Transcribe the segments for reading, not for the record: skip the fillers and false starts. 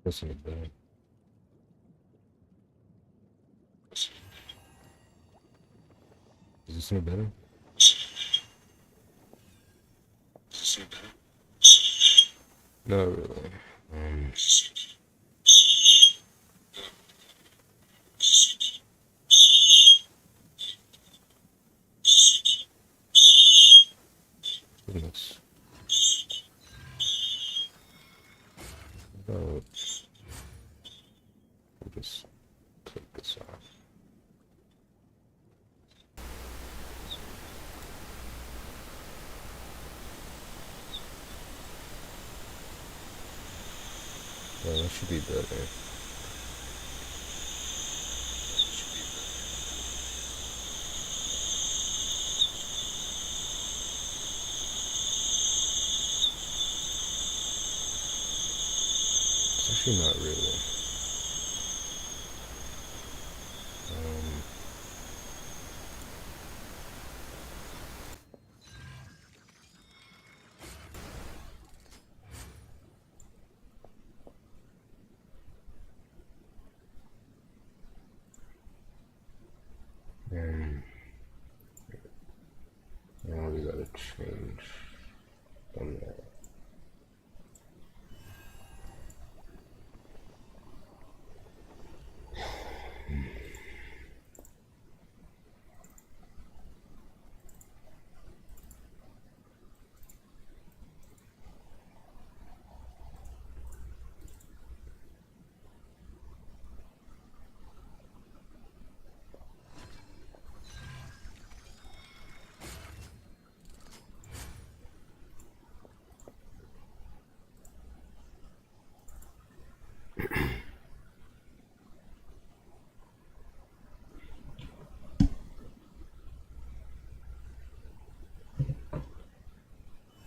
This is better. Is this any better? No, really. Goodness. About, we'll just take this off. Yeah, that should be better. It's actually not really. Now we gotta change from there.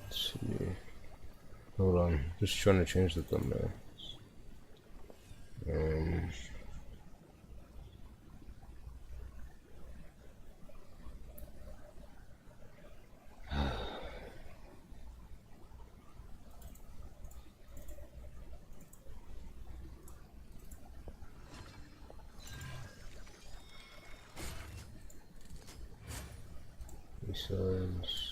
Let's see. Hold on, just trying to change the thumbnail. Besides,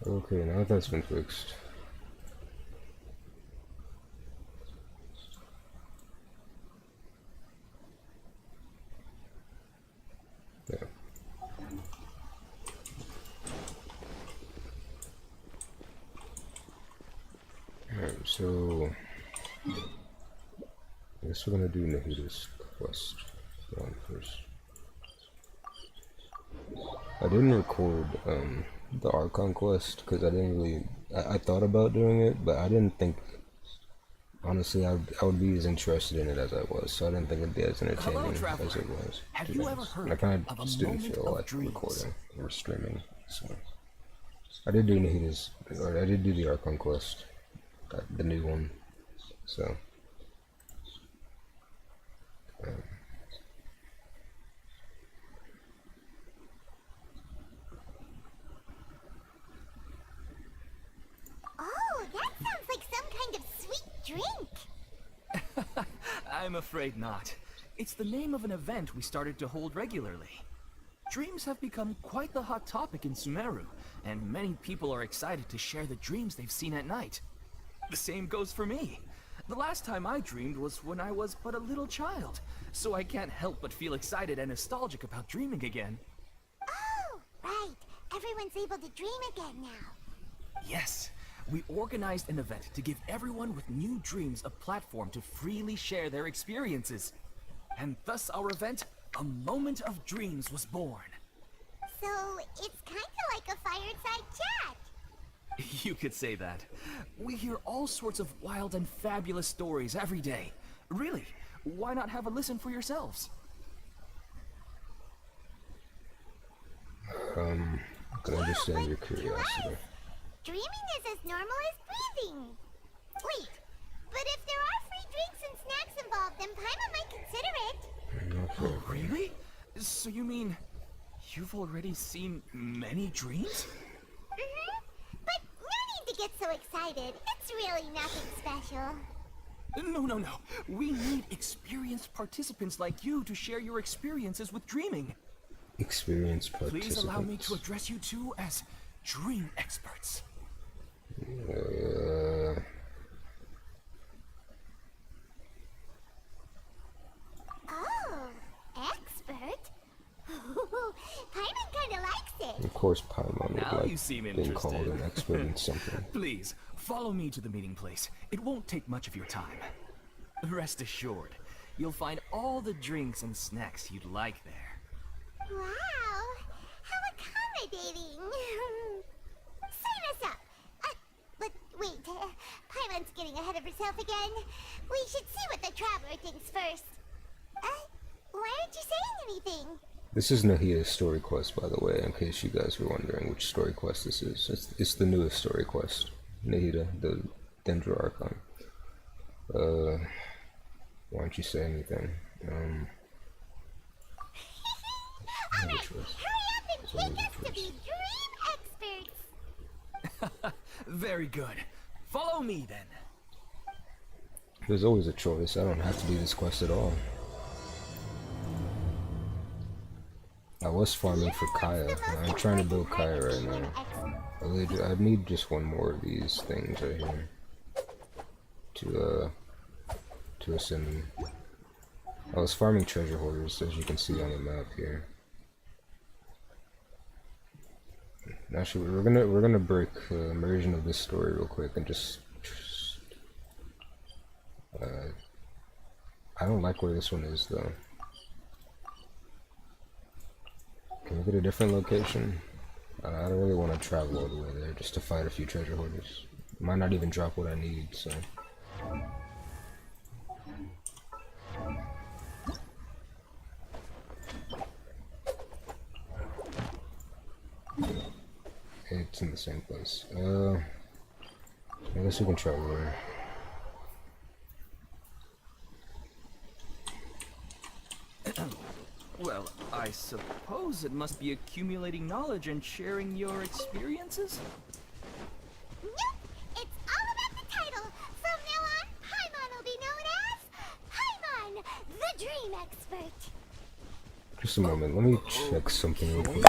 okay, now that's been fixed. Yeah. Alright, so I guess we're gonna do Nahida's quest one first. I didn't record the Archon quest because I didn't really. I thought about doing it, but I didn't think. Honestly, I would be as interested in it as I was, so I didn't think it'd be as entertaining as it was. Have you ever heard and I kind of of a just didn't moment feel of like dreams? recording or streaming. So I did do Nahida's, or I did do the Archon quest, the new one. So. Oh, that sounds like some kind of sweet drink. I'm afraid not. It's the name of an event we started to hold regularly. Dreams have become quite the hot topic in Sumeru, and many people are excited to share the dreams they've seen at night. The same goes for me. The last time I dreamed was when I was but a little child, so I can't help but feel excited and nostalgic about dreaming again. Oh, right. Everyone's able to dream again now. Yes, we organized an event to give everyone with new dreams a platform to freely share their experiences. And thus our event, A Moment of Dreams, was born. So, it's kind of like a fireside chat. You could say that. We hear all sorts of wild and fabulous stories every day. Really, why not have a listen for yourselves? I can understand your curiosity. Dreaming is as normal as breathing. Wait, but if there are free drinks and snacks involved, then Paimon might consider it. Not for Oh, really? So you mean you've already seen many dreams? But no need to get so excited. It's really nothing special. No. We need experienced participants like you to share your experiences with dreaming. experienced participants. Please allow me to address you two as dream experts. Oh, expert? Paimon kinda likes it. Of course, Paimon would Now you like seem being called interested. an expert in something. Please, follow me to the meeting place. It won't take much of your time. Rest assured, you'll find all the drinks and snacks you'd like there. Wow, how accommodating. Sign us up. But wait, Paimon's getting ahead of herself again. We should see what the traveler thinks first. Why aren't you saying anything? This is Nahida's story quest, by the way, in case you guys were wondering which story quest this is. It's the newest story quest. Nahida, the Dendro Archon. Why don't you say anything? Alright, hurry up and take us to be dream experts. Very good. Follow me then. There's always a choice. I don't have to do this quest at all. I was farming for Kaya. I'm trying to build Kaya right now. I need just one more of these things right here to ascend them. I was farming treasure hoarders, as you can see on the map here. Actually, we're gonna break immersion of this story real quick and just I don't like where this one is though. Can we get a different location? I don't really want to travel all the way there just to fight a few treasure hoarders. Might not even drop what I need, so. It's in the same place. I guess we can travel there. Well, I suppose it must be accumulating knowledge and sharing your experiences? Nope, it's all about the title. From now on, Paimon will be known as Paimon, the dream expert. Just a moment, let me check something real quick.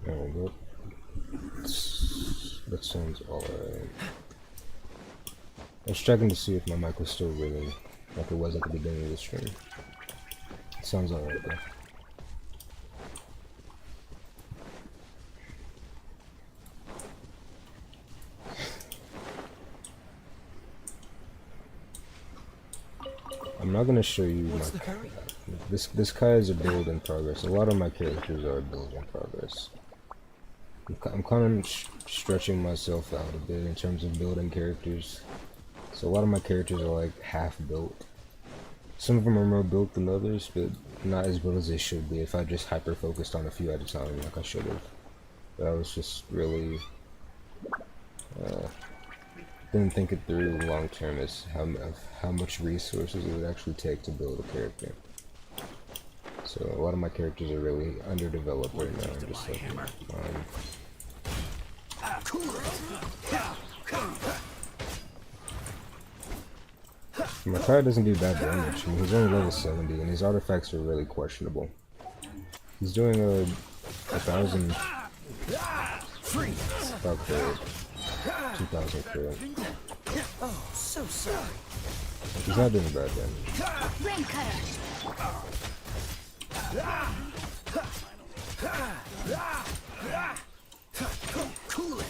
There we go. That sounds alright. I was checking to see if my mic was still ringing, like it was at the beginning of the stream. It sounds alright though. I'm not gonna show you What's my the hurry? this Kai is a build in progress. A lot of my characters are build in progress. I'm kind of stretching myself out a bit in terms of building characters. So a lot of my characters are like half built. Some of them are more built than others, but not as built as they should be if I just hyper focused on a few at a time like I should have. But I was just really didn't think it through long term as how much resources it would actually take to build a character. So a lot of my characters are really underdeveloped right now. I'm just like, my Kai doesn't do bad damage. I mean, he's only level 70, and his artifacts are really questionable. He's doing a 1,000 about crit, 2,000 crit. Oh, so sorry. He's not doing bad damage. Rain cutter. Cool it.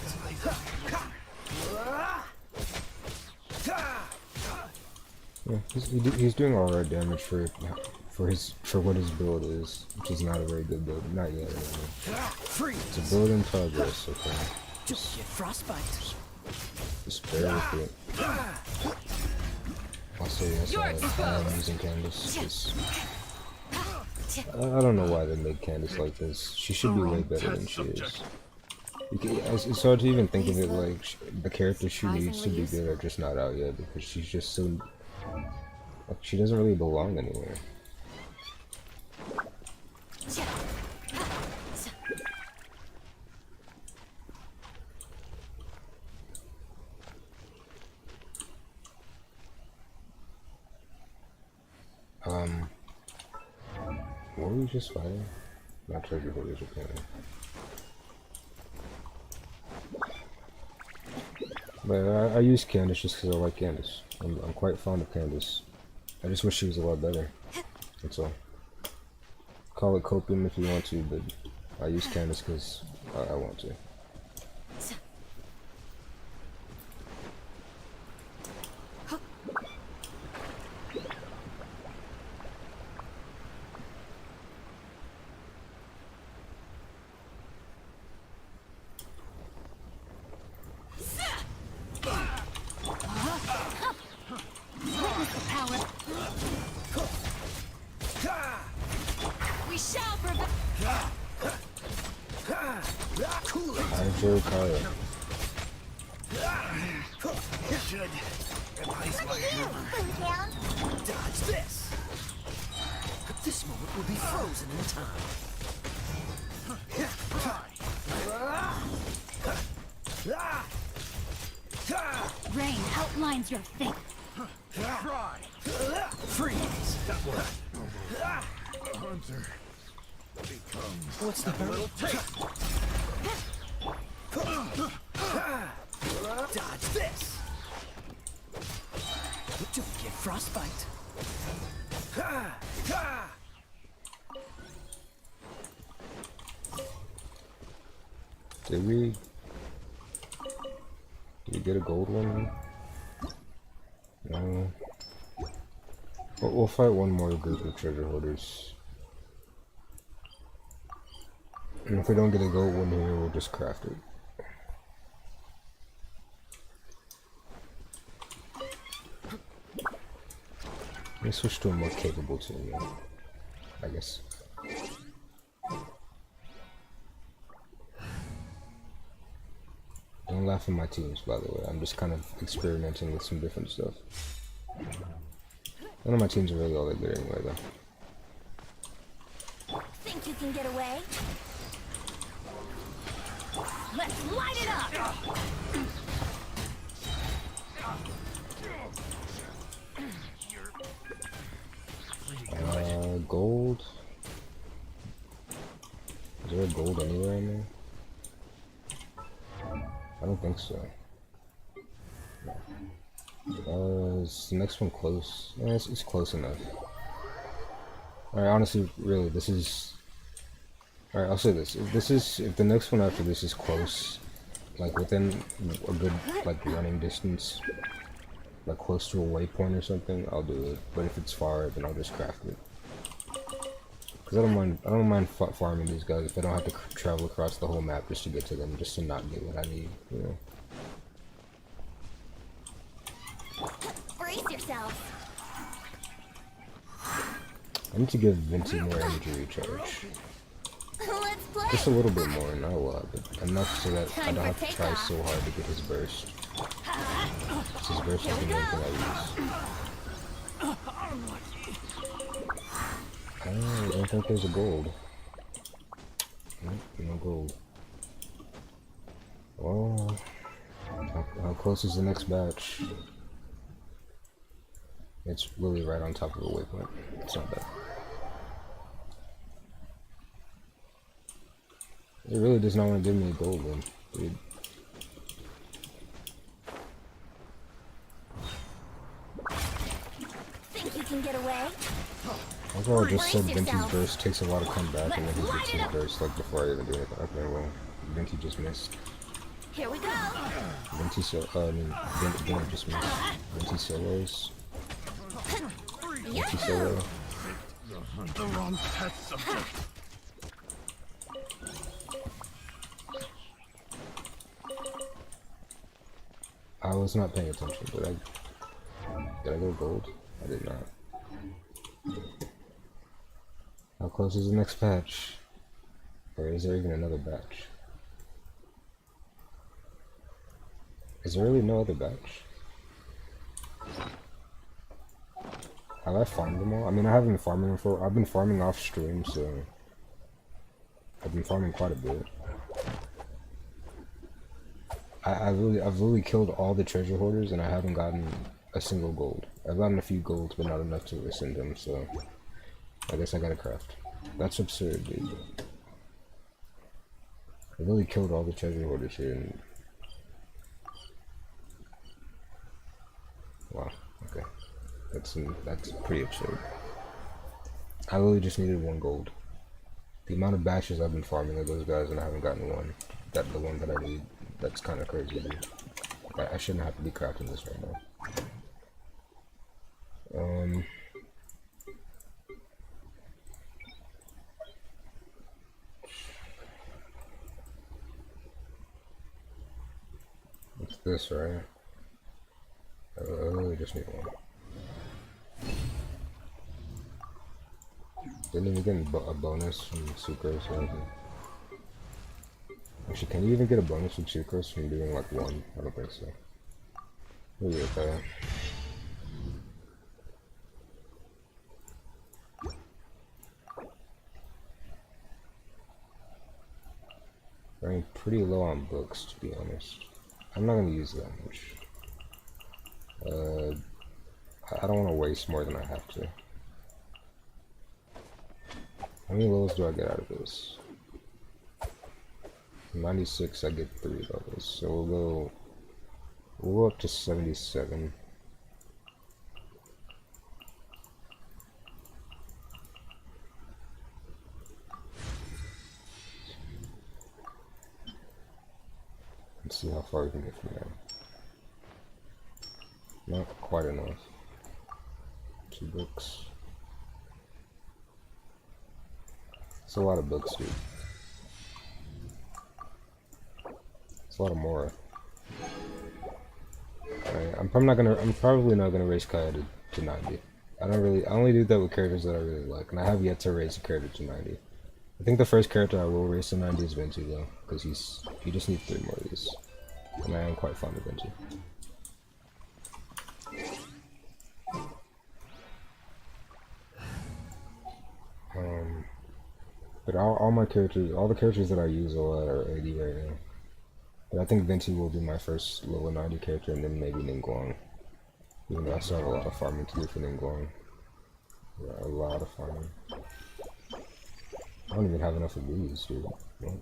Yeah, he's doing alright damage for what his build is, which is not a very good build. Not yet. Anyway. Freeze. It's a build in progress. Okay. Just get frostbite. Just bear with it. Also, yes, I am using Candace. 'Cause I don't know why they made Candace like this. She should be way better than she is. It's hard to even think of it like the character she needs to be good are just not out yet because she's just so like she doesn't really belong anywhere. What were we just fighting? Not treasure hoarders, apparently. But I use Candace just because I like Candace. I'm quite fond of Candace. I just wish she was a lot better. That's all. Call it copium if you want to, but I use Candace because I want to. Rain outlines your fate. Try. Freeze. Hunter becomes What's the hurdle? Dodge this. Don't get frostbite. Did we get a gold one? No. We'll fight one more group of treasure hoarders. And if we don't get a gold one here, we'll just craft it. Let me switch to a more capable team, I guess. Don't laugh at my teams, by the way. I'm just kind of experimenting with some different stuff. None of my teams are really all that good anyway, though. Think you can get away? Let's light it up! Gold? Is there a gold anywhere in there? I don't think so. Is the next one close? Yeah, it's close enough. Alright, honestly, really, this is... Alright, I'll say this. If the next one after this is close, like within a good, like, running distance, like close to a waypoint or something, I'll do it. But if it's far, then I'll just craft it. Cause I don't mind farming these guys if I don't have to travel across the whole map just to get to them, just to not get what I need, you know. Brace yourself. I need to give Venti more energy recharge. Let's play. Just a little bit more, not a lot, but enough so that I don't have to try so hard to get his burst. His burst is the main thing I use. I don't think there's a gold. Nope, no gold. Well, how close is the next batch? It's really right on top of the waypoint. It's not bad. It really does not want to give me a gold one, dude. Think you can get away? Also, I just said Venti's burst takes a lot to come back, and then he gets his burst like before I even do anything. Okay, well, Venti just missed. Here we go. Venti just missed. Venti solos. Venti solo. the wrong test subject. I was not paying attention, but did I go gold? I did not. How close is the next patch? Or is there even another batch? Is there really no other batch? Have I farmed them all? I mean, I haven't been farming them for. I've been farming off stream, so I've been farming quite a bit. I've really killed all the treasure hoarders, and I haven't gotten a single gold. I've gotten a few golds, but not enough to ascend them. So I guess I gotta craft. That's absurd, dude. I really killed all the treasure hoarders here. And... wow. Okay. That's pretty absurd. I really just needed 1 gold. The amount of bashes I've been farming of those guys and I haven't gotten one. The one that I need. That's kind of crazy, dude. I shouldn't have to be crafting this right now. What's this, right? I really just need 1. Didn't even get a bonus from sucrose or anything. Actually, can you even get a bonus from sucrose from doing like 1? I don't think so. Maybe okay. I'm pretty low on books, to be honest. I'm not gonna use that much. I don't want to waste more than I have to. How many levels do I get out of this? 96, I get 3 levels, so we'll go up to 77. Let's see how far we can get from there. Not quite enough. 2 books. It's a lot of books, dude. It's a lot of more. I'm probably not gonna raise Kaya to 90. I only do that with characters that I really like, and I have yet to raise a character to 90. I think the first character I will raise to 90 is Venti though, because he just needs 3 more of these. And I am quite fond of Venti. But all my characters, all the characters that I use a lot are 80 right now. But I think Venti will be my first level 90 character, and then maybe Ningguang. Even though I still have a lot of farming to do for Ningguang. Yeah, a lot of farming. I don't even have enough of these, dude. What?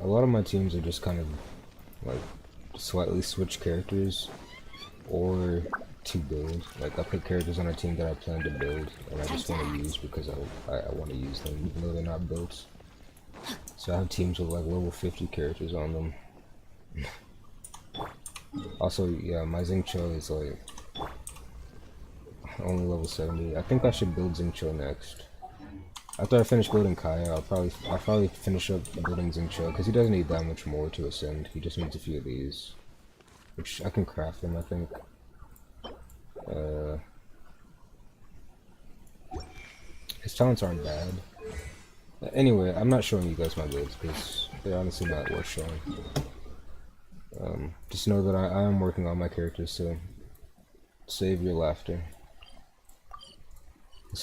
A lot of my teams are just kind of like slightly switch characters or to build. Like I put characters on a team that I plan to build and I just want to use because I want to use them even though they're not built. So I have teams with like level 50 characters on them. Also, yeah, my Xingqiu is like only level 70. I think I should build Xingqiu next. After I finish building Kaya, I'll probably finish up building Xingqiu because he doesn't need that much more to ascend. He just needs a few of these, which I can craft them. I think. His talents aren't bad. Anyway, I'm not showing you guys my builds because they're honestly not worth showing. Just know that I am working on my characters, so save your laughter.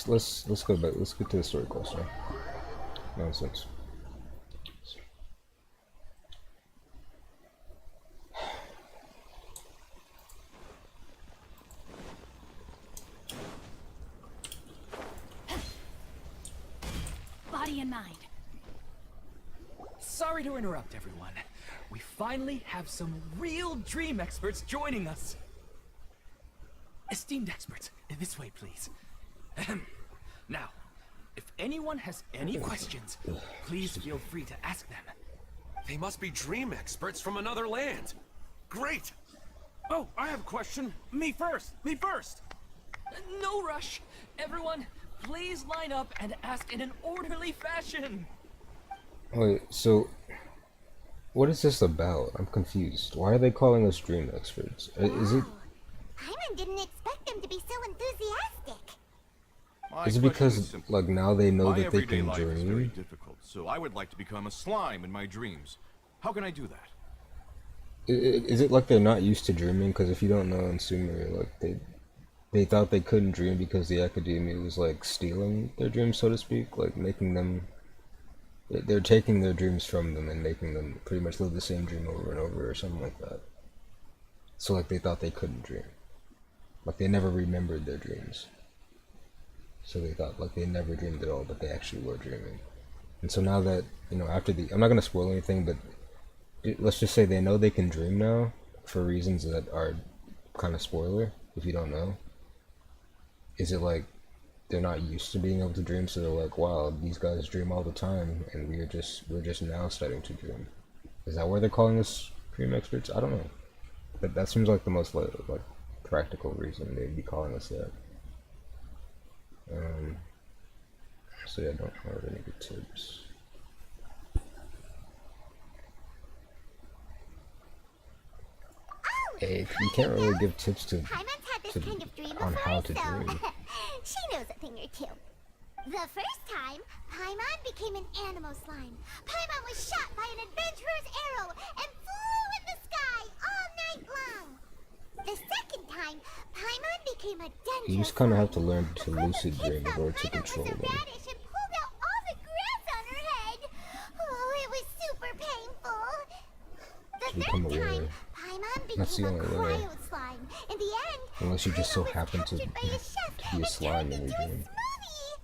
Let's go back. Let's get to the story quest now. Nonsense. Body and mind. Sorry to interrupt, everyone. We finally have some real dream experts joining us. Esteemed experts, this way, please. Now, if anyone has any questions, please feel free to ask them. They must be dream experts from another land. Great! Oh, I have a question. Me first! Me first! No rush. Everyone, please line up and ask in an orderly fashion. Wait, so what is this about? I'm confused. Why are they calling us dream experts? Is it Paimon didn't expect them to be so enthusiastic. My is it question because simple. like now they know My that they everyday can life is very dream? difficult, so I would like to become a slime in my dreams. How can I do that? Is it like they're not used to dreaming? Because if you don't know in Sumeru, like they thought they couldn't dream because the academia was like stealing their dreams, so to speak, like making them. They're taking their dreams from them and making them pretty much live the same dream over and over, or something like that. So like they thought they couldn't dream, like they never remembered their dreams. So they thought like they never dreamed at all, but they actually were dreaming. And so now that after I'm not gonna spoil anything, but let's just say they know they can dream now for reasons that are kind of spoiler if you don't know. Is it like they're not used to being able to dream, so they're like, wow, these guys dream all the time, and we're just now starting to dream? Is that why they're calling us dream experts? I don't know. But that seems like the most like practical reason they'd be calling us that. So yeah, I don't have any good tips. Hey, you can't really give tips to Paimon's had this kind of dream on before, how to so dream. she knows a thing or two. The first time, Paimon became an animal slime. Paimon was shot by an adventurer's arrow and flew in the sky all night long. The second time, Paimon became a dendro You just kind of have to slime. learn to When the lucid kids dream in thought order to Paimon control was a them. radish and pulled out all the grass on her head. Oh, it was super painful. The To become third time, aware. Paimon That's the became a only way. cryo slime. In the end, Unless you just so Paimon was happen to captured by a chef be a and slime turned in your into a dream. smoothie.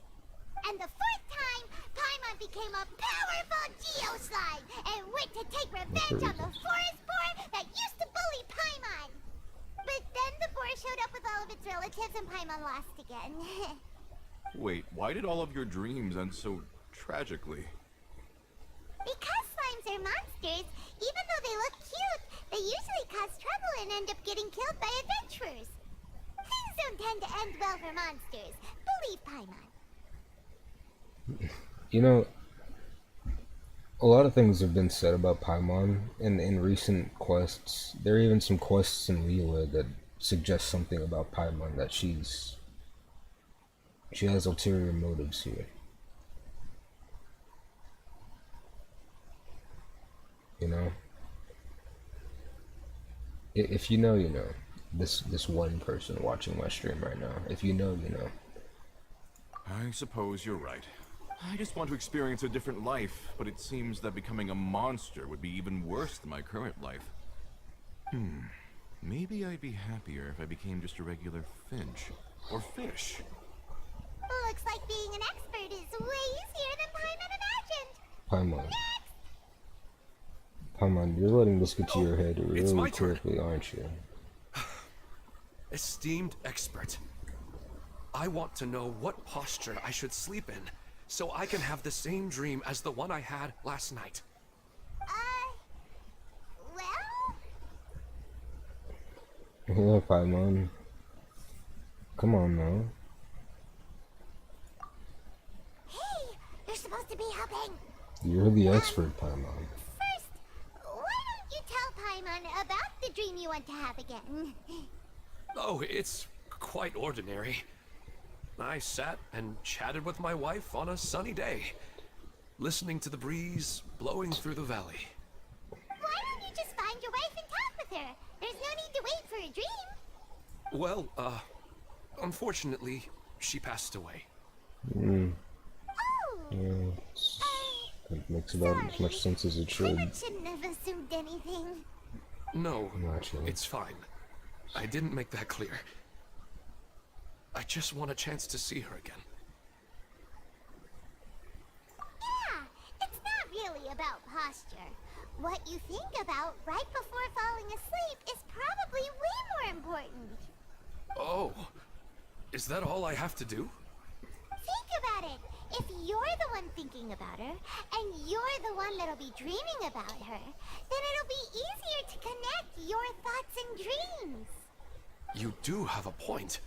And the fourth time, Paimon became a powerful Geo slime and went to take revenge on the reasons. forest boar that used to bully Paimon. But then the boar showed up with all of its relatives and Paimon lost again. Wait, why did all of your dreams end so tragically? Because slimes are monsters, even though they look cute, they usually cause trouble and end up getting killed by adventurers. Things don't tend to end well for monsters. Believe Paimon. A lot of things have been said about Paimon in recent quests. There are even some quests in Liyue that suggest something about Paimon, that she has ulterior motives here. If you know, you know. This one person watching my stream right now. If you know, you know. I suppose you're right. I just want to experience a different life, but it seems that becoming a monster would be even worse than my current life. Maybe I'd be happier if I became just a regular finch. Or fish. Looks like being an expert is way easier than Paimon imagined. Paimon. Paimon, you're letting this get to your head It's my really turn. quickly, aren't you? Esteemed expert, I want to know what posture I should sleep in so I can have the same dream as the one I had last night. Well, Yeah, Paimon. Come on now. hey, you're supposed to be helping. You're the expert, Paimon. First, why don't you tell Paimon about the dream you want to have again? Oh, it's quite ordinary. I sat and chatted with my wife on a sunny day, listening to the breeze blowing through the valley. Why don't you just find your wife and talk with her? There's no need to wait for a dream. Well, unfortunately, she passed away. Oh, Yeah, it makes about as much sense as it should. Paimon shouldn't have assumed anything. No, Naturally. it's fine. I didn't make that clear. I just want a chance to see her again. Yeah, it's not really about posture. What you think about right before falling asleep is probably way more important. Oh, is that all I have to do? Think about it. If you're the one thinking about her, and you're the one that'll be dreaming about her, then it'll be easier to connect your thoughts and dreams. You do have a point.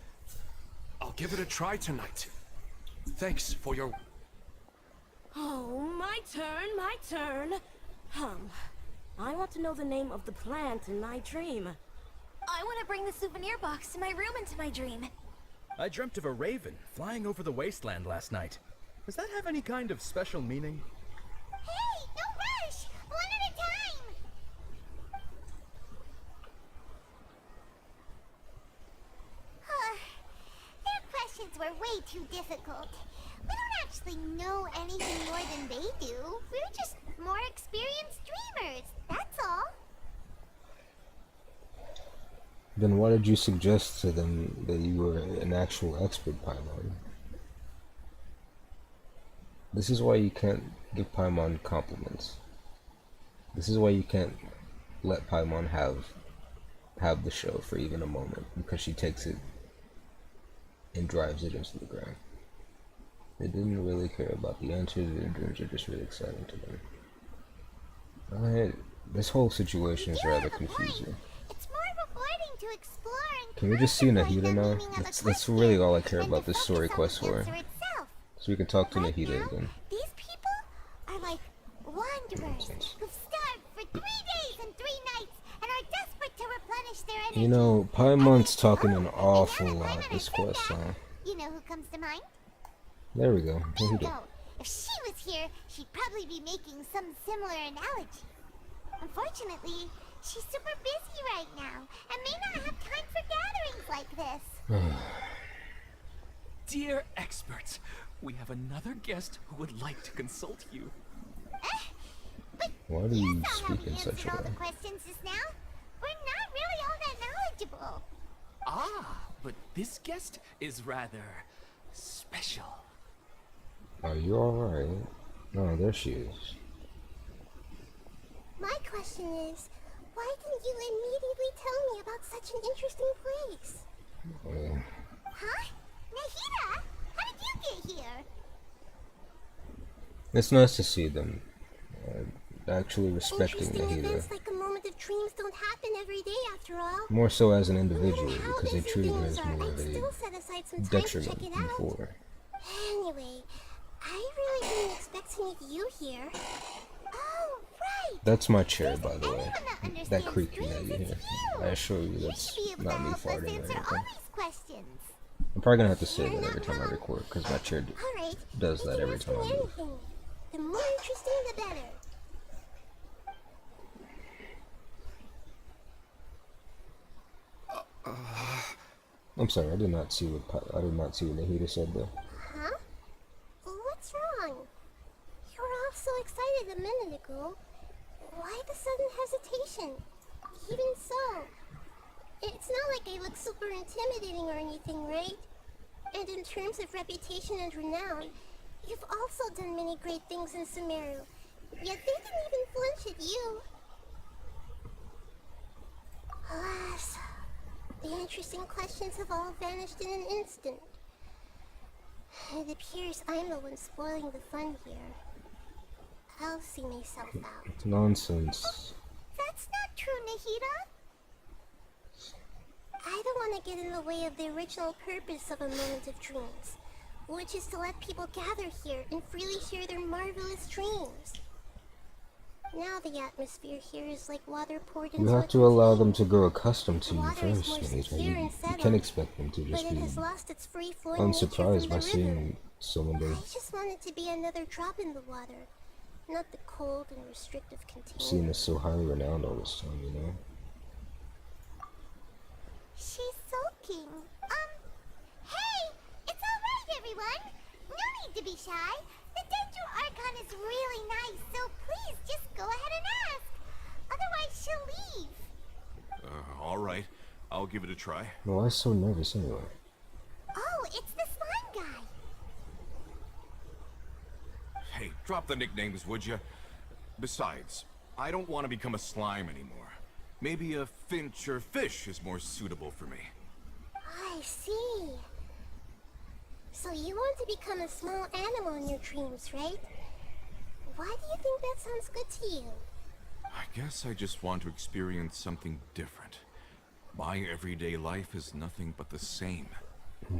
I'll give it a try tonight. Thanks for your... Oh, my turn, my turn. I want to know the name of the plant in my dream. I want to bring the souvenir box to my room into my dream. I dreamt of a raven flying over the wasteland last night. Does that have any kind of special meaning? Hey, no rush! One at a time! Their questions were way too difficult. We don't actually know anything more than they do. We're just more experienced dreamers, that's all. Then why did you suggest to them that you were an actual expert Paimon? This is why you can't give Paimon compliments. This is why you can't let Paimon have the show for even a moment, because she takes it and drives it into the ground. They didn't really care about the answers. Their dreams are just really exciting to them. Alright, this whole situation is rather confusing. It's more rewarding to explore and Can we just see contemplate Nahida the now? meaning of a That's question really all I care and about to this story focus quest on the for. answer itself. So we can talk to Right Nahida now, again. these people are like wanderers Nonsense. who've starved for 3 days and 3 nights and are desperate to replenish their energy. You know, Paimon's talking an Oh, awful and now that lot Paimon this has said quest, that, huh? you know who comes to mind? There we go. Nahida. Bingo! If she was here, she'd probably be making some similar analogy. Unfortunately, she's super busy right now and may not have time for gatherings like this. Dear experts, we have another guest who would like to consult you. But Why do you saw how speak we in such answered a all the way? questions just now. We're not really all that knowledgeable. Ah, but this guest is rather special. Are you alright? Oh, there she is. My question is, why didn't you immediately tell me about such an interesting place? Huh? Nahida? How did you get here? It's nice to see them actually respecting Interesting Nahida. events like a moment of dreams don't happen every day after all. More so as an No matter individual, how because they busy treated her things as are, more I'd of still a set aside some time to check detriment it out. before. Anyway, I really didn't expect to meet you here. Oh, right! That's my chair, If by the there's way. anyone that That understands creaky that dreams, you it's hear. you. I assure you You that's should be able not to me help us farting or answer anything. all these questions. I'm probably gonna have to say You're that every not time I wrong. record, because my chair All right. does we that can every ask time me I move. anything. The more interesting, the better. I'm sorry, I did not see what Nahida said there. Huh? What's wrong? You were all so excited a minute ago. Why the sudden hesitation? Even so, it's not like I look super intimidating or anything, right? And in terms of reputation and renown, you've also done many great things in Sumeru. Yet they didn't even flinch at you. Alas, the interesting questions have all vanished in an instant. It appears I'm the one spoiling the fun here. I'll see myself out. It's nonsense. That's not true, Nahida. I don't want to get in the way of the original purpose of a moment of dreams, which is to let people gather here and freely share their marvelous dreams. Now the atmosphere here is like water poured into You a have to allow them container. to grow accustomed to you Water is first, more Nahida. secure You and settled, can't expect them to but just it be has lost its free-flowing nature unsurprised from by the river. seeing someone they I just wanted to be another drop in the water, not the cold and restrictive container. seen as so highly renowned all this time, you know? She's sulking. Hey! It's alright, everyone! No need to be shy. The Dendro Archon is really nice, so please just go ahead and ask. Otherwise, she'll leave. All right. I'll give it a try. Why so nervous anyway? Oh, it's the slime guy. Hey, drop the nicknames, would you? Besides, I don't want to become a slime anymore. Maybe a finch or fish is more suitable for me. I see. So you want to become a small animal in your dreams, right? Why do you think that sounds good to you? I guess I just want to experience something different. My everyday life is nothing but the same.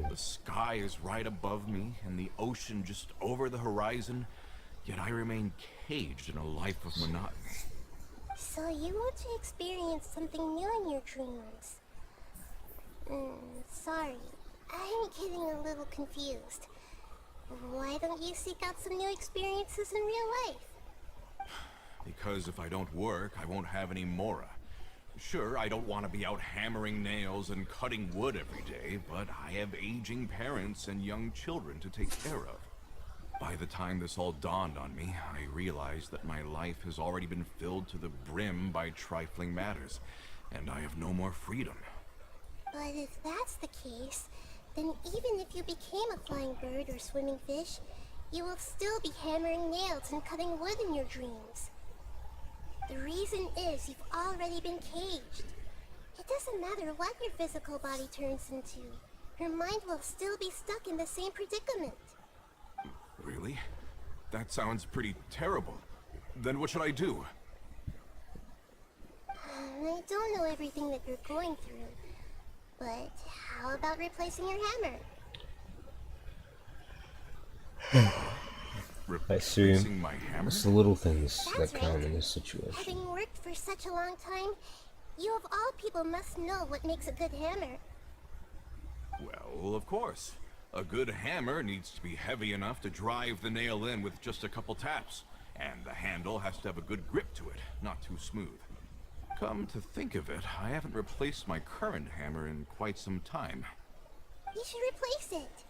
The sky is right above me, and the ocean just over the horizon, yet I remain caged in a life of monotony. So you want to experience something new in your dreams? Sorry, I'm getting a little confused. Why don't you seek out some new experiences in real life? Because if I don't work, I won't have any mora. Sure, I don't want to be out hammering nails and cutting wood every day, but I have aging parents and young children to take care of. By the time this all dawned on me, I realized that my life has already been filled to the brim by trifling matters, and I have no more freedom. But if that's the case, then even if you became a flying bird or swimming fish, you will still be hammering nails and cutting wood in your dreams. The reason is you've already been caged. It doesn't matter what your physical body turns into. Your mind will still be stuck in the same predicament. Really? That sounds pretty terrible. Then what should I do? I don't know everything that you're going through, but how about replacing your hammer? I see. Replacing my hammer? It's the little things That's that count right. in this situation. Having worked for such a long time, you of all people must know what makes a good hammer. Well, of course. A good hammer needs to be heavy enough to drive the nail in with just a couple taps, and the handle has to have a good grip to it, not too smooth. Come to think of it, I haven't replaced my current hammer in quite some time. You should replace it.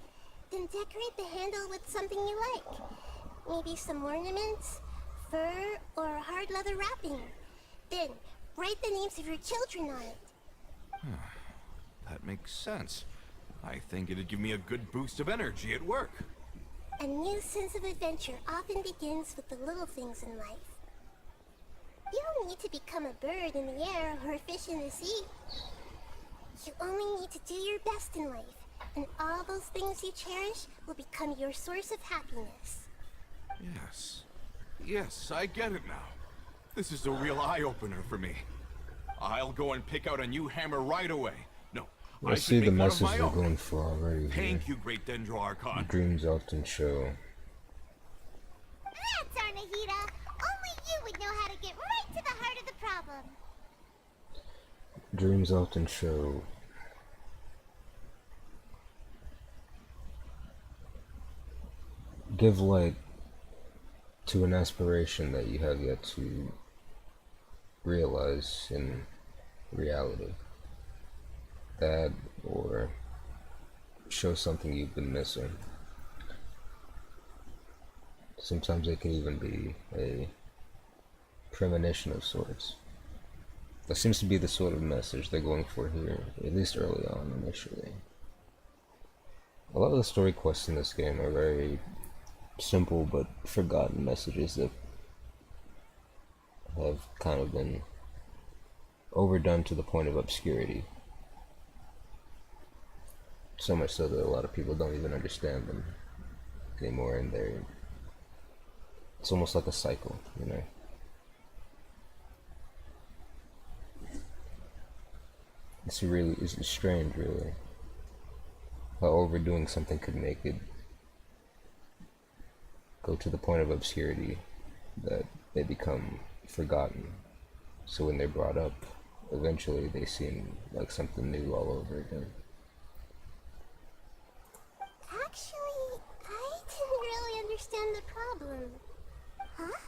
Then decorate the handle with something you like. Maybe some ornaments, fur, or hard leather wrapping. Then, write the names of your children on it. That makes sense. I think it'd give me a good boost of energy at work. A new sense of adventure often begins with the little things in life. You don't need to become a bird in the air or a fish in the sea. You only need to do your best in life, and all those things you cherish will become your source of happiness. Yes. Yes, I get it now. This is a real eye-opener for me. I'll go and pick out a new hammer right away. No, I I see should the make one of message my they're own. going for already. Thank you, Great Dendro Archon. Dreams often show. That's Arnahita! Only you would know how to get right to the heart of the problem. Dreams often show. Give light to an aspiration that you have yet to realize in reality. That, or show something you've been missing. Sometimes it can even be a premonition of sorts. That seems to be the sort of message they're going for here, at least early on initially. A lot of the story quests in this game are very simple but forgotten messages that have kind of been overdone to the point of obscurity. So much so that a lot of people don't even understand them anymore, and it's almost like a cycle, you know? It's strange, really, how overdoing something could make it go to the point of obscurity that they become forgotten. So when they're brought up, eventually they seem like something new all over again. Actually, I didn't really understand the problem. Huh?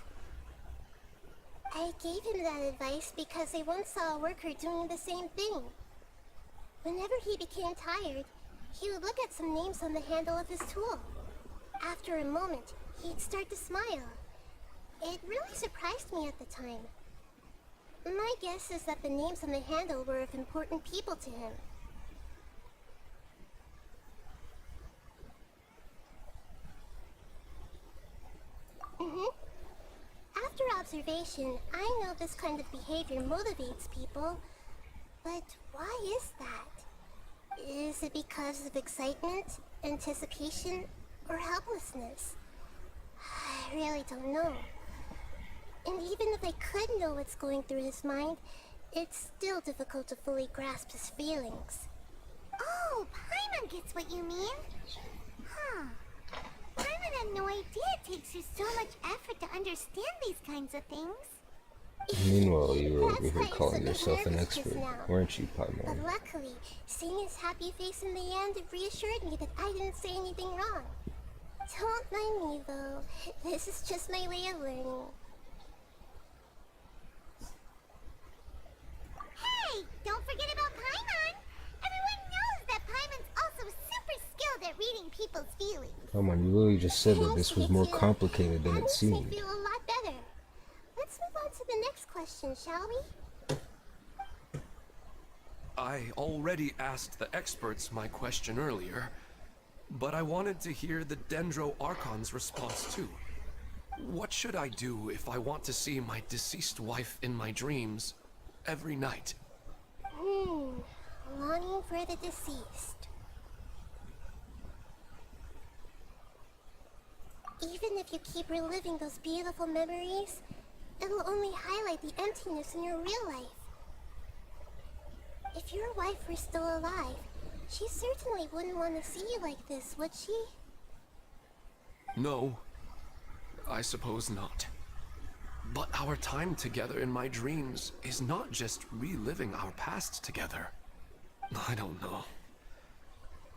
I gave him that advice because I once saw a worker doing the same thing. Whenever he became tired, he would look at some names on the handle of his tool. After a moment, he'd start to smile. It really surprised me at the time. My guess is that the names on the handle were of important people to him. After observation, I know this kind of behavior motivates people, but why is that? Is it because of excitement, Anticipation or helplessness? I really don't know. And even if I could know what's going through his mind, it's still difficult to fully grasp his feelings. Oh, Paimon gets what you mean. Huh. Paimon had no idea it takes you so much effort to understand these kinds of things. Meanwhile, you were over That's here why calling I'm so yourself an nervous just expert, now. weren't you, But Paimon? luckily, seeing his happy face in the end reassured me that I didn't say anything wrong. Don't mind me, though. This is just my way of learning. Hey, don't forget about Paimon! Everyone knows that Paimon's also super skilled at reading people's feelings. Come on, you really just said that this was more Thanks, complicated than that it makes me seemed. feel a lot better. Let's move on to the next question, shall we? I already asked the experts my question earlier, but I wanted to hear the Dendro Archon's response too. What should I do if I want to see my deceased wife in my dreams every night? Longing for the deceased. Even if you keep reliving those beautiful memories, it'll only highlight the emptiness in your real life. If your wife were still alive, she certainly wouldn't want to see you like this, would she? No, I suppose not. But our time together in my dreams is not just reliving our past together. I don't know.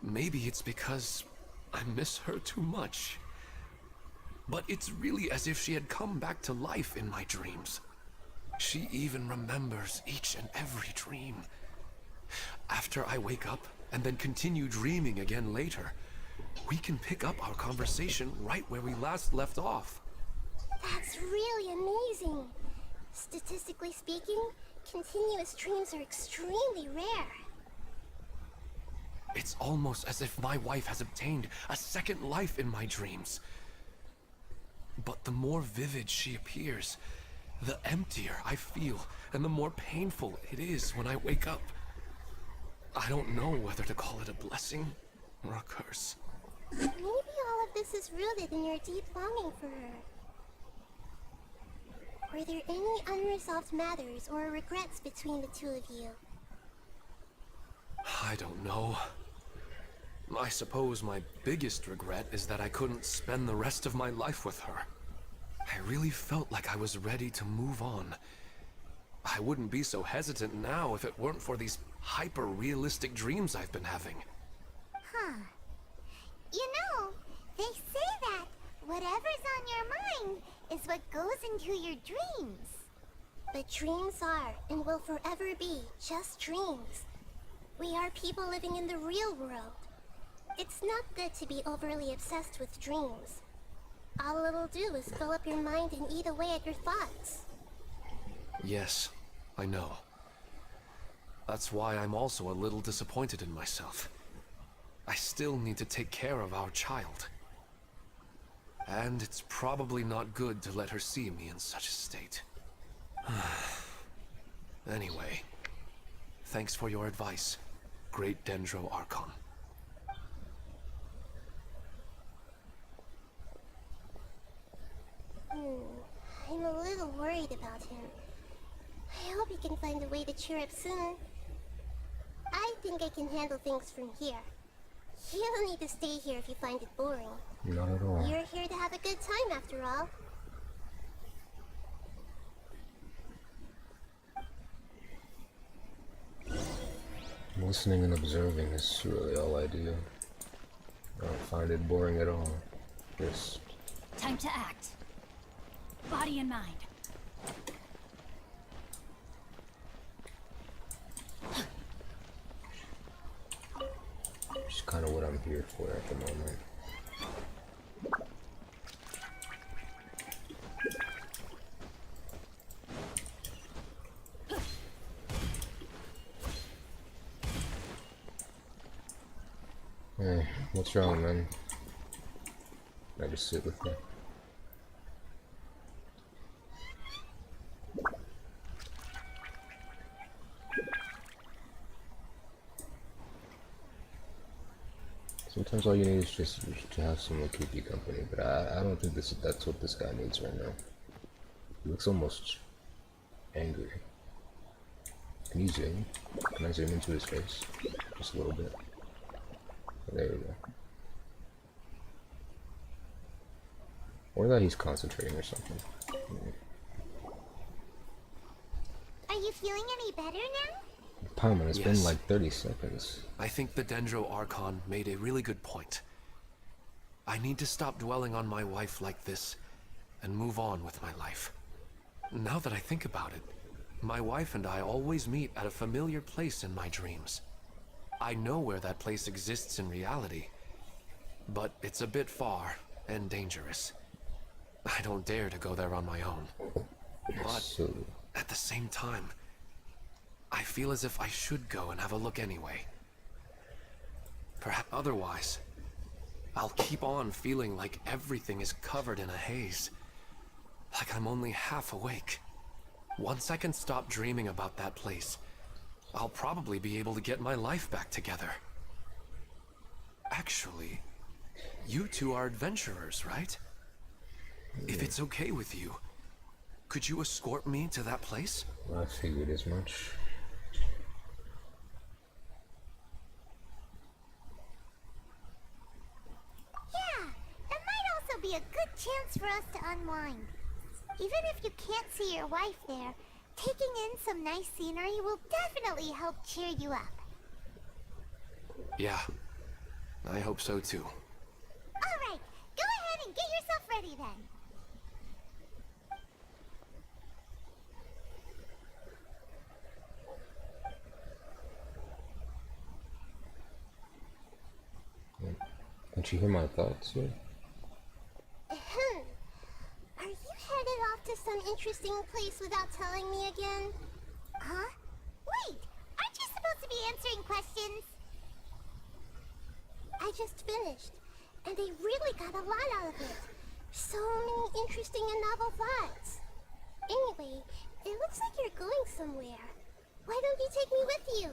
Maybe it's because I miss her too much. But it's really as if she had come back to life in my dreams. She even remembers each and every dream. After I wake up and then continue dreaming again later, we can pick up our conversation right where we last left off. That's really amazing. Statistically speaking, continuous dreams are extremely rare. It's almost as if my wife has obtained a second life in my dreams. But the more vivid she appears, the emptier I feel, and the more painful it is when I wake up. I don't know whether to call it a blessing or a curse. Maybe all of this is rooted in your deep longing for her. Were there any unresolved matters or regrets between the two of you? I don't know. I suppose my biggest regret is that I couldn't spend the rest of my life with her. I really felt like I was ready to move on. I wouldn't be so hesitant now if it weren't for these hyper-realistic dreams I've been having. Huh. You know, they say that whatever's on your mind is what goes into your dreams. But dreams are, and will forever be, just dreams. We are people living in the real world. It's not good to be overly obsessed with dreams. All it'll do is fill up your mind and eat away at your thoughts. Yes, I know. That's why I'm also a little disappointed in myself. I still need to take care of our child. And it's probably not good to let her see me in such a state. Anyway, thanks for your advice, Great Dendro Archon. I'm a little worried about him. I hope he can find a way to cheer up soon. I think I can handle things from here. You don't need to stay here if you find it boring. Not at all. You're here to have a good time after all. Listening and observing is really all I do. I don't find it boring at all. Just Time to act. Body and mind. kind of what I'm here for at the moment. Hey, what's wrong, man? I just sit with me. Sometimes all you need is just to have someone keep you company, but I don't think that's what this guy needs right now. He looks almost angry. Can you zoom? Can I zoom into his face? Just a little bit. There we go. Or that he's concentrating or something. Are you feeling any better now? Paimon, it's been Yes. like 30 seconds. I think the Dendro Archon made a really good point. I need to stop dwelling on my wife like this and move on with my life. Now that I think about it, my wife and I always meet at a familiar place in my dreams. I know where that place exists in reality, but it's a bit far and dangerous. I don't dare to go there on my own. But So, at the same time, I feel as if I should go and have a look anyway. Perhaps otherwise, I'll keep on feeling like everything is covered in a haze. Like I'm only half awake. Once I can stop dreaming about that place, I'll probably be able to get my life back together. Actually, you two are adventurers, right? If it's okay with you, could you escort me to that place? I figured as much. Yeah, it might also be a good chance for us to unwind. Even if you can't see your wife there, taking in some nice scenery will definitely help cheer you up. Yeah, I hope so too. Alright, go ahead and get yourself ready then. Don't you hear my thoughts yet? Ahem. Are you headed off to some interesting place without telling me again? Huh? Wait, aren't you supposed to be answering questions? I just finished, and they really got a lot out of it. So many interesting and novel thoughts. Anyway, it looks like you're going somewhere. Why don't you take me with you?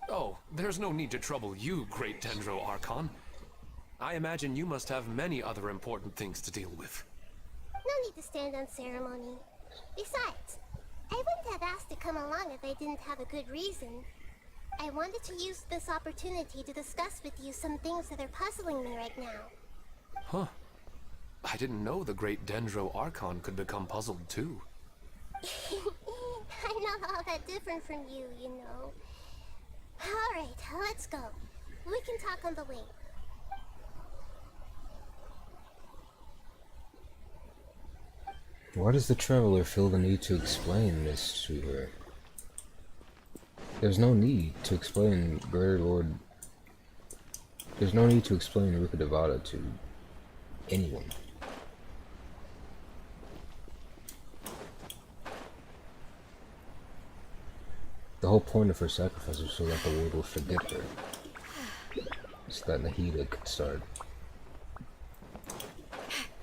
Oh, there's no need to trouble you, great Dendro Archon. I imagine you must have many other important things to deal with. No need to stand on ceremony. Besides, I wouldn't have asked to come along if I didn't have a good reason. I wanted to use this opportunity to discuss with you some things that are puzzling me right now. Huh. I didn't know the great Dendro Archon could become puzzled too. I'm not all that different from you, you know. Alright, let's go. We can talk on the way. Why does the traveler feel the need to explain this to her? There's no need to explain Greater Lord. There's no need to explain Ruka Devata to anyone. The whole point of her sacrifice was so that the world will forget her. So that Nahida could start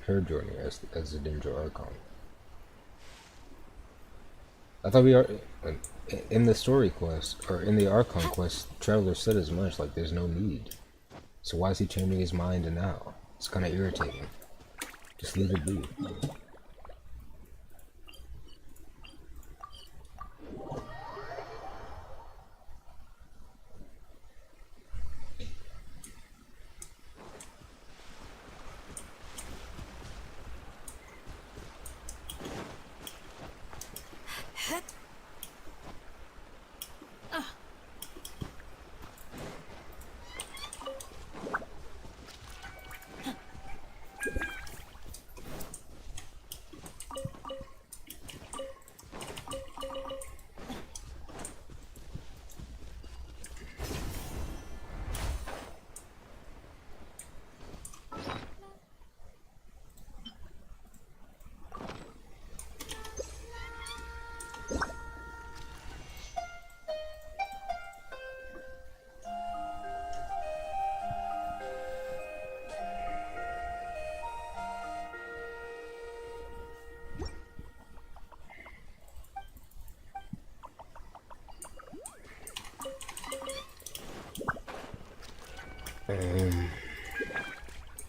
her journey as the Dendro Archon. I thought we are in the story quest, or in the Archon quest, Traveler said as much, like there's no need. So why is he changing his mind now? It's kind of irritating. Just leave it be.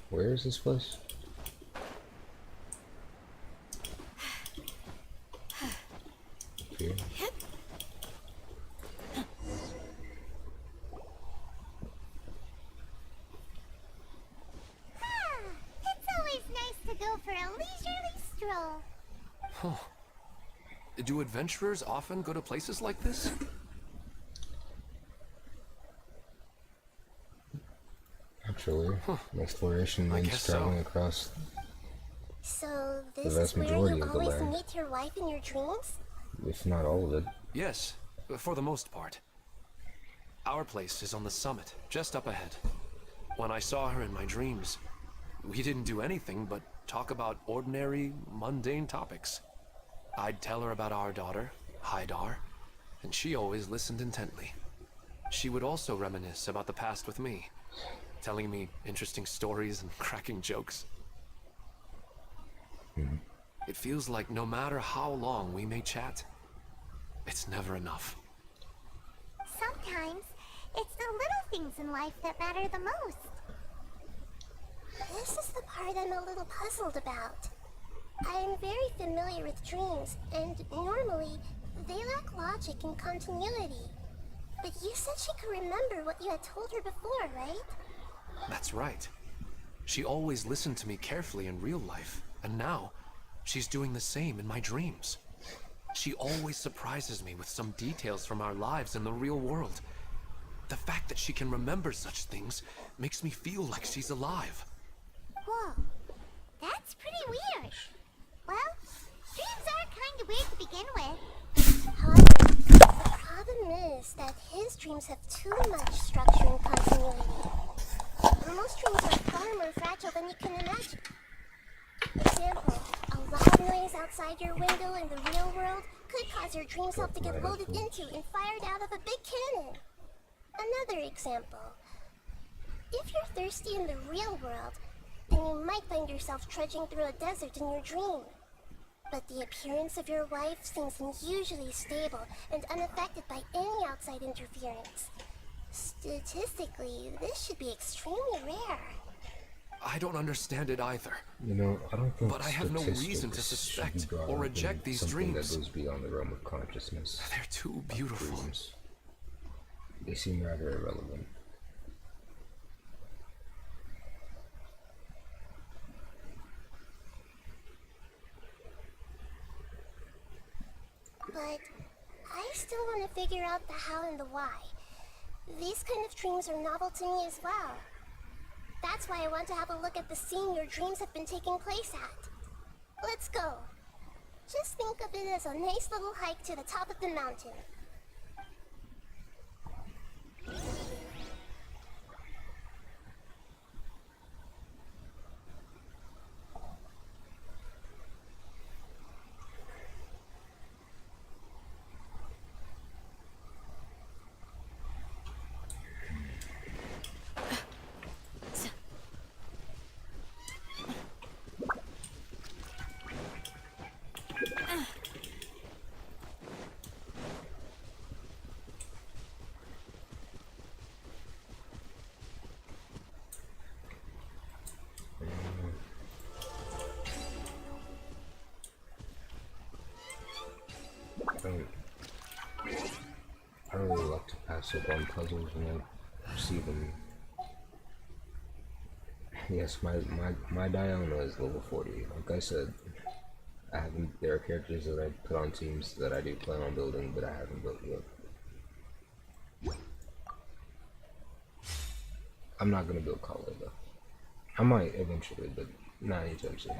Where is this place? Here. It's always nice to go for a leisurely stroll. Huh. Do adventurers often go to places like this? Actually, exploration means guess so. traveling across So the this vast is where majority you of the always land, meet your wife in your dreams? if not all of it. Yes, for the most part. Our place is on the summit, just up ahead. When I saw her in my dreams, we didn't do anything but talk about ordinary, mundane topics. I'd tell her about our daughter, Haidar, and she always listened intently. She would also reminisce about the past with me, telling me interesting stories and cracking jokes. It feels like no matter how long we may chat, it's never enough. Sometimes it's the little things in life that matter the most. This is the part I'm a little puzzled about. I am very familiar with dreams, and normally they lack logic and continuity. But you said she could remember what you had told her before, right? That's right. She always listened to me carefully in real life, and now she's doing the same in my dreams. She always surprises me with some details from our lives in the real world. The fact that she can remember such things makes me feel like she's alive. Whoa, that's pretty weird. Well, dreams are kind of weird to begin with. However, the problem is that his dreams have too much structure and continuity. Most dreams are far more fragile than you can imagine. For example, a loud noise outside your window in the real world could cause your dream self to get loaded into and fired out of a big cannon. Another example. If you're thirsty in the real world, then you might find yourself trudging through a desert in your dream. But the appearance of your wife seems unusually stable and unaffected by any outside interference. Statistically, this should be extremely rare. I don't understand it either. You know, I don't think But I have no reason to statistics should be suspect brought or up reject in these something dreams. that goes beyond the realm of consciousness. They're too Like beautiful. dreams. They seem rather irrelevant. But I still want to figure out the how and the why. These kind of dreams are novel to me as well. That's why I want to have a look at the scene your dreams have been taking place at. Let's go. Just think of it as a nice little hike to the top of the mountain. I don't really like to pass up on puzzles when I see them. Yes, my Diana is level 40. Like I said, I haven't. There are characters that I put on teams that I do plan on building, but I haven't built yet. I'm not gonna build Kale though. I might eventually, but not anytime soon.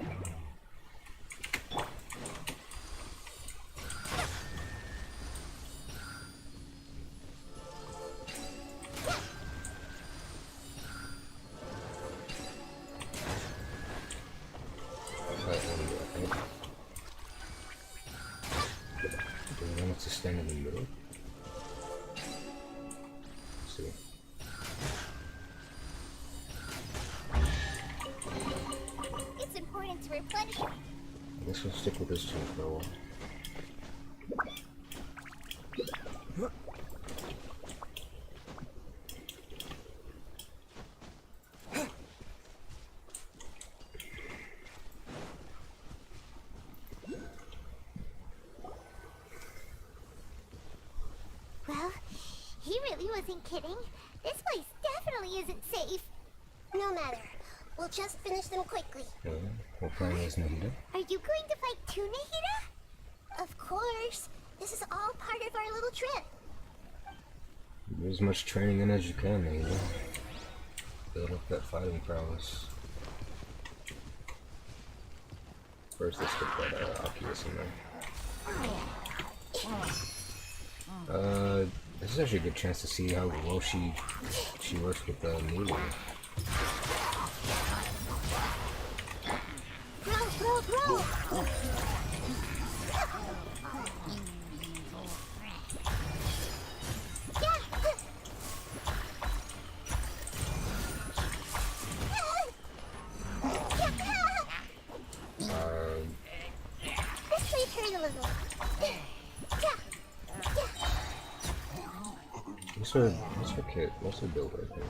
To stand in the middle. Let's see. It's important to replenish. I guess we'll stick with this team for a while. he really wasn't kidding. This place definitely isn't safe. No matter. We'll just finish them quickly. Yeah, what plan is Nahida? Are you going to fight too, Nahida? Of course. This is all part of our little trip. Do as much training in as you can, Nahida. Build up that fighting prowess. First, let's get that Oculus in there. This is actually a good chance to see how well she works with the melee. Bro! Let's play turn a little. What's her kit? What's her build right there?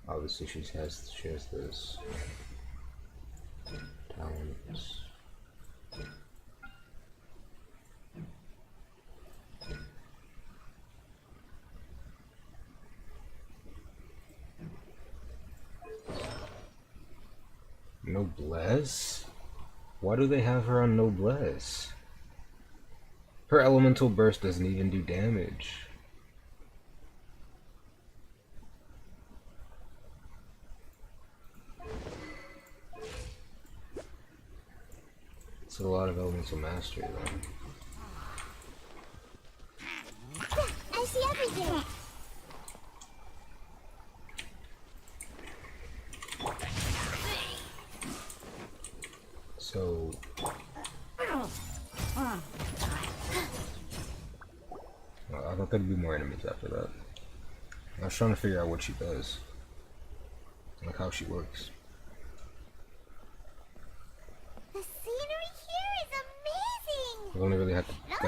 Obviously she has this talents. Noblesse? Why do they have her on Noblesse? Her elemental burst doesn't even do damage. It's a lot of elemental mastery though. I see everything. So I thought there'd be more enemies after that. I was trying to figure out what she does, like how she works. The scenery here is amazing. I only really got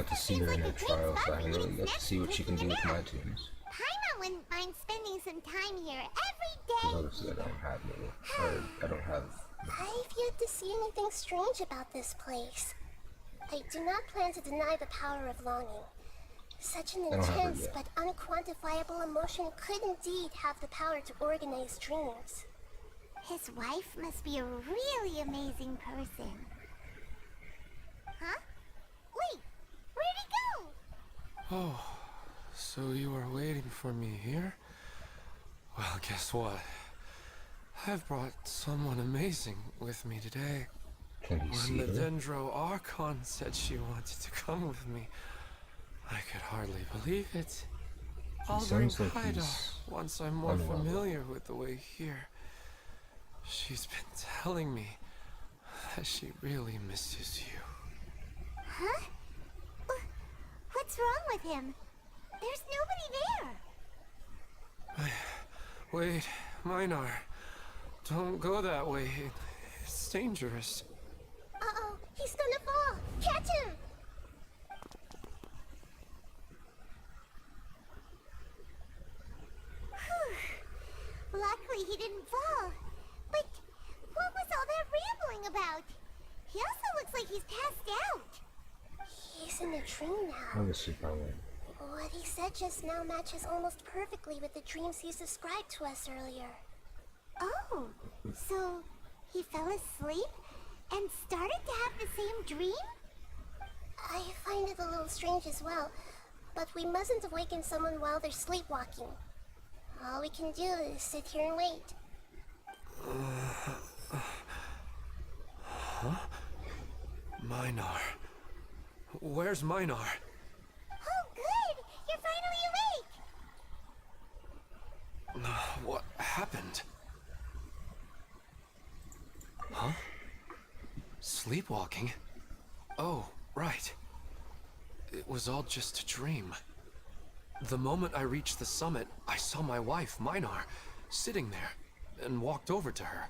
to see her in her trial, so I haven't really got to see what she can do with my tunes. Paimon wouldn't mind spending some time here every Because day. obviously I don't have any, or I don't have. I've yet to see anything strange about this place. I do not plan to deny the power of longing. Such an I don't have it intense yet. but unquantifiable emotion could indeed have the power to organize dreams. His wife must be a really amazing person. Huh? Wait, where'd he go? Oh, so you were waiting for me here? Well, guess what? I've brought someone amazing with me today. Can you When see the her? Dendro Archon said she wanted to come with me, I could hardly believe it. I'll bring sounds like Haida he's once I'm more unwell. familiar with the way here. She's been telling me that she really misses you. Huh? What's wrong with him? There's nobody there. Wait, Minar. Don't go that way. It's dangerous. Uh-oh, he's gonna fall. Catch him! Whew. Luckily he didn't fall. But what was all that rambling about? He also looks like he's passed out. He's in a dream now. Obviously, probably. What he said just now matches almost perfectly with the dreams he's described to us earlier. Oh, so he fell asleep and started to have the same dream? I find it a little strange as well, but we mustn't awaken someone while they're sleepwalking. All we can do is sit here and wait. Huh? Minar. Where's Minar? Oh, good! You're finally awake! What happened? Huh? Sleepwalking? Oh, right. It was all just a dream. The moment I reached the summit, I saw my wife, Minar, sitting there, and walked over to her.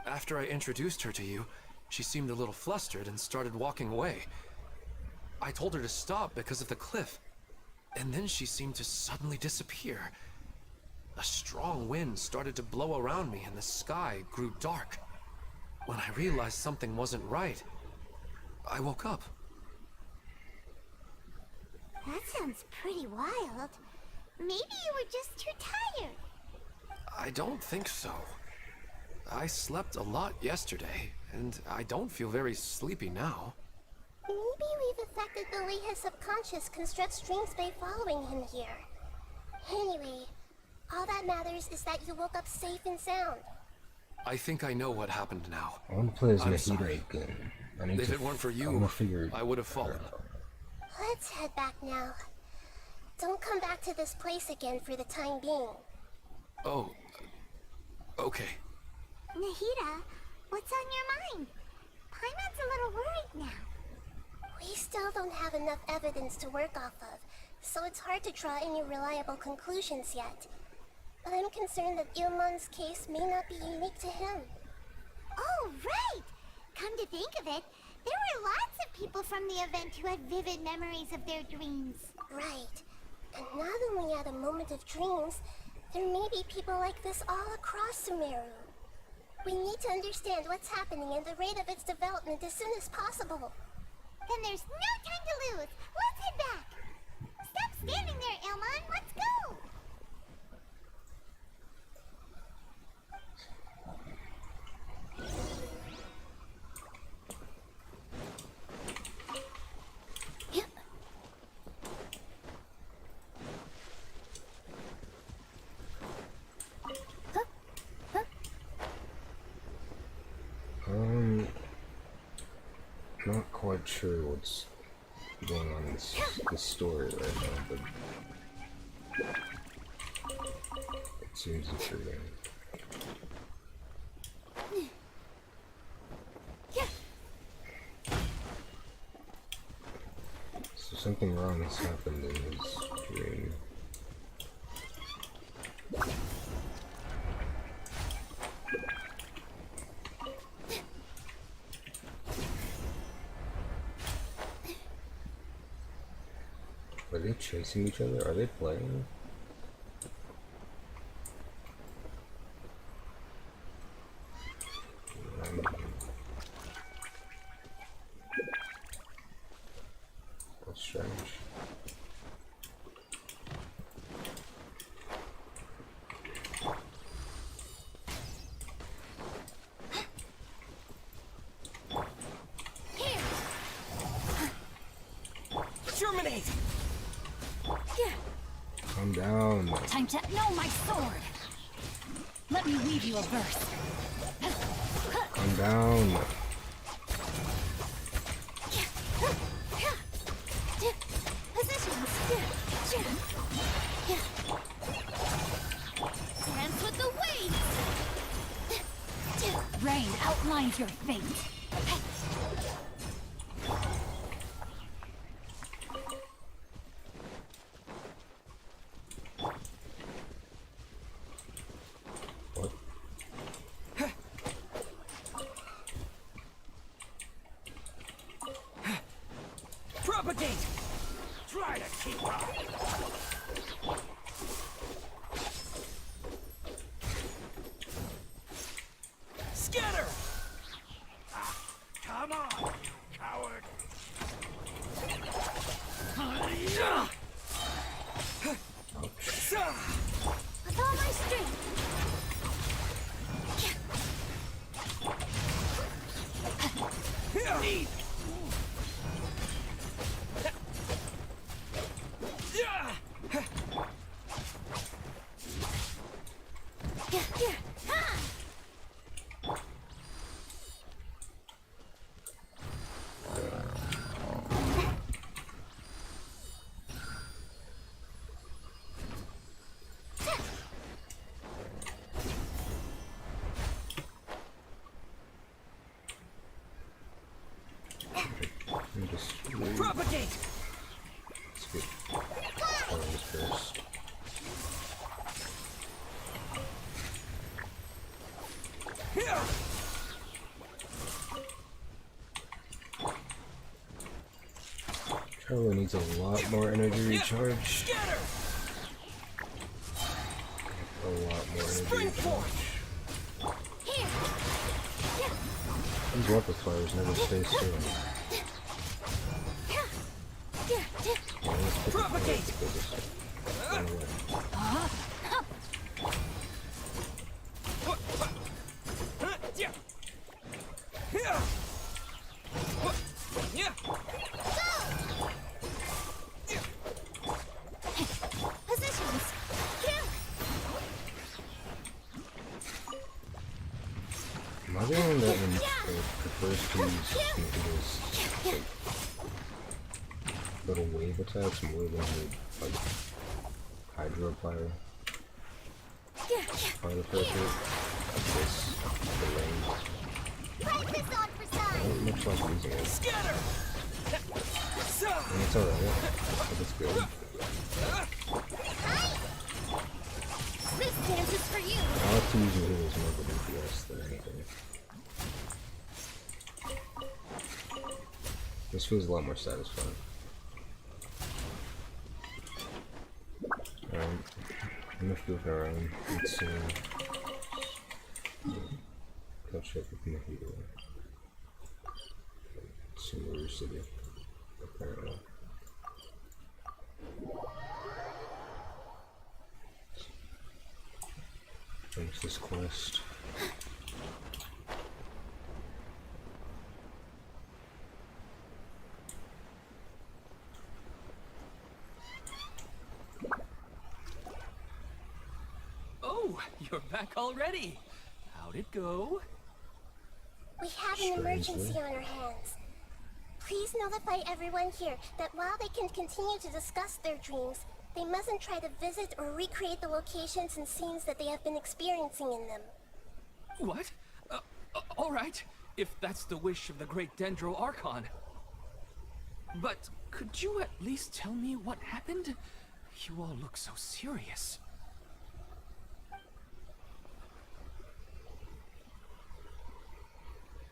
After I introduced her to you, she seemed a little flustered and started walking away. I told her to stop because of the cliff, and then she seemed to suddenly disappear. A strong wind started to blow around me and the sky grew dark. When I realized something wasn't right, I woke up. That's sounds pretty wild. Maybe you were just too tired. I don't think so. I slept a lot yesterday, and I don't feel very sleepy now. Maybe we've affected the way his subconscious constructs dreams by following him here. Anyway, all that matters is that you woke up safe and sound. I think I know what happened now. I want to play as I'm Nahida sorry. again. I need If to, it weren't for I you, wanna figure I would have fallen. her out. Let's head back now. Don't come back to this place again for the time being. Oh, okay. Nahida, what's on your mind? Paimon's a little worried now. We still don't have enough evidence to work off of, so it's hard to draw any reliable conclusions yet. But I'm concerned that Ilmon's case may not be unique to him. Oh, right! Come to think of it, there were lots of people from the event who had vivid memories of their dreams. Right. And not only at a moment of dreams, there may be people like this all across Sumeru. We need to understand what's happening and the rate of its development as soon as possible. Then there's no time to lose. Let's head back. Stop standing there, Ilmon. Let's go. Not quite sure what's going on in this story right now, but it seems intriguing. So something wrong has happened in his dream. Are they chasing each other? Are they playing? That's strange. Terminate! Calm down. Time to know my sword. Let me weave you a verse. Calm down. Positions. Dance with the waves. Rain outlines your fate. What? Propagate! Try to keep up! Scatter! Ah, come on, you coward! With all my strength. Need! Let me just read. Propagate! Let's get Charles first. Here! Charlie needs a lot more energy recharge. Scatter! A lot more energy Spring recharge. force! These water flowers never stay still. Propagate! Positions! Am I the one that prefers to use those little wave attacks more than the like hydro fire? Fire pressure? Like this, the range. Practice on for I size! don't much like using it. Scatter! And it's alright. It's good. This dance is for you! I like to use the heroes more for DPS than anything. This feels a lot more satisfying. Alright, I'm gonna feel her own. Let's see. Catch up with my hero. Sumeru City, apparently. Finish this quest. Oh, you're back already. How'd it go? We have an emergency on our hands. Please notify everyone here that while they can continue to discuss their dreams, they mustn't try to visit or recreate the locations and scenes that they have been experiencing in them. What? All right, if that's the wish of the great Dendro Archon. But could you at least tell me what happened? You all look so serious.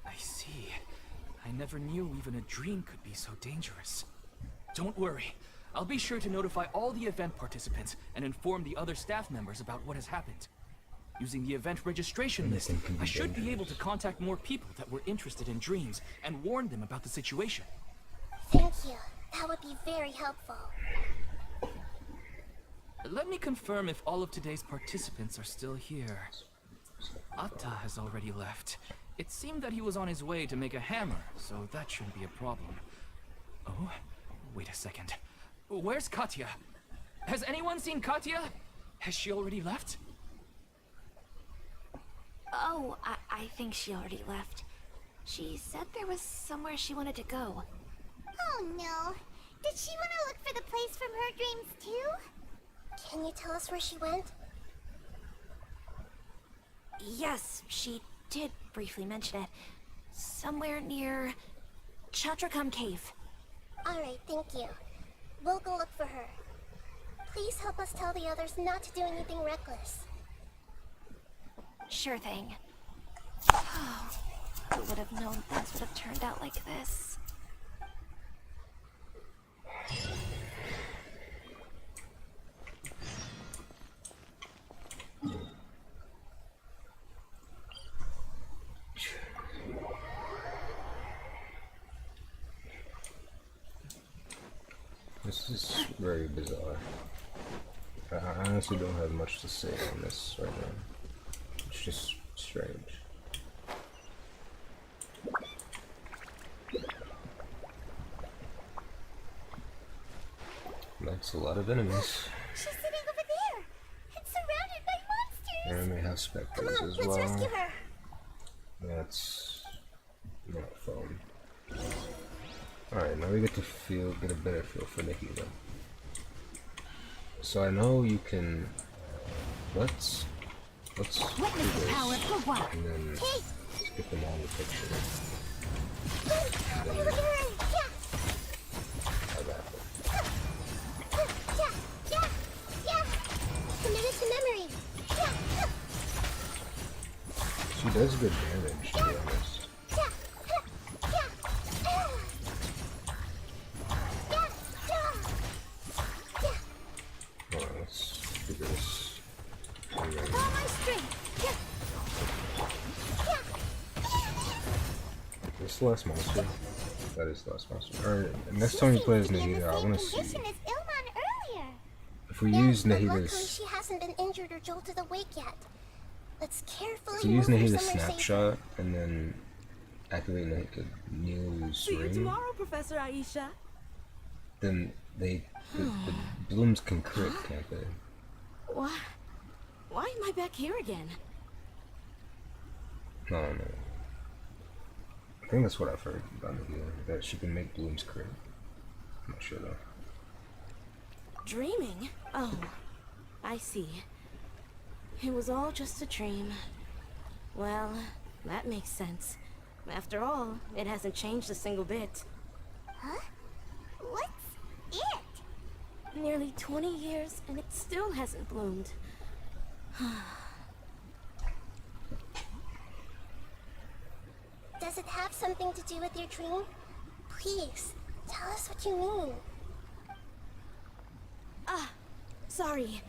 I see. I never knew even a dream could be so dangerous. Don't worry. I'll be sure to notify all the event participants and inform the other staff members about what has happened. Using the event registration list, I should be able to contact more people that were interested in dreams and warn them about the situation. Thank you. That would be very helpful. Let me confirm if all of today's participants are still here. Atta has already left. It seemed that he was on his way to make a hammer, so that shouldn't be a problem. Oh, wait a second. Where's Katya? Has anyone seen Katya? Has she already left? Oh, I think she already left. She said there was somewhere she wanted to go. Oh no. Did she want to look for the place from her dreams too? Can you tell us where she went? Yes, she did briefly mention it. Somewhere near Chatrakam Cave. Alright, thank you. We'll go look for her. Please help us tell the others not to do anything reckless. Sure thing. Who would have known things would have turned out like this? This is very bizarre. I honestly don't have much to say on this right now. It's just strange. That's a lot of enemies. She's sitting over there and surrounded by monsters. And we have Come specters on, as let's well. rescue her. That's not fun. Alright, now we get to get a better feel for the hero. So I know you can let's do this and then skip them all in the picture. And then have that one. Commit it to memory. She does good damage, to be honest. Hold on, let's do this. And then All my strength. this last monster, That is the last monster. Or next time you play as Nahida, I want to see Condition as Ilman earlier. if we use Luckily, Nahida's. she hasn't been injured or jolted awake yet. Let's carefully So use move her Nahida's somewhere snapshot and then activate Neil's See you ring. tomorrow, Professor Aisha. Then the blooms can crit, can't they? Why am I back here again? No, no. I think that's what I've heard about Nahida, that she can make blooms crit. I'm not sure though. Dreaming? Oh, I see. It was all just a dream. Well, that makes sense. After all, it hasn't changed a single bit. Huh? What's it? Nearly 20 years, and it still hasn't bloomed. Does it have something to do with your dream? Please, tell us what you mean. Sorry.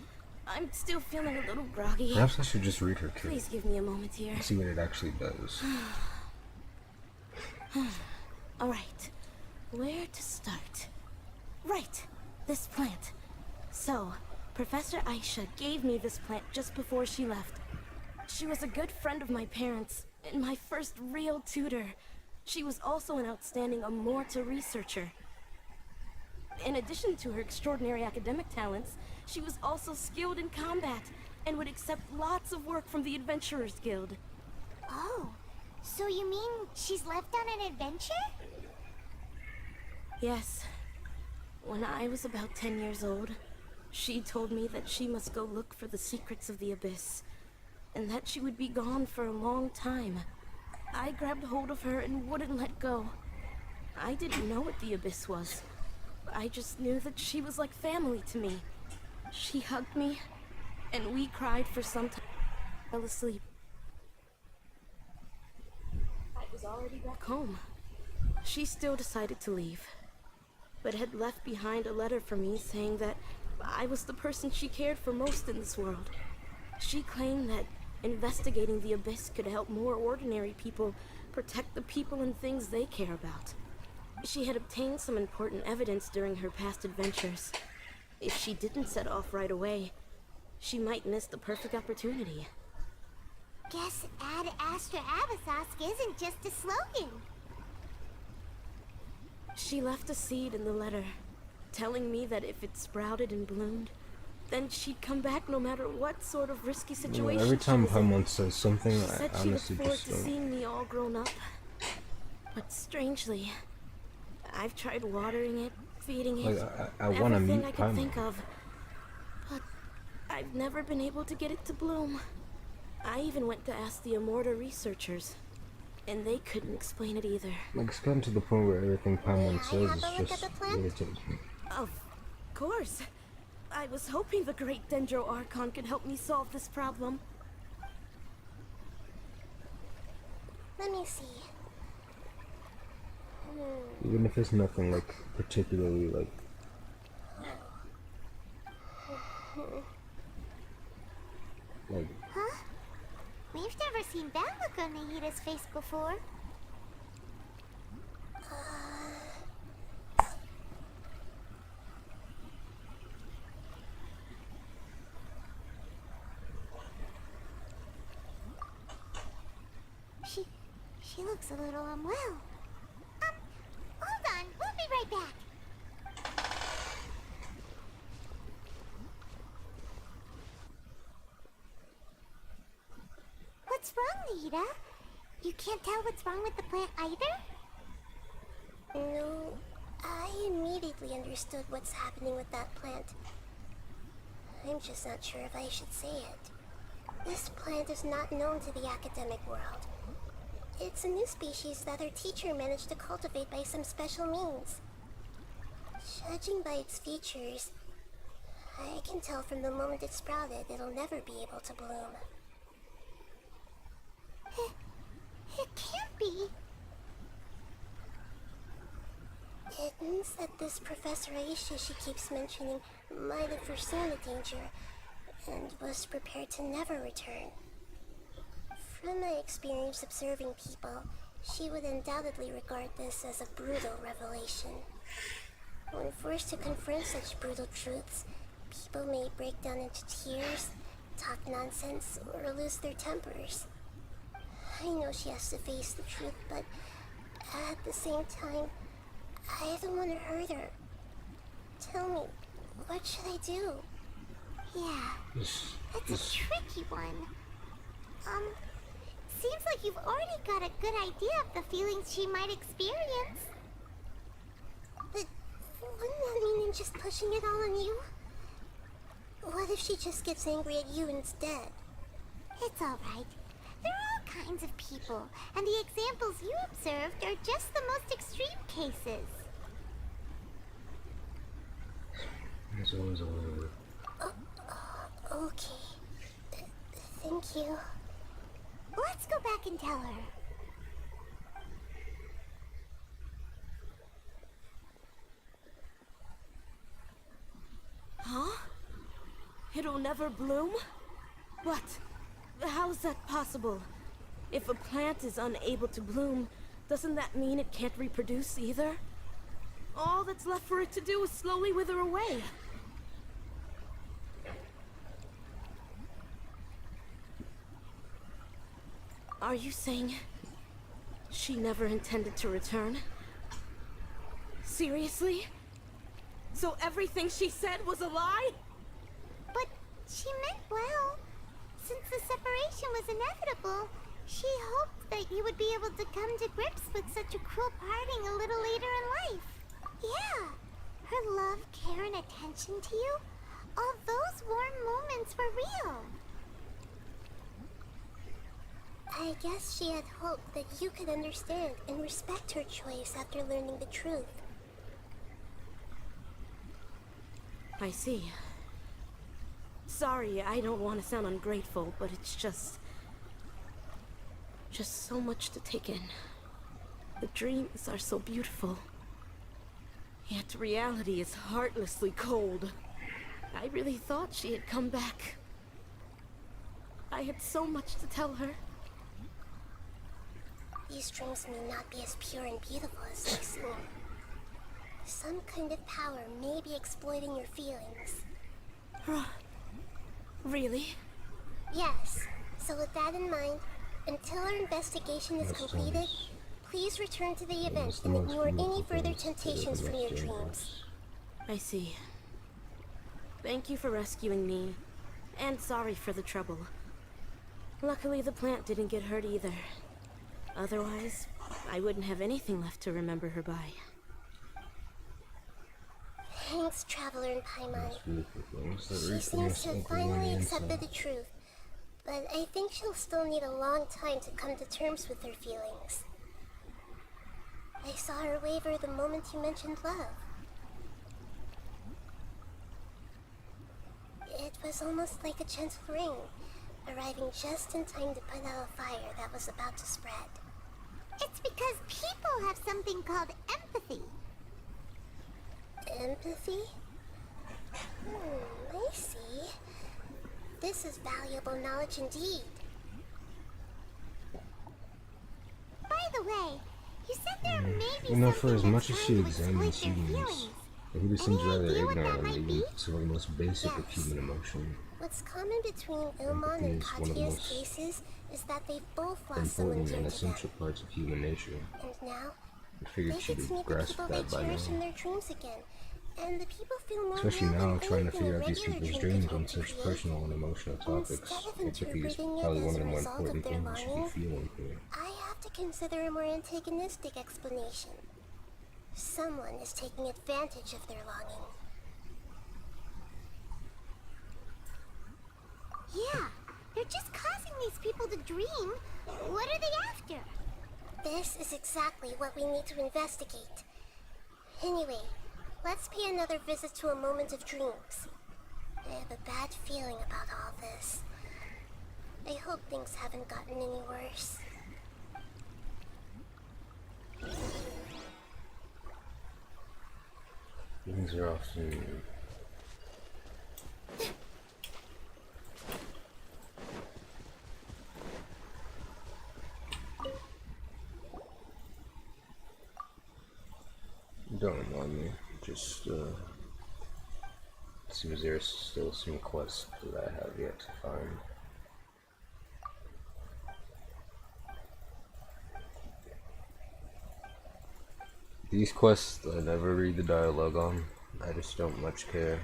I'm still feeling a little groggy. Perhaps I should just read her kit Please give me a moment here. and see what it actually does. Alright. Where to start? Right. This plant. So, Professor Aisha gave me this plant just before she left. She was a good friend of my parents, and my first real tutor. She was also an outstanding Amorta researcher. In addition to her extraordinary academic talents, she was also skilled in combat, and would accept lots of work from the Adventurers Guild. Oh, so you mean she's left on an adventure? Yes. When I was about 10 years old, she told me that she must go look for the secrets of the Abyss, and that she would be gone for a long time. I grabbed hold of her and wouldn't let go. I didn't know what the Abyss was. I just knew that she was like family to me. She hugged me, and we cried for some time. I fell asleep. I was already back home. She still decided to leave, but had left behind a letter for me saying that I was the person she cared for most in this world. She claimed that investigating the Abyss could help more ordinary people protect the people and things they care about. She had obtained some important evidence during her past adventures. If she didn't set off right away, she might miss the perfect opportunity. Guess Ad Astra Abyssosque isn't just a slogan. She left a seed in the letter, telling me that if it sprouted and bloomed, then she'd come back no matter what sort of risky You know, situation every time she was in. Paimon says something, She I said she looked honestly forward just to don't. seeing me all grown up. But strangely, I've tried watering it, feeding it, Like, I want to everything meet I could think Paimon. of. But I've never been able to get it to bloom. I even went to ask the Amorta researchers, and they couldn't explain it either. Like, it's gotten to the point where everything Paimon says have a look is at just the plant? irritating me. Of course. I was hoping the great Dendro Archon could help me solve this problem. Let me see. Even if it's nothing, like, particularly, like... Like, Huh? We've never seen that look on Nahida's face before. She looks a little unwell. Hold on, we'll be right back. What's wrong, Nahida? You can't tell what's wrong with the plant either? No, I immediately understood what's happening with that plant. I'm just not sure if I should say it. This plant is not known to the academic world. It's a new species that our teacher managed to cultivate by some special means. Judging by its features, I can tell from the moment it sprouted it'll never be able to bloom. It can't be. It means that this Professor Aisha she keeps mentioning might have foreseen the danger and was prepared to never return. From my experience observing people, she would undoubtedly regard this as a brutal revelation. When forced to confront such brutal truths, people may break down into tears, talk nonsense, or lose their tempers. I know she has to face the truth, but at the same time, I don't want to hurt her. Tell me, what should I do? Yeah, that's a tricky one. Seems like you've already got a good idea of the feelings she might experience. But wouldn't that mean I'm just pushing it all on you? What if she just gets angry at you instead? It's alright. There are all kinds of people, and the examples you observed are just the most extreme cases. There's always a way. Okay. Thank you. Let's go back and tell her. Huh? It'll never bloom? What? How's that possible? If a plant is unable to bloom, doesn't that mean it can't reproduce either? All that's left for it to do is slowly wither away. Are you saying she never intended to return? Seriously? So everything she said was a lie? But she meant well. Since the separation was inevitable, she hoped that you would be able to come to grips with such a cruel parting a little later in life. Yeah, her love, care, and attention to you, all those warm moments were real. I guess she had hoped that you could understand and respect her choice after learning the truth. I see. Sorry, I don't want to sound ungrateful, but it's just so much to take in. The dreams are so beautiful. Yet reality is heartlessly cold. I really thought she had come back. I had so much to tell her. These dreams may not be as pure and beautiful as they seem. Some kind of power may be exploiting your feelings. Really? Yes. So with that in mind, until our investigation is completed, please return to the event and ignore any further temptations from your dreams. I see. Thank you for rescuing me, and sorry for the trouble. Luckily, the plant didn't get hurt either. Otherwise, I wouldn't have anything left to remember her by. Thanks, Traveler in Paimon. She seems to have finally accepted the truth, but I think she'll still need a long time to come to terms with her feelings. I saw her waver the moment you mentioned love. It was almost like a gentle ring, arriving just in time to put out a fire that was about to spread. It's because people have something called empathy. Empathy? I see. This is valuable knowledge indeed. By the way, you said there may be You know, for something as much that's as trying she to examines exploit their humans, feelings. he just seems Any rather idea what that ignorant might of be? even some of the most basic of Yes. human emotion. What's common between Ilmon Empathy and is one of the Katya's most cases is that they both lost someone important dear and to them. essential parts of human nature. And now, I figured they she'd get to meet the grasp people they that by cherish in now. their dreams again. And the people feel more Especially real now, than trying to anything figure a out these regular people's dream dreams could on hope to such create. personal and emotional topics. Instead of Empathy is interpreting probably it one as of a the more result of important their things we should be longing, feeling here. I have to consider a more antagonistic explanation. Someone is taking advantage of their longing. Yeah, they're just causing these people to dream. What are they after? This is exactly what we need to investigate. Anyway, let's pay another visit to a moment of dreams. I have a bad feeling about all this. I hope things haven't gotten any worse. Things are often just seems there's still some quests that I have yet to find. These quests I never read the dialogue on. I just don't much care.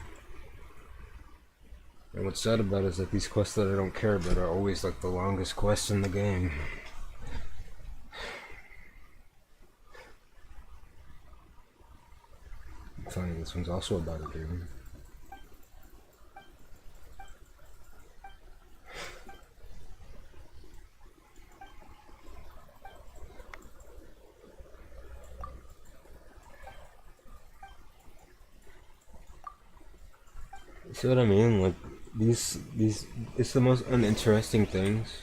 And what's sad about it is that these quests that I don't care about are always like the longest quests in the game. Funny, this one's also about a dream. See what I mean? Like these, it's the most uninteresting things,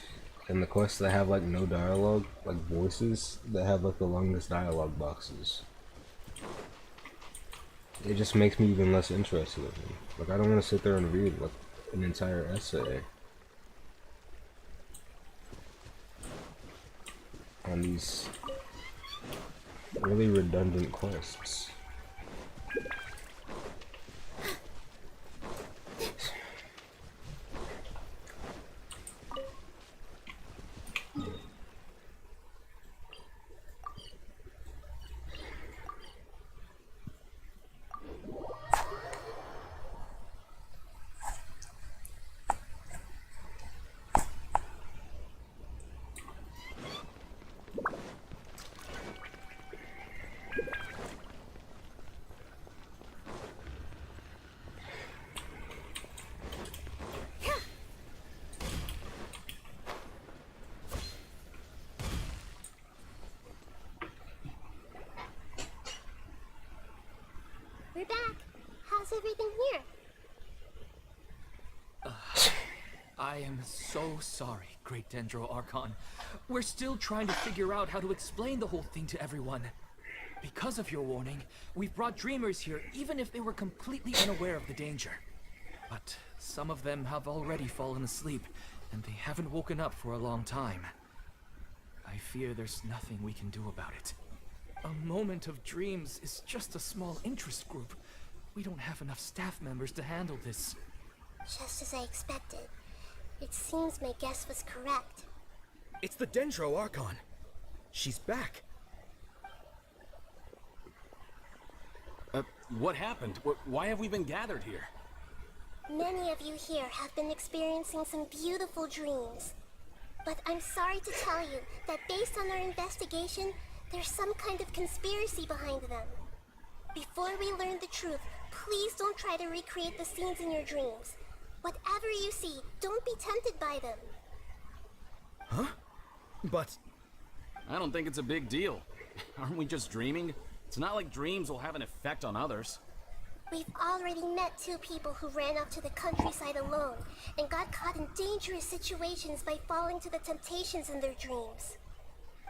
and the quests that have like no dialogue, like voices, that have like the longest dialogue boxes. It just makes me even less interested in them. Like I don't want to sit there and read like an entire essay on these really redundant quests. We're back. How's everything here? I am so sorry, Great Dendro Archon. We're still trying to figure out how to explain the whole thing to everyone. Because of your warning, we've brought dreamers here even if they were completely unaware of the danger. But some of them have already fallen asleep, and they haven't woken up for a long time. I fear there's nothing we can do about it. A moment of dreams is just a small interest group. We don't have enough staff members to handle this. Just as I expected. It seems my guess was correct. It's the Dendro Archon. She's back. What happened? Why have we been gathered here? Many of you here have been experiencing some beautiful dreams. But I'm sorry to tell you that based on our investigation, there's some kind of conspiracy behind them. Before we learn the truth, please don't try to recreate the scenes in your dreams. Whatever you see, don't be tempted by them. Huh? But... I don't think it's a big deal. Aren't we just dreaming? It's not like dreams will have an effect on others. We've already met 2 people who ran off to the countryside alone and got caught in dangerous situations by falling to the temptations in their dreams.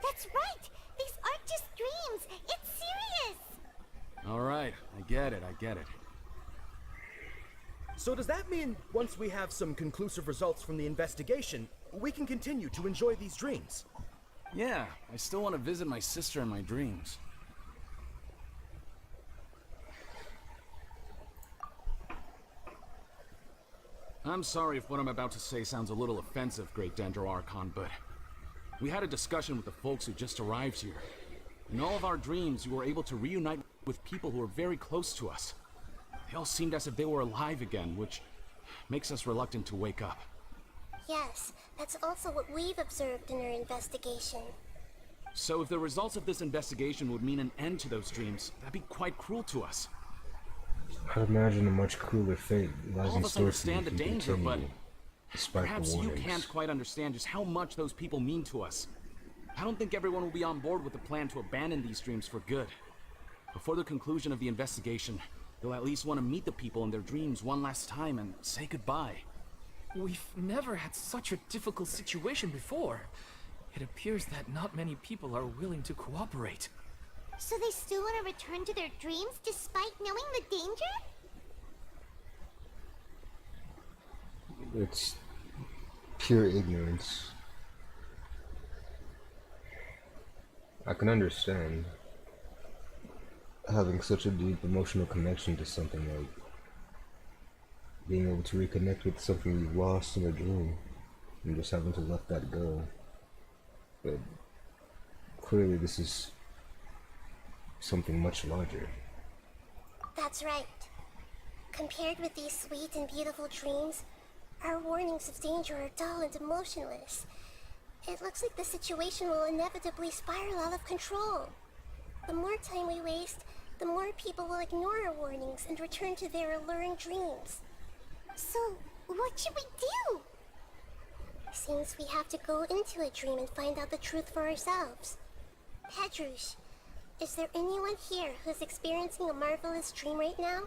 That's right! These aren't just dreams! It's serious! Alright, I get it. so does that mean once we have some conclusive results from the investigation, we can continue to enjoy these dreams? Yeah, I still want to visit my sister in my dreams. I'm sorry if what I'm about to say sounds a little offensive, Great Dendro Archon, but we had a discussion with the folks who just arrived here. In all of our dreams, we were able to reunite with people who were very close to us. They all seemed as if they were alive again, which makes us reluctant to wake up. Yes, that's also what we've observed in our investigation. So if the results of this investigation would mean an end to those dreams, that'd be quite cruel to us. I'd imagine a much cooler fate lies All in of us store for you understand the if you danger, but continue, despite perhaps the you warnings. can't quite understand just how much those people mean to us. I don't think everyone will be on board with the plan to abandon these dreams for good. Before the conclusion of the investigation, they'll at least want to meet the people in their dreams one last time and say goodbye. We've never had such a difficult situation before. It appears that not many people are willing to cooperate. So they still want to return to their dreams despite knowing the danger? It's pure ignorance. I can understand. having such a deep emotional connection to something, like being able to reconnect with something you've lost in a dream and just having to let that go. But clearly this is something much larger. That's right. Compared with these sweet and beautiful dreams, our warnings of danger are dull and emotionless. It looks like the situation will inevitably spiral out of control. The more time we waste, the more people will ignore our warnings and return to their alluring dreams. So, what should we do? Seems we have to go into a dream and find out the truth for ourselves. Pedrush, is there anyone here who's experiencing a marvelous dream right now?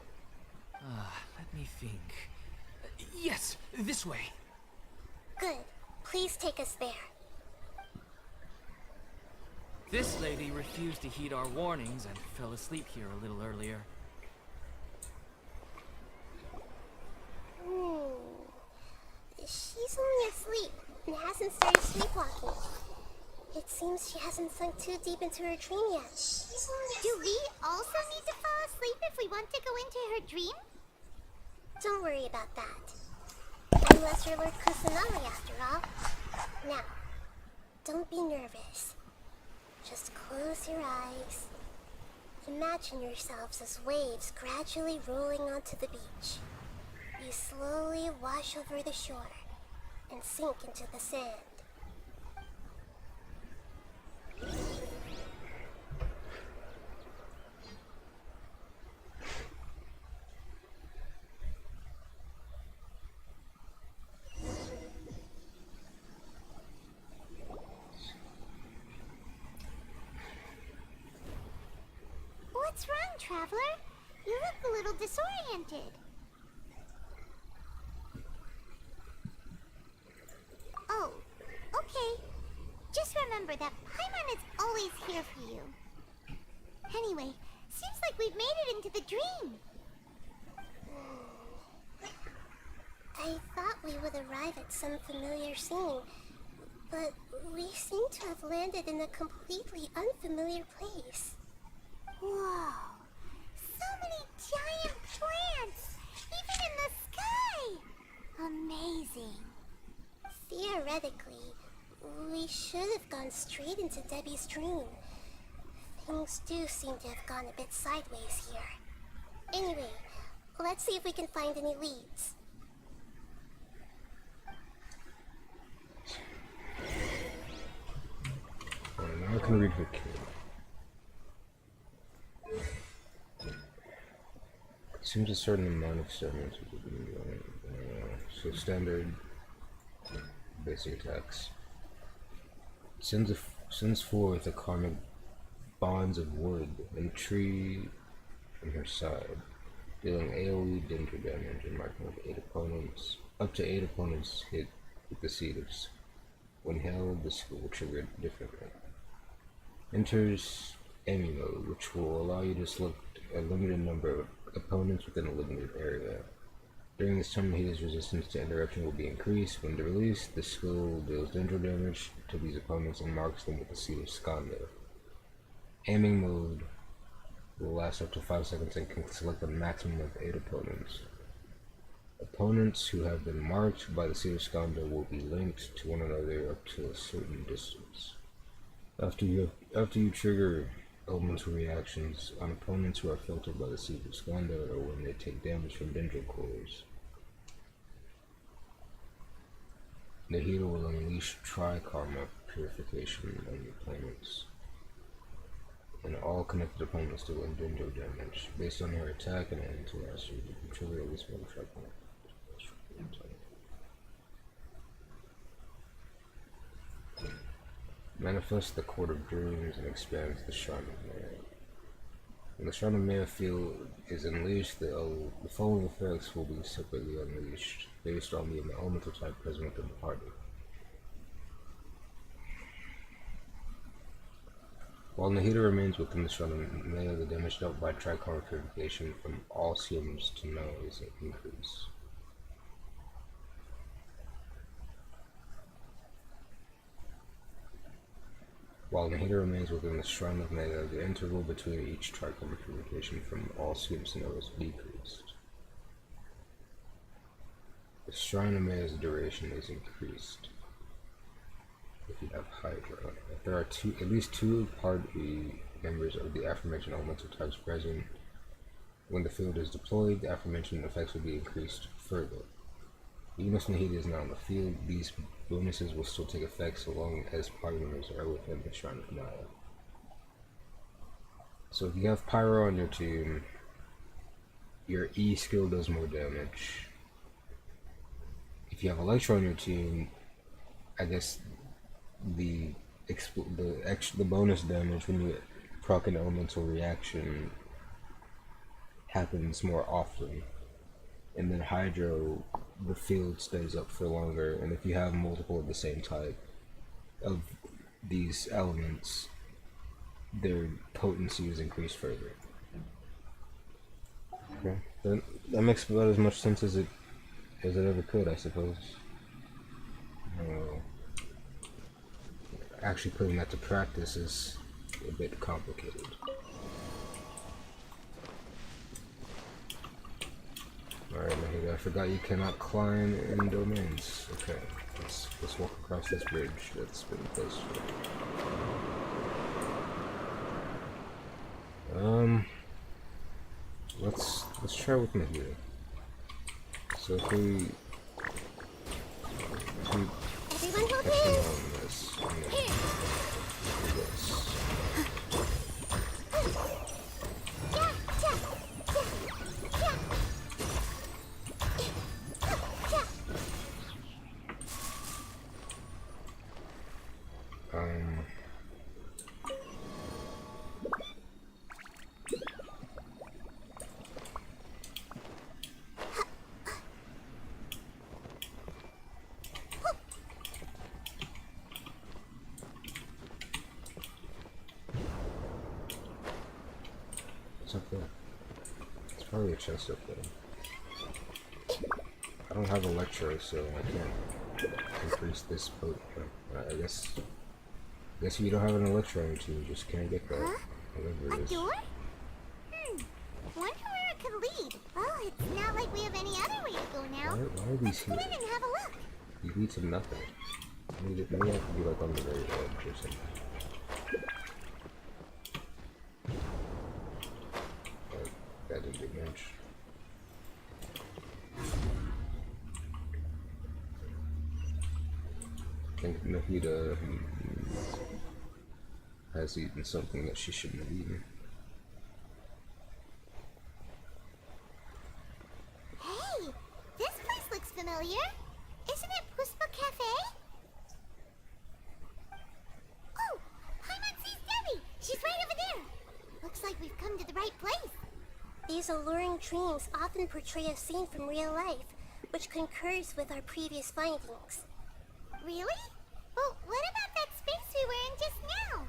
Let me think. Yes, this way. Good. Please take us there. This lady refused to heed our warnings and fell asleep here a little earlier. She's only asleep and hasn't started sleepwalking. It seems she hasn't sunk too deep into her dream yet. Do we also need to fall asleep if we want to go into her dream? Don't worry about that. I'm Lesser Lord Kusanagi after all. Now, don't be nervous. Just close your eyes. Imagine yourselves as waves gradually rolling onto the beach. You slowly wash over the shore and sink into the sand. What's wrong, Traveler? You look a little disoriented. Oh, okay. Just remember that Paimon is always here for you. Anyway, seems like we've made it into the dream. I thought we would arrive at some familiar scene, but we seem to have landed in a completely unfamiliar place. Whoa! So many giant plants! Even in the sky! Amazing. Theoretically, we should have gone straight into Debbie's dream. Things do seem to have gone a bit sideways here. Anyway, let's see if we can find any leads. Now I can read her kid. Seems a certain amount of experiments will be so standard basic attacks. Sends forth a karmic bonds of wood and tree from her side, dealing AoE danger damage and marking up to 8 opponents hit with the seeds. When held, the skill will trigger differently. Enters Emi mode, which will allow you to select a limited number of opponents within a limited area. During this time, his resistance to interruption will be increased. When released, the skill deals danger damage to these opponents and marks them with the Seed of Skanda. Aiming mode will last up to 5 seconds and can select a maximum of 8 opponents. Opponents who have been marked by the Seed of Skanda will be linked to one another up to a certain distance. After you trigger elemental reactions on opponents who are filtered by the Seed of Skanda or when they take damage from dendro cores, the healer will unleash Tri-Karma purification on the opponents, and all connected opponents deal dendro damage. Based on her attack and elemental mastery, you can trigger at least one Tri-Karma. Manifests the Court of Dreams and expands the Shrine of Maya. When the Shrine of Maya field is unleashed, the following effects will be separately unleashed, based on the elemental type present within the party. While Nahida remains within the Shrine of Maya, the damage dealt by Tri-Karma purification from all seums to no is increased. While Mahita remains within the Shrine of Mega, the interval between each trichome communication from all schemes to know is decreased. The Shrine of Mega's duration is increased if you have Hydra. If there are at least two party members of the aforementioned elemental types present when the field is deployed, the aforementioned effects will be increased further. Even if Mahita is not on the field, these bonuses will still take effect so long as party members are within the Shrine of Maya. So if you have Pyro on your team, your E skill does more damage. If you have Electro on your team, I guess the bonus damage when you proc an elemental reaction happens more often. And then Hydro, the field stays up for longer, and if you have multiple of the same type of these elements, their potency is increased further. Okay, that makes about as much sense as it ever could, I suppose. Actually putting that to practice is a bit complicated. Alright, Mahita, I forgot you cannot climb in domains. Okay, let's walk across this bridge that's been placed here. Let's try with Mahita. So if we Everyone hold catch them hands. on this, and then do this. Ja, ja, ja, ja. Ja. What's up there? It's probably a chest up there. I don't have Electro, so I can't increase this potent. I guess if you don't have an Electro on your team, you just can't get that. Whatever A it is. door? Wonder where it could lead. Well, it's not like we have any other way to go now. Why are these Let's here? go in and have a look. You lead to nothing. Maybe I have to be like on the very edge or something. But that didn't do much. I think Mahita has eaten something that she shouldn't have eaten. Hey, this place looks familiar. Isn't it Puspa Cafe? Oh, Paimon sees Debbie. She's right over there. Looks like we've come to the right place. These alluring dreams often portray a scene from real life, which concurs with our previous findings. Really? Well, what about that space we were in just now?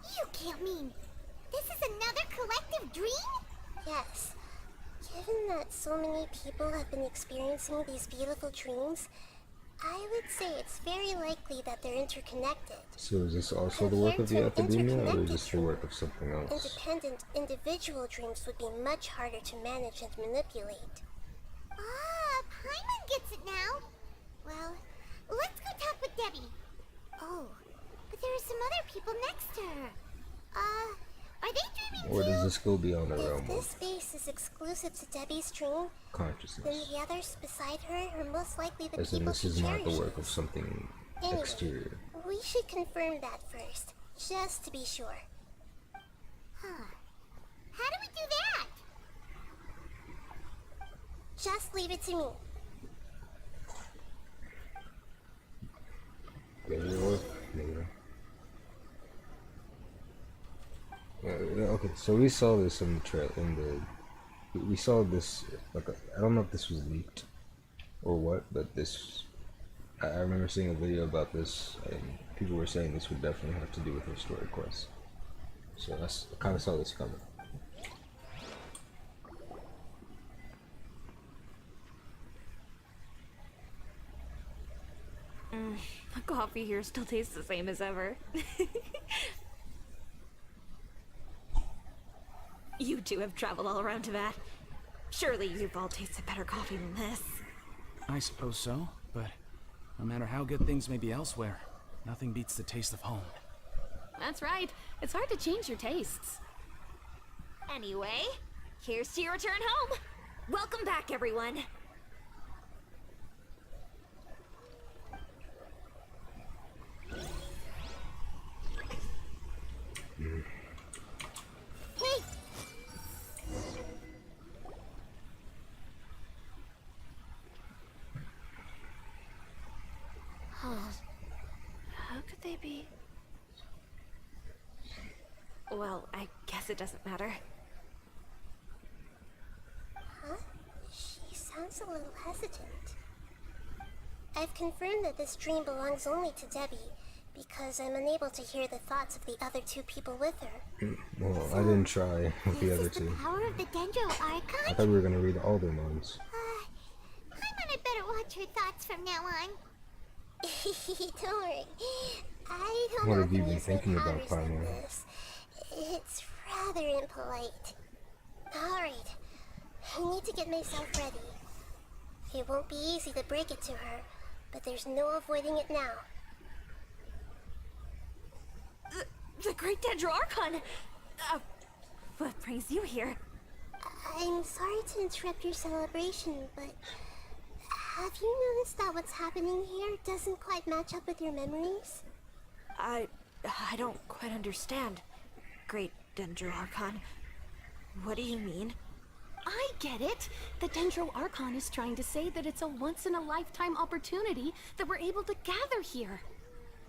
You can't mean this is another collective dream? Yes. Given that so many people have been experiencing these beautiful dreams, I would say it's very likely that they're interconnected. So is this also the work of the academia, or is this the work of something else? Independent, individual dreams would be much harder to manage and manipulate. Ah, Paimon gets it now. Well, let's go talk with Debbie. Oh, but there are some other people next to her. Are they dreaming Or too? does this go beyond the If realm this of space is exclusive to Debbie's dream, then consciousness? the others beside her are most likely the As in people this she is not the cherishes. work of something Anyway, exterior. we should confirm that first, just to be sure. Huh. How do we do that? Just leave it to me. Does it work? Maybe. Okay, so we saw this in the trail. We saw this. Like, I don't know if this was leaked or what, but this. I remember seeing a video about this, and people were saying this would definitely have to do with her story quest. So I kind of saw this coming. coffee here still tastes the same as ever. You two have traveled all around Tibet. Surely you've all tasted better coffee than this. I suppose so, but no matter how good things may be elsewhere, nothing beats the taste of home. That's right. It's hard to change your tastes. Anyway, here's to your return home. Welcome back, everyone. Hey! Huh. How could they be? Well, I guess it doesn't matter. Huh? She sounds a little hesitant. I've confirmed that this dream belongs only to Debbie, because I'm unable to hear the thoughts of the other two people with her. Well, I didn't try with the other This is two. the power of the Dendro I Archon? thought we were gonna read all their minds. Paimon, better watch her thoughts from now on. Don't worry. I don't What have often you been use my thinking about, powers like Paimon? this. It's rather impolite. Alright, I need to get myself ready. It won't be easy to break it to her, but there's no avoiding it now. The Great Dendro Archon! What brings you here? I'm sorry to interrupt your celebration, but have you noticed that what's happening here doesn't quite match up with your memories? I don't quite understand, Great Dendro Archon. What do you mean? I get it. The Dendro Archon is trying to say that it's a once-in-a-lifetime opportunity that we're able to gather here.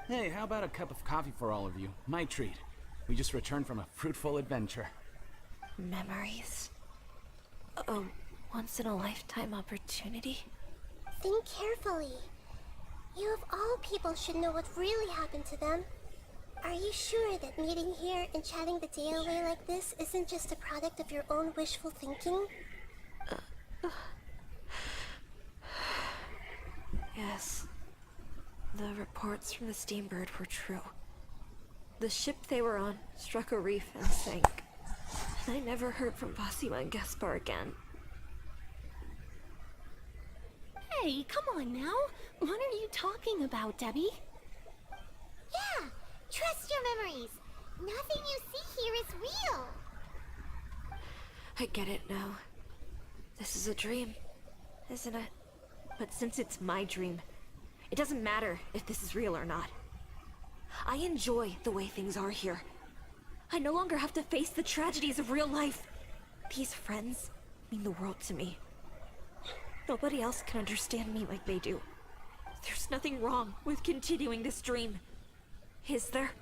Hey, how about a cup of coffee for all of you? My treat. We just returned from a fruitful adventure. Memories? A once-in-a-lifetime opportunity? Think carefully. You of all people should know what really happened to them. Are you sure that meeting here and chatting the day away like this isn't just a product of your own wishful thinking? Yes. The reports from the Steambird were true. The ship they were on struck a reef and sank. And I never heard from Basima and Gaspar again. Hey, come on now. What are you talking about, Debbie? Yeah, trust your memories. Nothing you see here is real. I get it now. This is a dream, isn't it? But since it's my dream, it doesn't matter if this is real or not. I enjoy the way things are here. I no longer have to face the tragedies of real life. These friends mean the world to me. Nobody else can understand me like they do. There's nothing wrong with continuing this dream. Is there?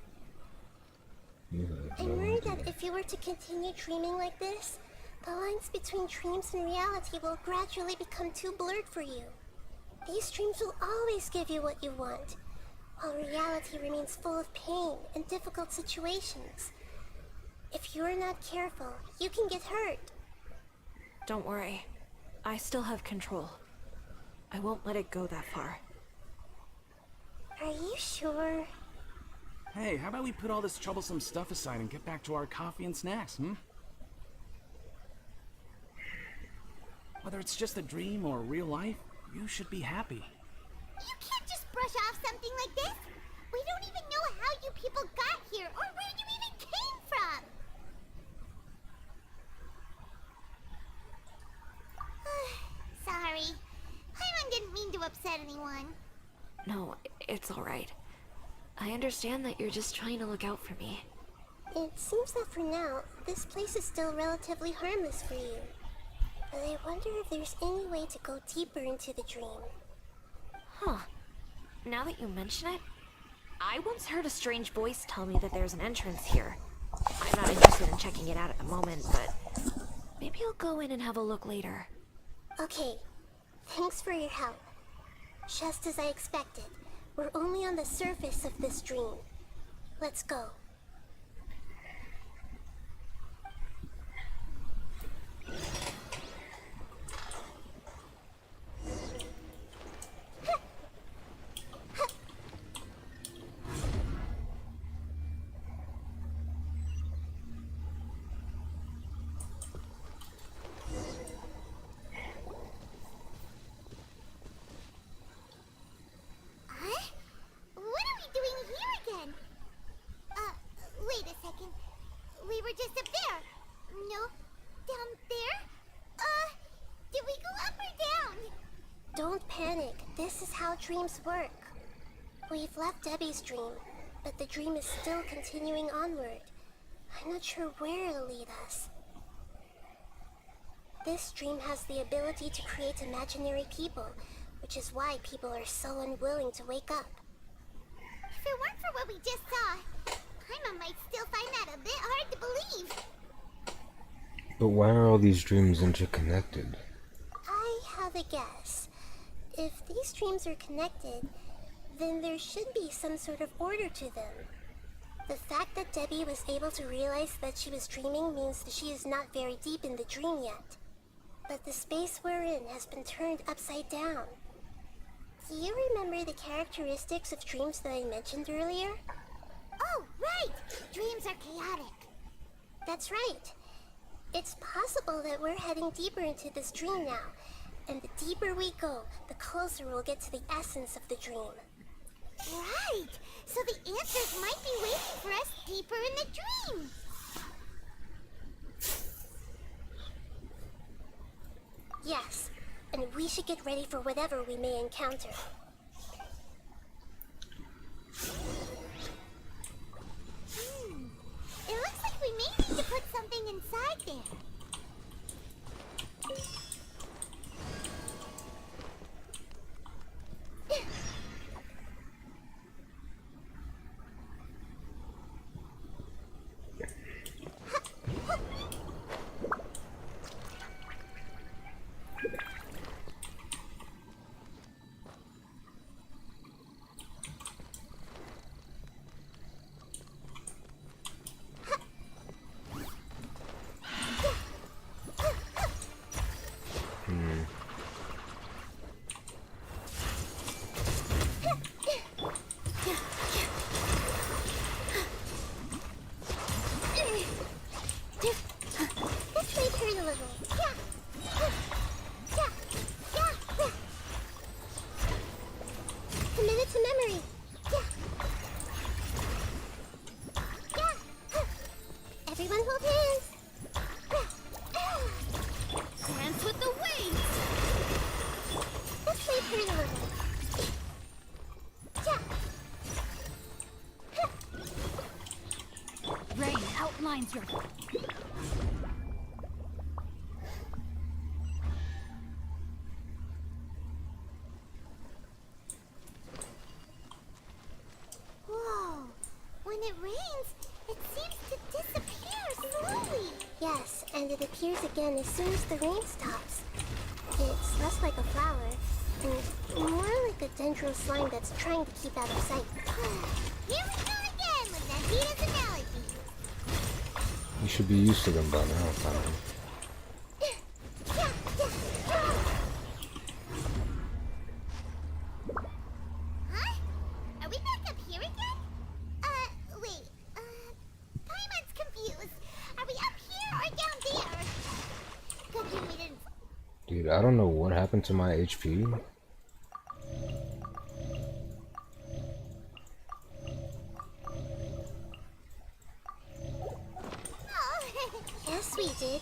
I'm worried that if you were to continue dreaming like this, the lines between dreams and reality will gradually become too blurred for you. These dreams will always give you what you want, while reality remains full of pain and difficult situations. If you're not careful, you can get hurt. Don't worry. I still have control. I won't let it go that far. Are you sure? Hey, how about we put all this troublesome stuff aside and get back to our coffee and snacks, Whether it's just a dream or real life, you should be happy. You can't just brush off something like this. We don't even know how you people got here or where you even came from. Sorry. Paimon didn't mean to upset anyone. No, it's alright. I understand that you're just trying to look out for me. It seems that for now, this place is still relatively harmless for you. But I wonder if there's any way to go deeper into the dream. Huh. Now that you mention it, I once heard a strange voice tell me that there's an entrance here. I'm not interested in checking it out at the moment, but maybe I'll go in and have a look later. Okay, thanks for your help. Just as I expected, we're only on the surface of this dream. Let's go. were just up there. No, down there? Did we go up or down? Don't panic. This is how dreams work. We've left Debbie's dream, but the dream is still continuing onward. I'm not sure where it'll lead us. This dream has the ability to create imaginary people, which is why people are so unwilling to wake up. If it weren't for what we just saw, Paimon might still find that a bit hard to believe. But why are all these dreams interconnected? I have a guess. If these dreams are connected, then there should be some sort of order to them. The fact that Debbie was able to realize that she was dreaming means that she is not very deep in the dream yet. But the space we're in has been turned upside down. Do you remember the characteristics of dreams that I mentioned earlier? Oh, right! Dreams are chaotic. That's right. It's possible that we're heading deeper into this dream now. And the deeper we go, the closer we'll get to the essence of the dream. Right! So the answers might be waiting for us deeper in the dream. Yes, and we should get ready for whatever we may encounter. It looks like we may need to put something inside there. Commit it to memory. Everyone hold hands. Dance with the waves! Let's wait for a little. Rain outlines your... Whoa! When it rains, it seems to disappear slowly. Yes, and it appears again as soon as the rain stops. It's less like a flower, and more like a dendro slime that's trying to keep out of sight. Here we go again with Nandita's analogy. You should be used to them by now, Paimon. Huh? Are we back up here again? Wait. Paimon's confused. Are we up here or down there? Good thing we didn't... Dude, I don't know what happened to my HP. Oh, Yes, we did.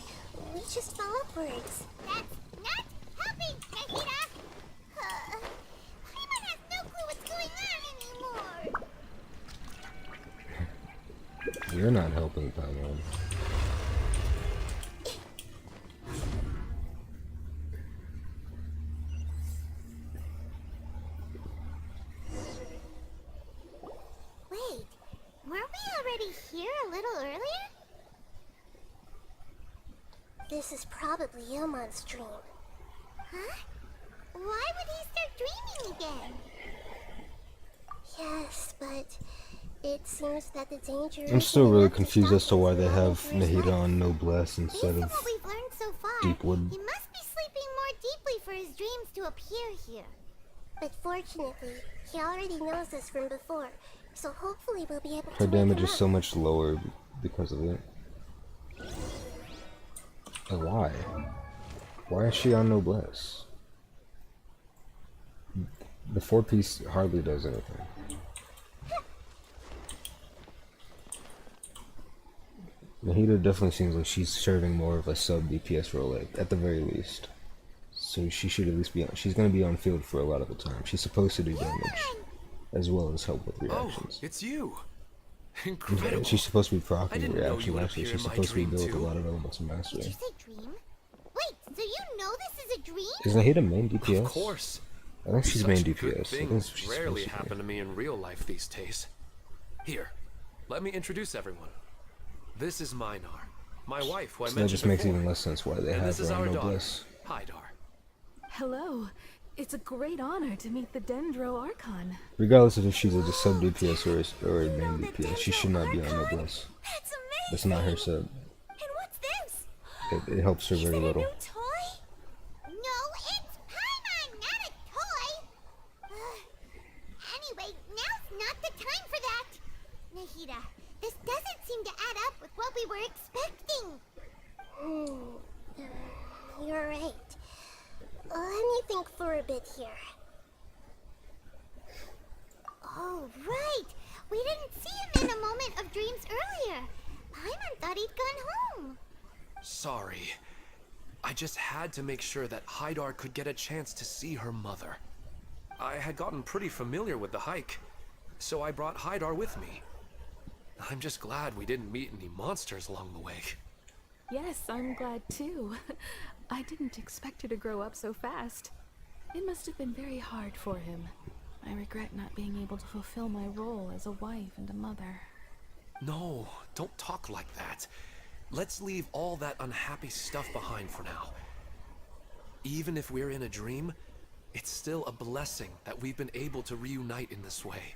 We just fell upwards. that's not helping, Nandita! Paimon has no clue what's going on anymore. You're not helping, Paimon. Wait, weren't we already here a little earlier? This is probably Ilmon's dream. Huh? Why would he start dreaming again? Yes, but it seems that the danger... I'm still really confused as to why they have Nahida on Noblesse Based instead on of what we've learned so far, Deepwood. he must be sleeping more deeply for his dreams to appear here. But fortunately, he already knows this from before, so hopefully we'll be able to Her wake damage him is up. so much lower because of it. But why? Why is she on Noblesse? The 4-piece hardly does anything. Nahida definitely seems like she's serving more of a sub DPS role at the very least. So she should at least be on. She's going to be on field for a lot of the time. She's supposed to do damage as well as help with Oh, reactions. it's you. Yeah, Incredible. she's supposed to be I proccing didn't know you reaction would actually. appear She's in my supposed to be dream built with a too. lot of elements of Did mastery. you say dream? Wait, so you know this is a dream? Is Nahida main DPS? Of course. I think she's Such main good DPS. I think things she's rarely supposed to be. happen to me in real life these days. Here, let me introduce everyone. This is Minar, my wife, who I So that mentioned just makes before. even less sense why they And have this is her our on daughter, noblesse. Hydar. Hello. It's a great honor to meet the Dendro Archon. Regardless of if she's a sub DPS or a main DPS, she should not be on noblesse. That's amazing! That's not her sub. And what's this? It helps her Is very it a little. new toy? No, it's Paimon, not a toy! Anyway, now's not the time for that! Nahida, this doesn't seem to add up with what we were expecting. You're right. Let me think for a bit here. Oh, right! We didn't see him in a moment of dreams earlier. Paimon thought he'd gone home. Sorry. I just had to make sure that Hydar could get a chance to see her mother. I had gotten pretty familiar with the hike, so I brought Hydar with me. I'm just glad we didn't meet any monsters along the way. Yes, I'm glad too. I didn't expect her to grow up so fast. It must have been very hard for him. I regret not being able to fulfill my role as a wife and a mother. No, don't talk like that. Let's leave all that unhappy stuff behind for now. Even if we're in a dream, it's still a blessing that we've been able to reunite in this way.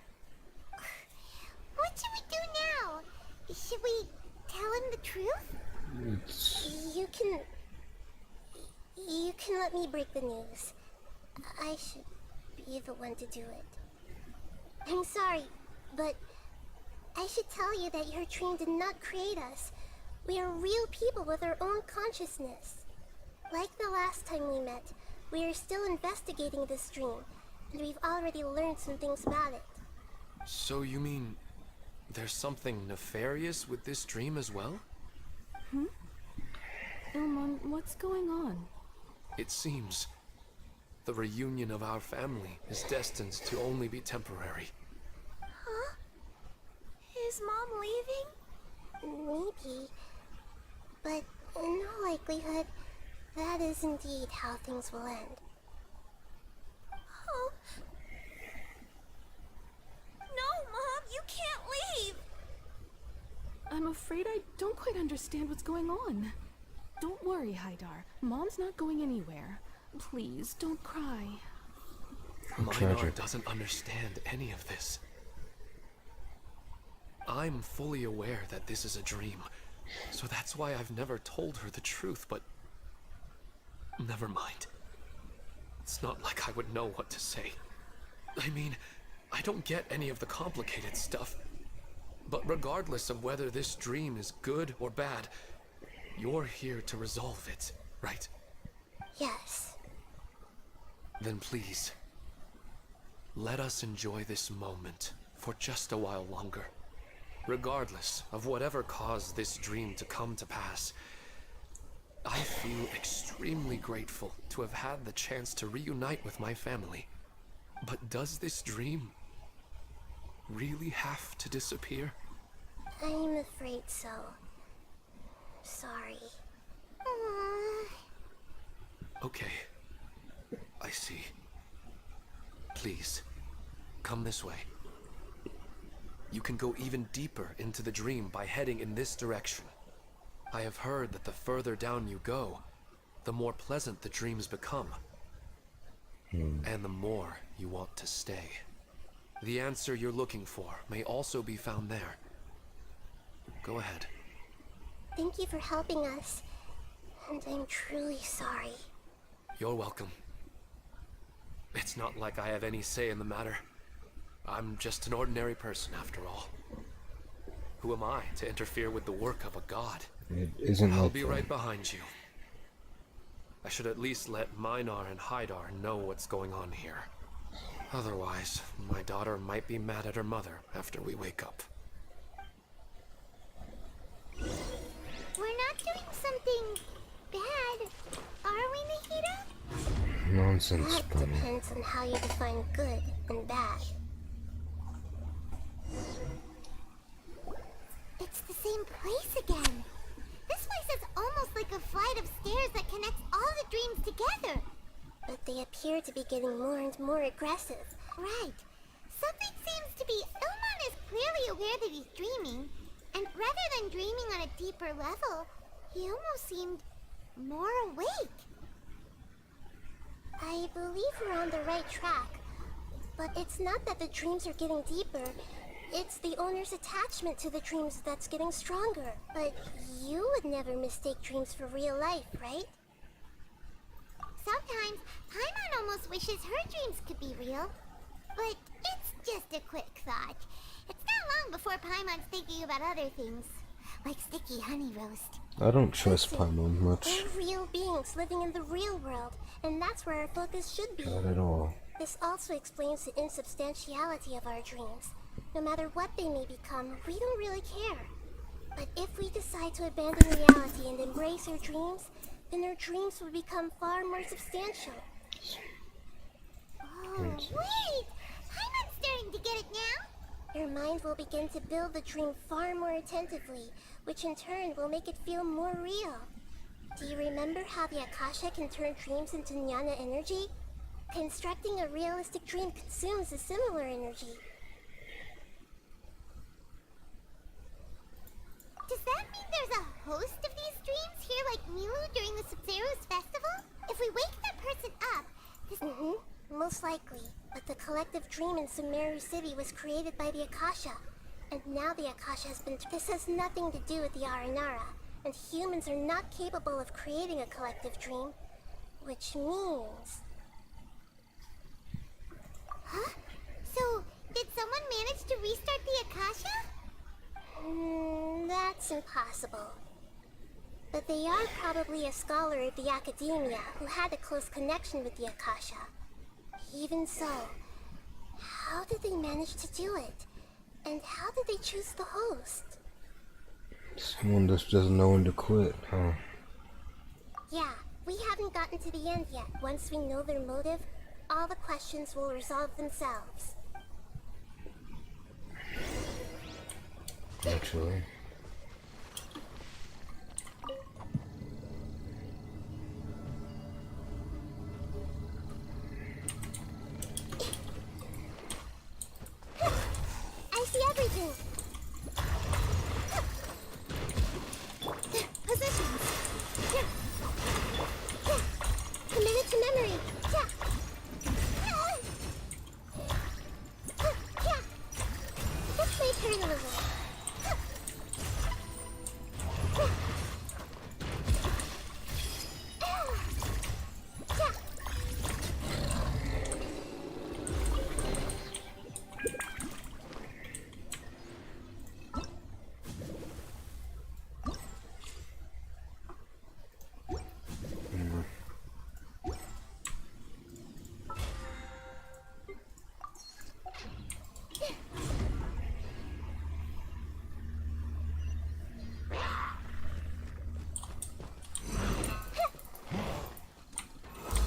What should we do now? Should we tell him the truth? You can let me break the news. I should be the one to do it. I'm sorry, but I should tell you that your dream did not create us. We are real people with our own consciousness. Like the last time we met, we are still investigating this dream, and we've already learned some things about it. So you mean there's something nefarious with this dream as well? Ilmon, what's going on? It seems the reunion of our family is destined to only be temporary. Huh? Is Mom leaving? Maybe, but in all likelihood, that is indeed how things will end. Oh. No, Mom, you can't leave! I'm afraid I don't quite understand what's going on. Don't worry, Hydar. Mom's not going anywhere. Please, don't cry. Minar doesn't understand any of this. I'm fully aware that this is a dream, so that's why I've never told her the truth, but never mind. It's not like I would know what to say. I mean, I don't get any of the complicated stuff. But regardless of whether this dream is good or bad, you're here to resolve it, right? Yes. Then please, let us enjoy this moment for just a while longer. Regardless of whatever caused this dream to come to pass, I feel extremely grateful to have had the chance to reunite with my family. But does this dream really have to disappear? I'm afraid so. Sorry. Okay. I see. Please, come this way. You can go even deeper into the dream by heading in this direction. I have heard that the further down you go, the more pleasant the dreams become. And the more you want to stay. The answer you're looking for may also be found there. Go ahead. Thank you for helping us, and I'm truly sorry. You're welcome. It's not like I have any say in the matter. I'm just an ordinary person after all. Who am I to interfere with the work of a god? It isn't I'll like be right behind you. I should at least let Minar and Hydar know what's going on here. Otherwise, my daughter might be mad at her mother after we wake up. Nonsense, That Paimon. depends on how you define good and bad. It's the same place again. This place is almost like a flight of stairs that connects all the dreams together. But they appear to be getting more and more aggressive. Right. Something seems to be... Ilman is clearly aware that he's dreaming. And rather than dreaming on a deeper level, he almost seemed more awake. I believe we're on the right track. But it's not that the dreams are getting deeper. It's the owner's attachment to the dreams that's getting stronger. But you would never mistake dreams for real life, right? Sometimes, Paimon almost wishes her dreams could be real. But it's just a quick thought. It's not long before Paimon's thinking about other things. Like sticky honey roast. I don't trust Paimon much. We're real beings living in the real world. And that's where our focus should be. Not at all. This also explains the insubstantiality of our dreams. No matter what they may become, we don't really care. But if we decide to abandon reality and embrace our dreams, then our dreams will become far more substantial. Oh, wait! I'm starting to get it now! Your mind will begin to build the dream far more attentively, which in turn will make it feel more real. Do you remember how the Akasha can turn dreams into jnana energy? Constructing a realistic dream consumes a similar energy. Does that mean there's a host of these dreams here like Milu during the Sub-Zero's festival? If we wake that person up, this... most likely. But the collective dream in Sumeru City was created by the Akasha. And now the Akasha has been... This has nothing to do with the Aranara. And humans are not capable of creating a collective dream. Which means... Huh? So, did someone manage to restart the Akasha? That's impossible. But they are probably a scholar of the academia who had a close connection with the Akasha. Even so, how did they manage to do it? And how did they choose the host? Someone just doesn't know when to quit, huh? Yeah, we haven't gotten to the end yet. Once we know their motive, all the questions will resolve themselves. Actually. I see everything. Positions. Committed to memory. This may turn a little.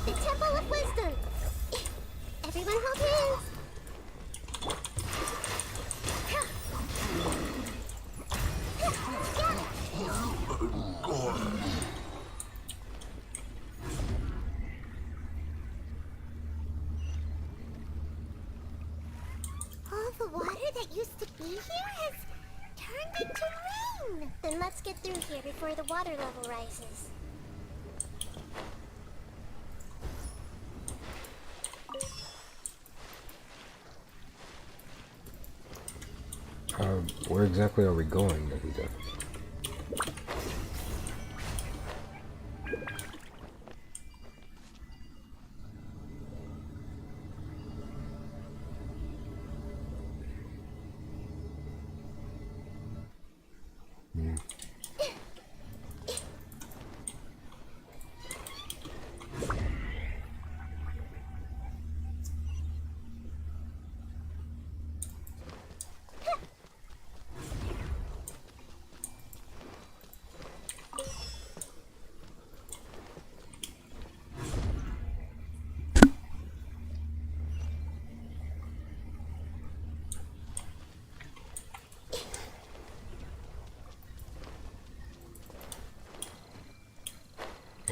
The Temple of Wisdom! Everyone hold hands! All the water that used to be here has turned into rain! Then let's get through here before the water level rises. Where exactly are we going, Nahida?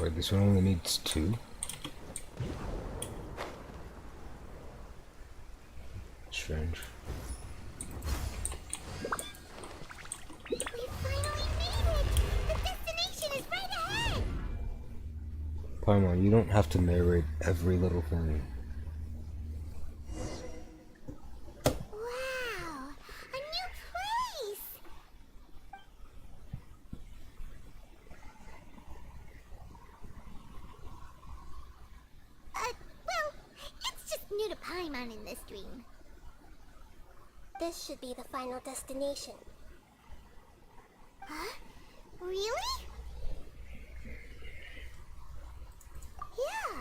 Wait, this one only needs 2? Strange. We finally made it! The destination is right ahead! Paimon, you don't have to narrate every little thing. Wow! A new place! Well, it's just new to Paimon in this dream. This should be the final destination. Huh? Really? Yeah,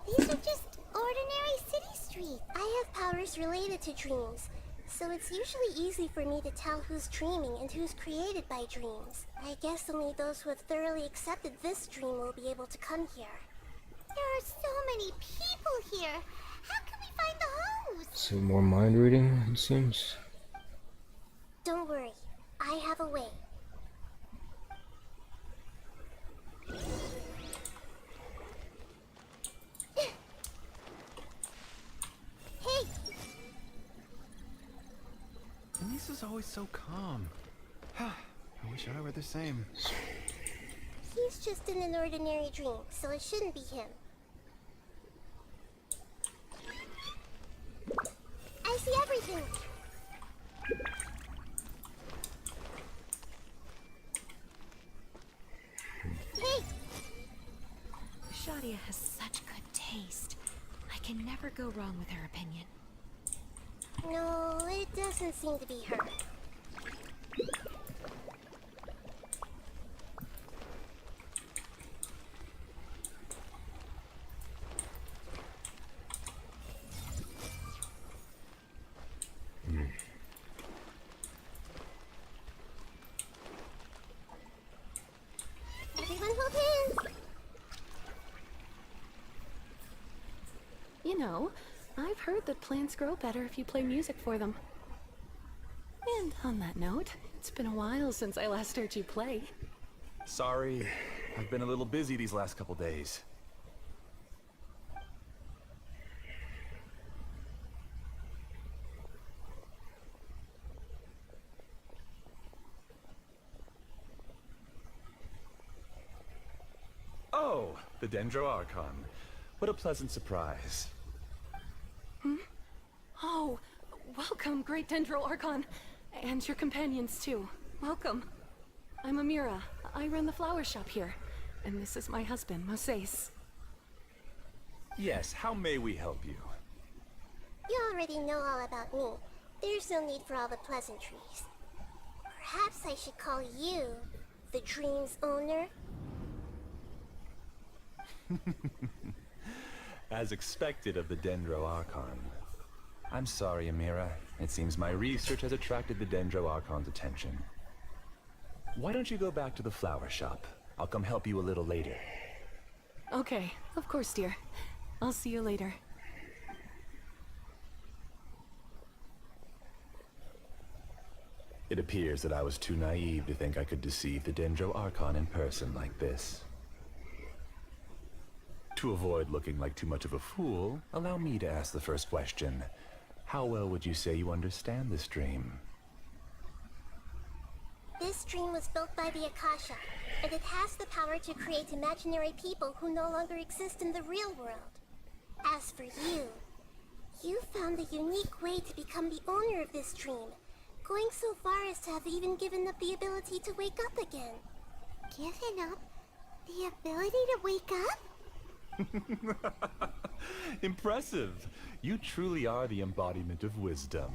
these are just ordinary city streets. I have powers related to dreams, so it's usually easy for me to tell who's dreaming and who's created by dreams. I guess only those who have thoroughly accepted this dream will be able to come here. There are so many people here. How can we find the host? So more mind reading, it seems. Don't worry, I have a way. Hey! Lisa's always so calm. I wish I were the same. He's just in an ordinary dream, so it shouldn't be him. I see everything! Hey! Shadia has such good taste. I can never go wrong with her opinion. No, it doesn't seem to be her. Everyone hold hands! You know, I've heard that plants grow better if you play music for them. And on that note, it's been a while since I last heard you play. Sorry, I've been a little busy these last couple days. Oh, the Dendro Archon. What a pleasant surprise. Oh, welcome, Great Dendro Archon. And your companions, too. Welcome. I'm Amira. I run the flower shop here. And this is my husband, Moses. Yes, how may we help you? You already know all about me. There's no need for all the pleasantries. Perhaps I should call you the dream's owner? As expected of the Dendro Archon. I'm sorry, Amira. It seems my research has attracted the Dendro Archon's attention. Why don't you go back to the flower shop? I'll come help you a little later. Okay, of course, dear. I'll see you later. It appears that I was too naive to think I could deceive the Dendro Archon in person like this. To avoid looking like too much of a fool, allow me to ask the first question. How well would you say you understand this dream? This dream was built by the Akasha, and it has the power to create imaginary people who no longer exist in the real world. As for you, you found a unique way to become the owner of this dream, going so far as to have even given up the ability to wake up again. Given up the ability to wake up? Impressive! You truly are the embodiment of wisdom.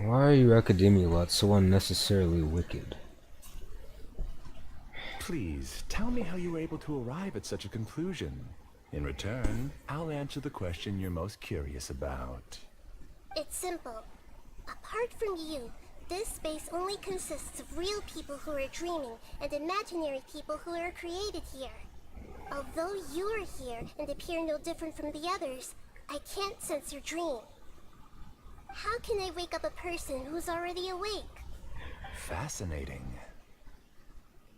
Why are you Academia lot so unnecessarily wicked? Please, tell me how you were able to arrive at such a conclusion. In return, I'll answer the question you're most curious about. It's simple. Apart from you, this space only consists of real people who are dreaming and imaginary people who are created here. Although you are here and appear no different from the others, I can't sense your dream. How can I wake up a person who's already awake? Fascinating.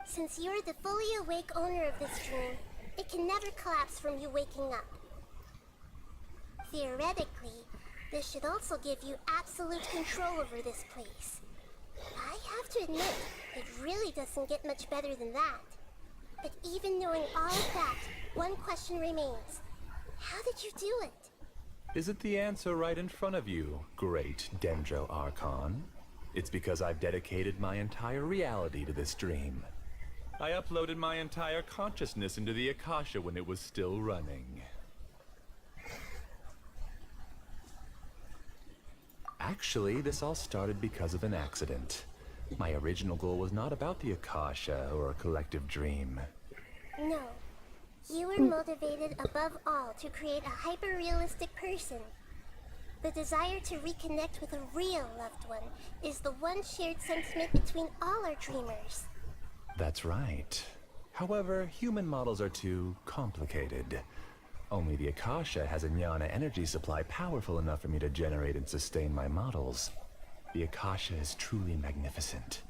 Since you're the fully awake owner of this dream, It can never collapse from you waking up. Theoretically, this should also give you absolute control over this place. I have to admit, it really doesn't get much better than that. But even knowing all of that, one question remains. How did you do it? Isn't the answer right in front of you, great Dendro Archon? It's because I've dedicated my entire reality to this dream. I uploaded my entire consciousness into the Akasha when it was still running. Actually, this all started because of an accident. My original goal was not about the Akasha or a collective dream. No. You were motivated above all to create a hyper-realistic person. The desire to reconnect with a real loved one is the one shared sentiment between all our dreamers. That's right. However, human models are too complicated. Only the Akasha has a jnana energy supply powerful enough for me to generate and sustain my models. The Akasha is truly magnificent.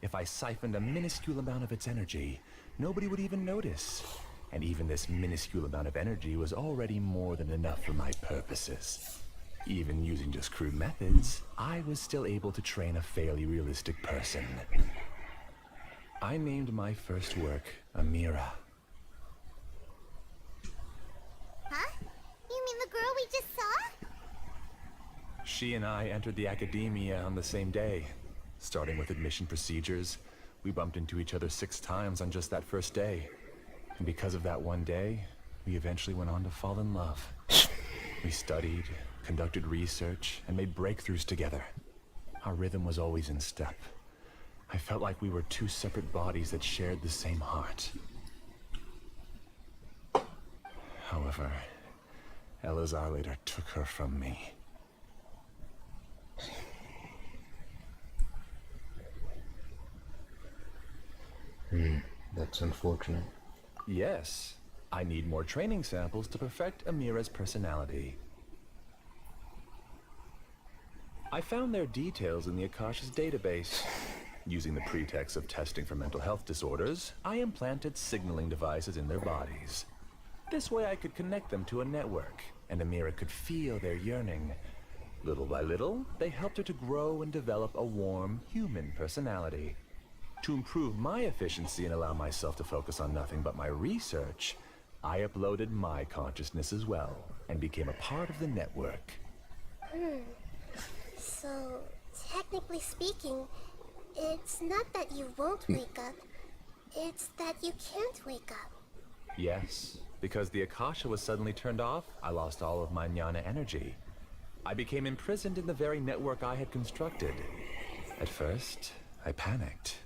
If I siphoned a minuscule amount of its energy, nobody would even notice. And even this minuscule amount of energy was already more than enough for my purposes. Even using just crude methods, I was still able to train a fairly realistic person. I named my first work Amira. Huh? You mean the girl we just saw? She and I entered the academia on the same day. Starting with admission procedures, we bumped into each other 6 times on just that first day. And because of that one day, we eventually went on to fall in love. We studied, conducted research, and made breakthroughs together. Our rhythm was always in step. I felt like we were 2 separate bodies that shared the same heart. However, Elazar later took her from me. That's unfortunate. Yes, I need more training samples to perfect Amira's personality. I found their details in the Akasha's database. Using the pretext of testing for mental health disorders, I implanted signaling devices in their bodies. This way I could connect them to a network, and Amira could feel their yearning. Little by little, they helped her to grow and develop a warm, human personality. To improve my efficiency and allow myself to focus on nothing but my research, I uploaded my consciousness as well, and became a part of the network. So, technically speaking, it's not that you won't wake up, it's that you can't wake up. Yes, because the Akasha was suddenly turned off, I lost all of my jnana energy. I became imprisoned in the very network I had constructed. At first, I panicked.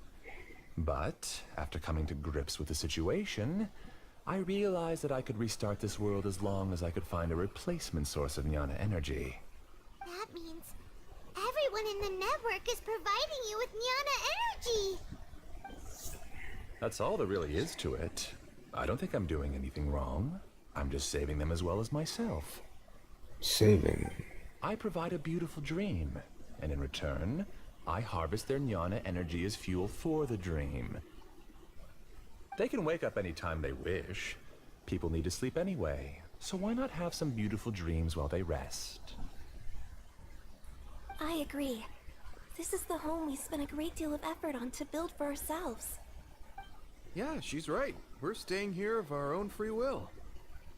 But, after coming to grips with the situation, I realized that I could restart this world as long as I could find a replacement source of jnana energy. That means everyone in the network is providing you with jnana energy! That's all there really is to it. I don't think I'm doing anything wrong. I'm just saving them as well as myself. Saving? I provide a beautiful dream, and in return, I harvest their jnana energy as fuel for the dream. They can wake up any time they wish. People need to sleep anyway, so why not have some beautiful dreams while they rest? I agree. This is the home we spent a great deal of effort on to build for ourselves. Yeah, she's right. We're staying here of our own free will.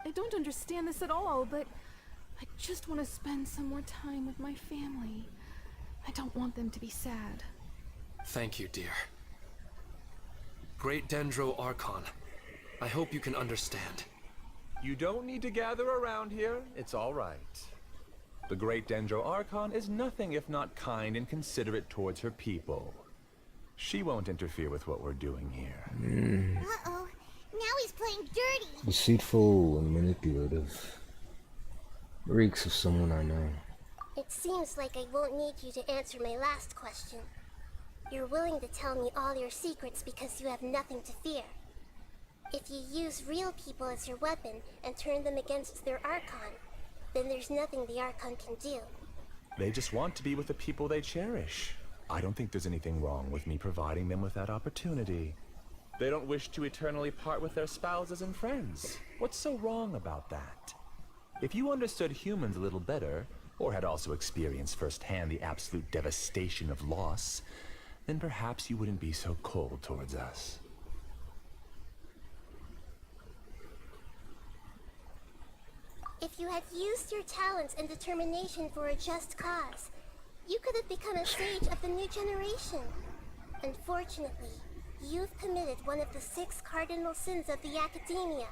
I don't understand this at all, but I just want to spend some more time with my family. I don't want them to be sad. Thank you, dear. Great Dendro Archon, I hope you can understand. You don't need to gather around here. It's all right. The Great Dendro Archon is nothing if not kind and considerate towards her people. She won't interfere with what we're doing here. Uh-oh. Now he's playing dirty. Deceitful and manipulative. Reeks of someone I know. It seems like I won't need you to answer my last question. You're willing to tell me all your secrets because you have nothing to fear. If you use real people as your weapon and turn them against their Archon, then there's nothing the Archon can do. They just want to be with the people they cherish. I don't think there's anything wrong with me providing them with that opportunity. They don't wish to eternally part with their spouses and friends. What's so wrong about that? If you understood humans a little better, or had also experienced firsthand the absolute devastation of loss, then perhaps you wouldn't be so cold towards us. If you had used your talents and determination for a just cause, you could have become a sage of the new generation. Unfortunately, you've committed one of the 6 cardinal sins of the Academia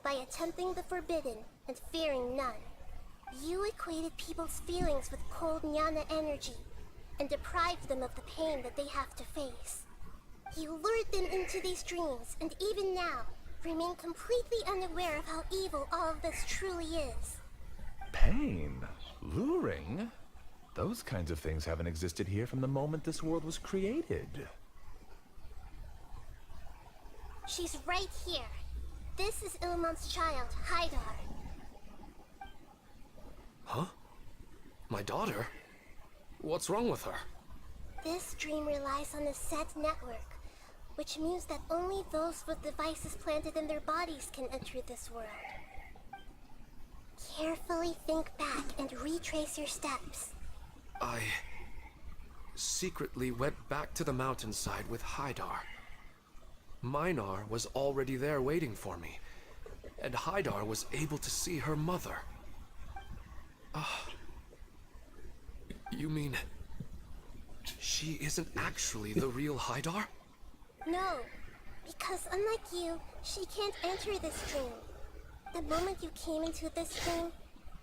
by attempting the forbidden and fearing none. You equated people's feelings with cold jnana energy and deprived them of the pain that they have to face. You lured them into these dreams, and even now, remain completely unaware of how evil all of this truly is. Pain? Luring? Those kinds of things haven't existed here from the moment this world was created. She's right here. This is Ilmon's child, Haidar. Huh? My daughter? What's wrong with her? This dream relies on a set network, which means that only those with devices planted in their bodies can enter this world. Carefully think back and retrace your steps. I secretly went back to the mountainside with Haidar. Minar was already there waiting for me, and Haidar was able to see her mother. You mean she isn't actually the real Haidar? No, because unlike you, she can't enter this dream. The moment you came into this dream,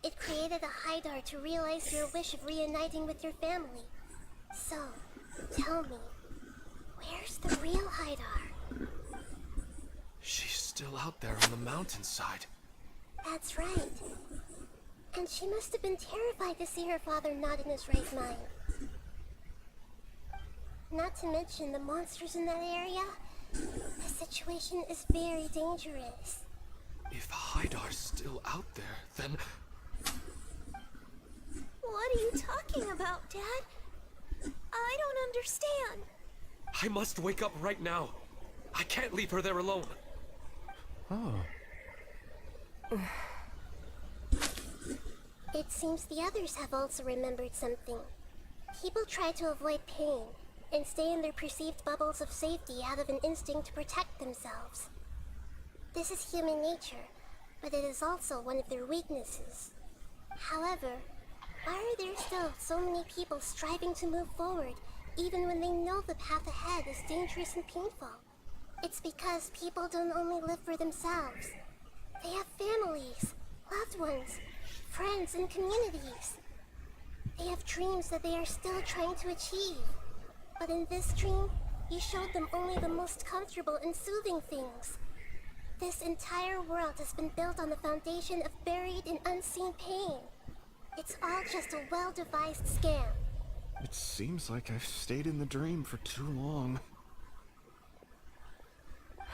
it created a Haidar to realize your wish of reuniting with your family. So, tell me, where's the real Haidar? She's still out there on the mountainside. That's right. And she must have been terrified to see her father not in his right mind. Not to mention the monsters in that area. The situation is very dangerous. If Haidar's still out there, then... What are you talking about, Dad? I don't understand. I must wake up right now. I can't leave her there alone. Oh. It seems the others have also remembered something. People try to avoid pain and stay in their perceived bubbles of safety out of an instinct to protect themselves. This is human nature, but it is also one of their weaknesses. However, why are there still so many people striving to move forward even when they know the path ahead is dangerous and painful? It's because people don't only live for themselves. They have families, loved ones, friends, and communities. They have dreams that they are still trying to achieve. But in this dream, you showed them only the most comfortable and soothing things. This entire world has been built on the foundation of buried and unseen pain. It's all just a well-devised scam. It seems like I've stayed in the dream for too long.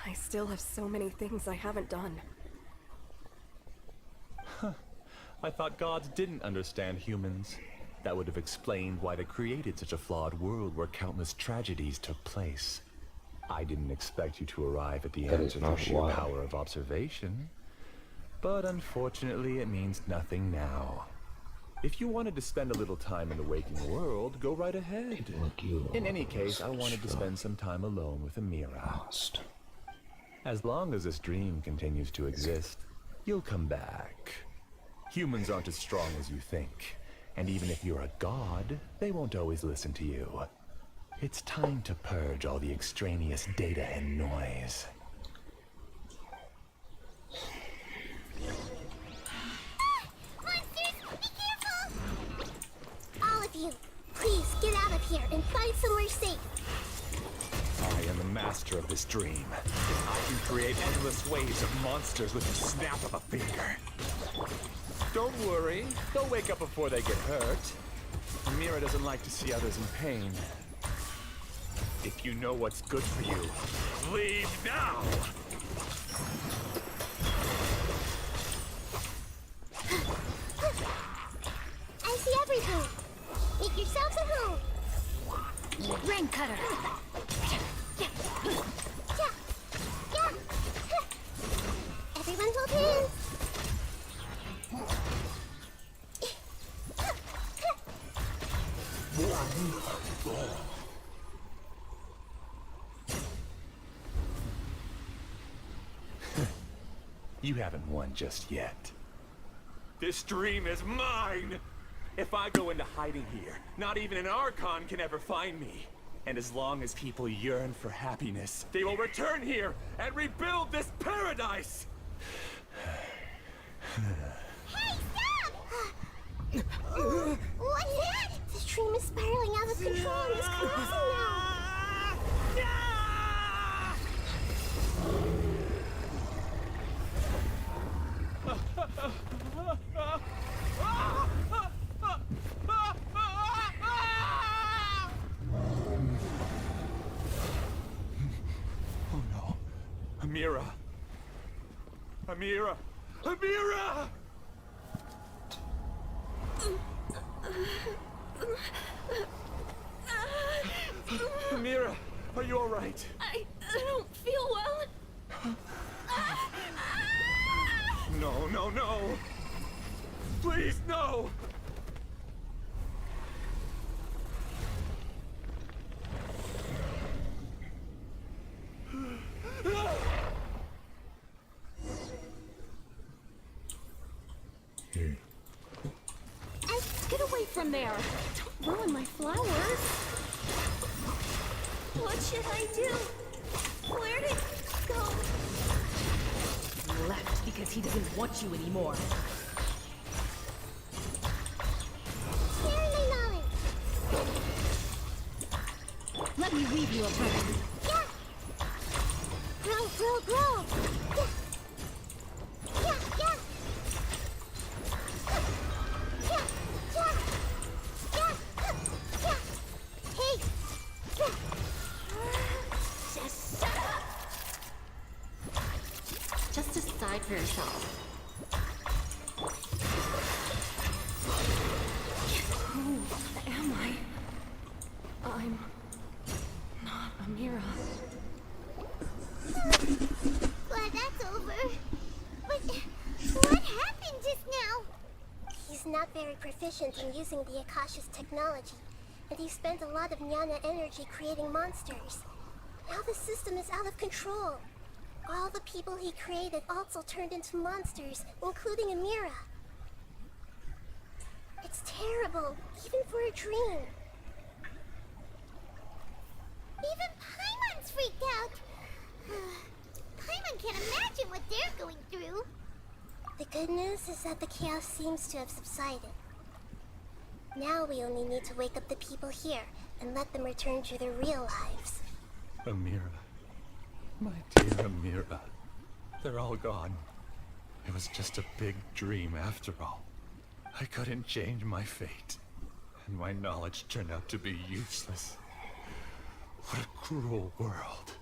I still have so many things I haven't done. I thought gods didn't understand humans. That would have explained why they created such a flawed world where countless tragedies took place. I didn't expect you to arrive at the That is answer through not sheer why. power of observation. But unfortunately, it means nothing now. If you wanted to spend a little time in the waking world, go right ahead. In any case, I wanted to spend some time alone with Amira. As long as this dream continues to exist, you'll come back. Humans aren't as strong as you think. And even if you're a god, they won't always listen to you. It's time to purge all the extraneous data and noise. Monsters, be careful! All of you, please get out of here and find somewhere safe. I am the master of this dream. I can create endless waves of monsters with the snap of a finger. Don't worry, they'll wake up before they get hurt. Amira doesn't like to see others in pain. If you know what's good for you, leave now! I see everything. Make yourselves at home. Rain cutter. You haven't won just yet. This dream is mine! If I go into hiding here, not even an Archon can ever find me. And as long as people yearn for happiness, they will return here and rebuild this paradise! Hey, stop! What's that? The dream is spiraling out of control and is collapsing now. Oh no. Amira. Amira. Amira! Amira, are you alright? I don't feel well. No, no, no! Please, no! Get away from there! Don't ruin my flowers! What should I do? Where did it go? He left because he doesn't want you anymore. Share my knowledge. Let me weave you a present. Yeah. Grow, grow, grow. Yeah. Yeah, yeah. Yeah, yeah. Yeah, yeah. Hey. Yeah. Just shut up! Just decide for yourself. Who am I? I'm not Amira. Glad that's over. But what happened just now? He's not very proficient in using the Akasha's technology, and he spent a lot of Jnana energy creating monsters. Now the system is out of control. All the people he created also turned into monsters, including Amira. It's terrible, even for a dream. Even Paimon's freaked out. Paimon can't imagine what they're going through. The good news is that the chaos seems to have subsided. Now we only need to wake up the people here and let them return to their real lives. Amira. My dear Amira. They're all gone. It was just a big dream after all. I couldn't change my fate, and my knowledge turned out to be useless. What a cruel world.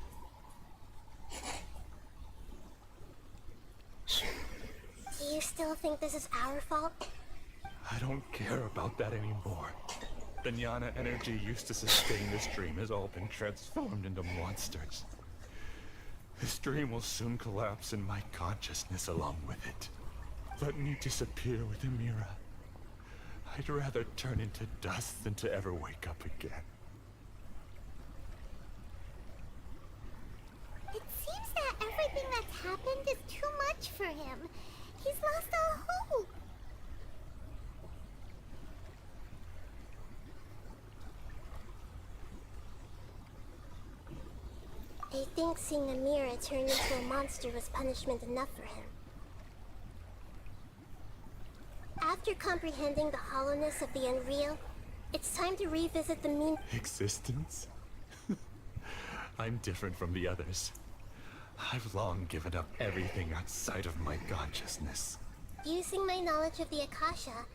Do you still think this is our fault? I don't care about that anymore. The Jnana energy used to sustain this dream has all been transformed into monsters. This dream will soon collapse and my consciousness along with it. Let me disappear with Amira. I'd rather turn into dust than to ever wake up again. It seems that everything that's happened is too much for him. He's lost all hope. I think seeing Amira turn into a monster was punishment enough for him. After comprehending the hollowness of the unreal, it's time to revisit the mean Existence? I'm different from the others. I've long given up everything outside of my consciousness. Using my knowledge of the Akasha,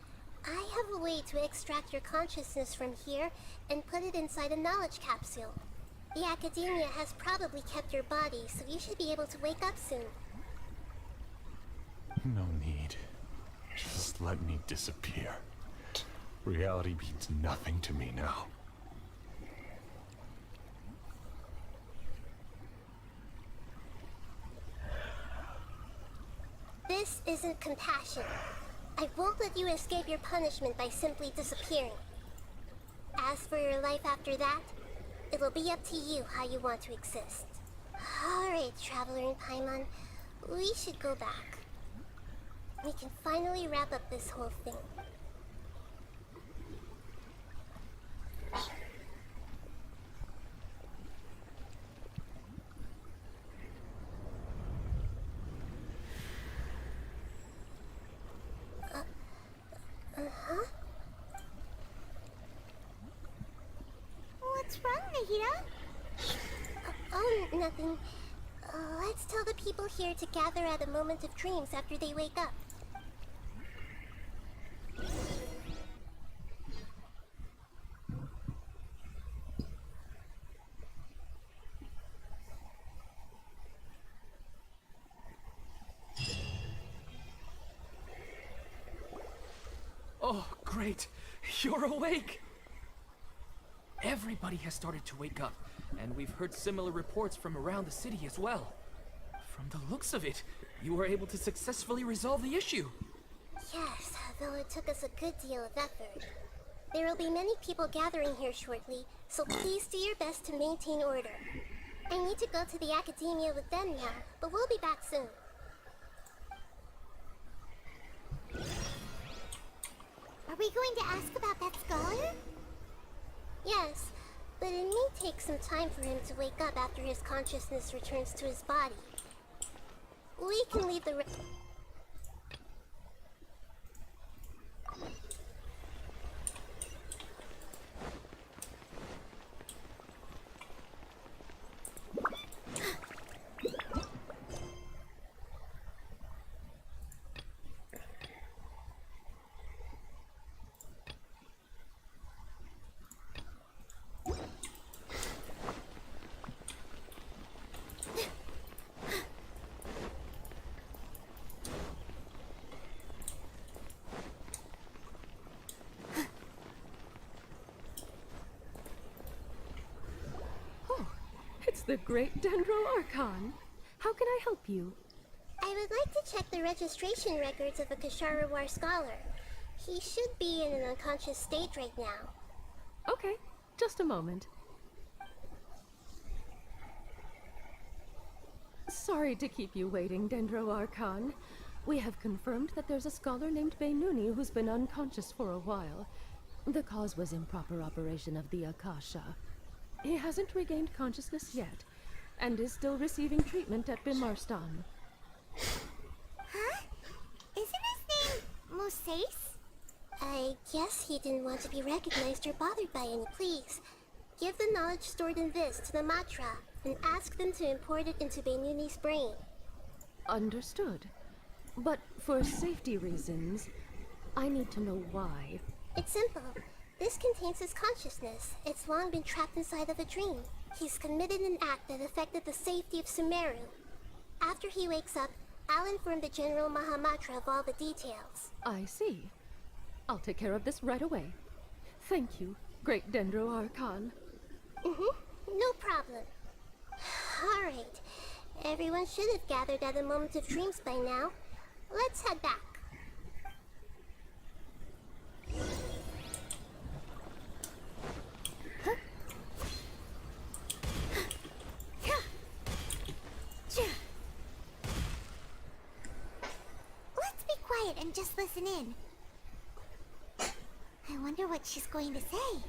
I have a way to extract your consciousness from here and put it inside a knowledge capsule. The Academia has probably kept your body, so you should be able to wake up soon. No need. Just let me disappear. Reality means nothing to me now. This isn't compassion. I won't let you escape your punishment by simply disappearing. As for your life after that, it'll be up to you how you want to exist. Alright, Traveler in Paimon. We should go back. We can finally wrap up this whole thing. Uh-huh. What's wrong, Nahida? Oh, nothing. Let's tell the people here to gather at a moment of dreams after they wake up. Oh, great! You're awake! Everybody has started to wake up, and we've heard similar reports from around the city as well. From the looks of it, you were able to successfully resolve the issue. Yes, though it took us a good deal of effort. There will be many people gathering here shortly, so please do your best to maintain order. I need to go to the academia with them now, but we'll be back soon. Are we going to ask about that scholar? Yes, but it may take some time for him to wake up after his consciousness returns to his body. We can leave the It's the great Dendro Archon. How can I help you? I would like to check the registration records of a Kasharawar scholar. He should be in an unconscious state right now. Okay, just a moment. Sorry to keep you waiting, Dendro Archon. We have confirmed that there's a scholar named Beinuni who's been unconscious for a while. The cause was improper operation of the Akasha. He hasn't regained consciousness yet, and is still receiving treatment at Bimarstan. Huh? Isn't his name Moses? I guess he didn't want to be recognized or bothered by any. Please, give the knowledge stored in this to the Matra, and ask them to import it into Beinuni's brain. Understood. But for safety reasons, I need to know why. It's simple. This contains his consciousness. It's long been trapped inside of a dream. He's committed an act that affected the safety of Sumeru. After he wakes up, I'll inform the General Mahamatra of all the details. I see. I'll take care of this right away. Thank you, great Dendro Archon. No problem. Alright. Everyone should have gathered at a moment of dreams by now. Let's head back. Let's be quiet and just listen in. I wonder what she's going to say.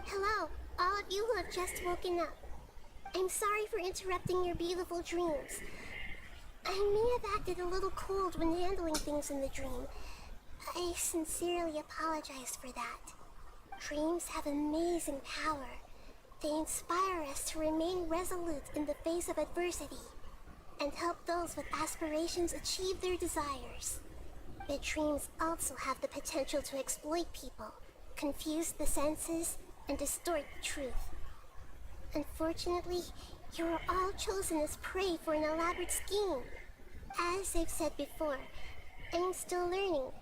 Hello, all of you who have just woken up. I'm sorry for interrupting your beautiful dreams. I may have acted a little cold when handling things in the dream. I sincerely apologize for that. Dreams have amazing power. They inspire us to remain resolute in the face of adversity and help those with aspirations achieve their desires. But dreams also have the potential to exploit people, confuse the senses, and distort the truth. Unfortunately, you are all chosen as prey for an elaborate scheme. As I've said before, I'm still learning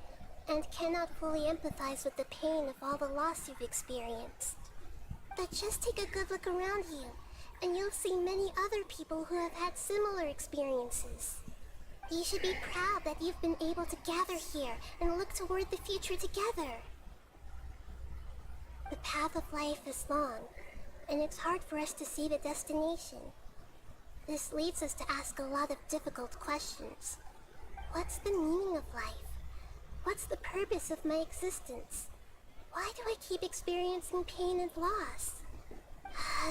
and cannot fully empathize with the pain of all the loss you've experienced. But just take a good look around you, and you'll see many other people who have had similar experiences. You should be proud that you've been able to gather here and look toward the future together. The path of life is long, and it's hard for us to see the destination. This leads us to ask a lot of difficult questions. What's the meaning of life? What's the purpose of my existence? Why do I keep experiencing pain and loss?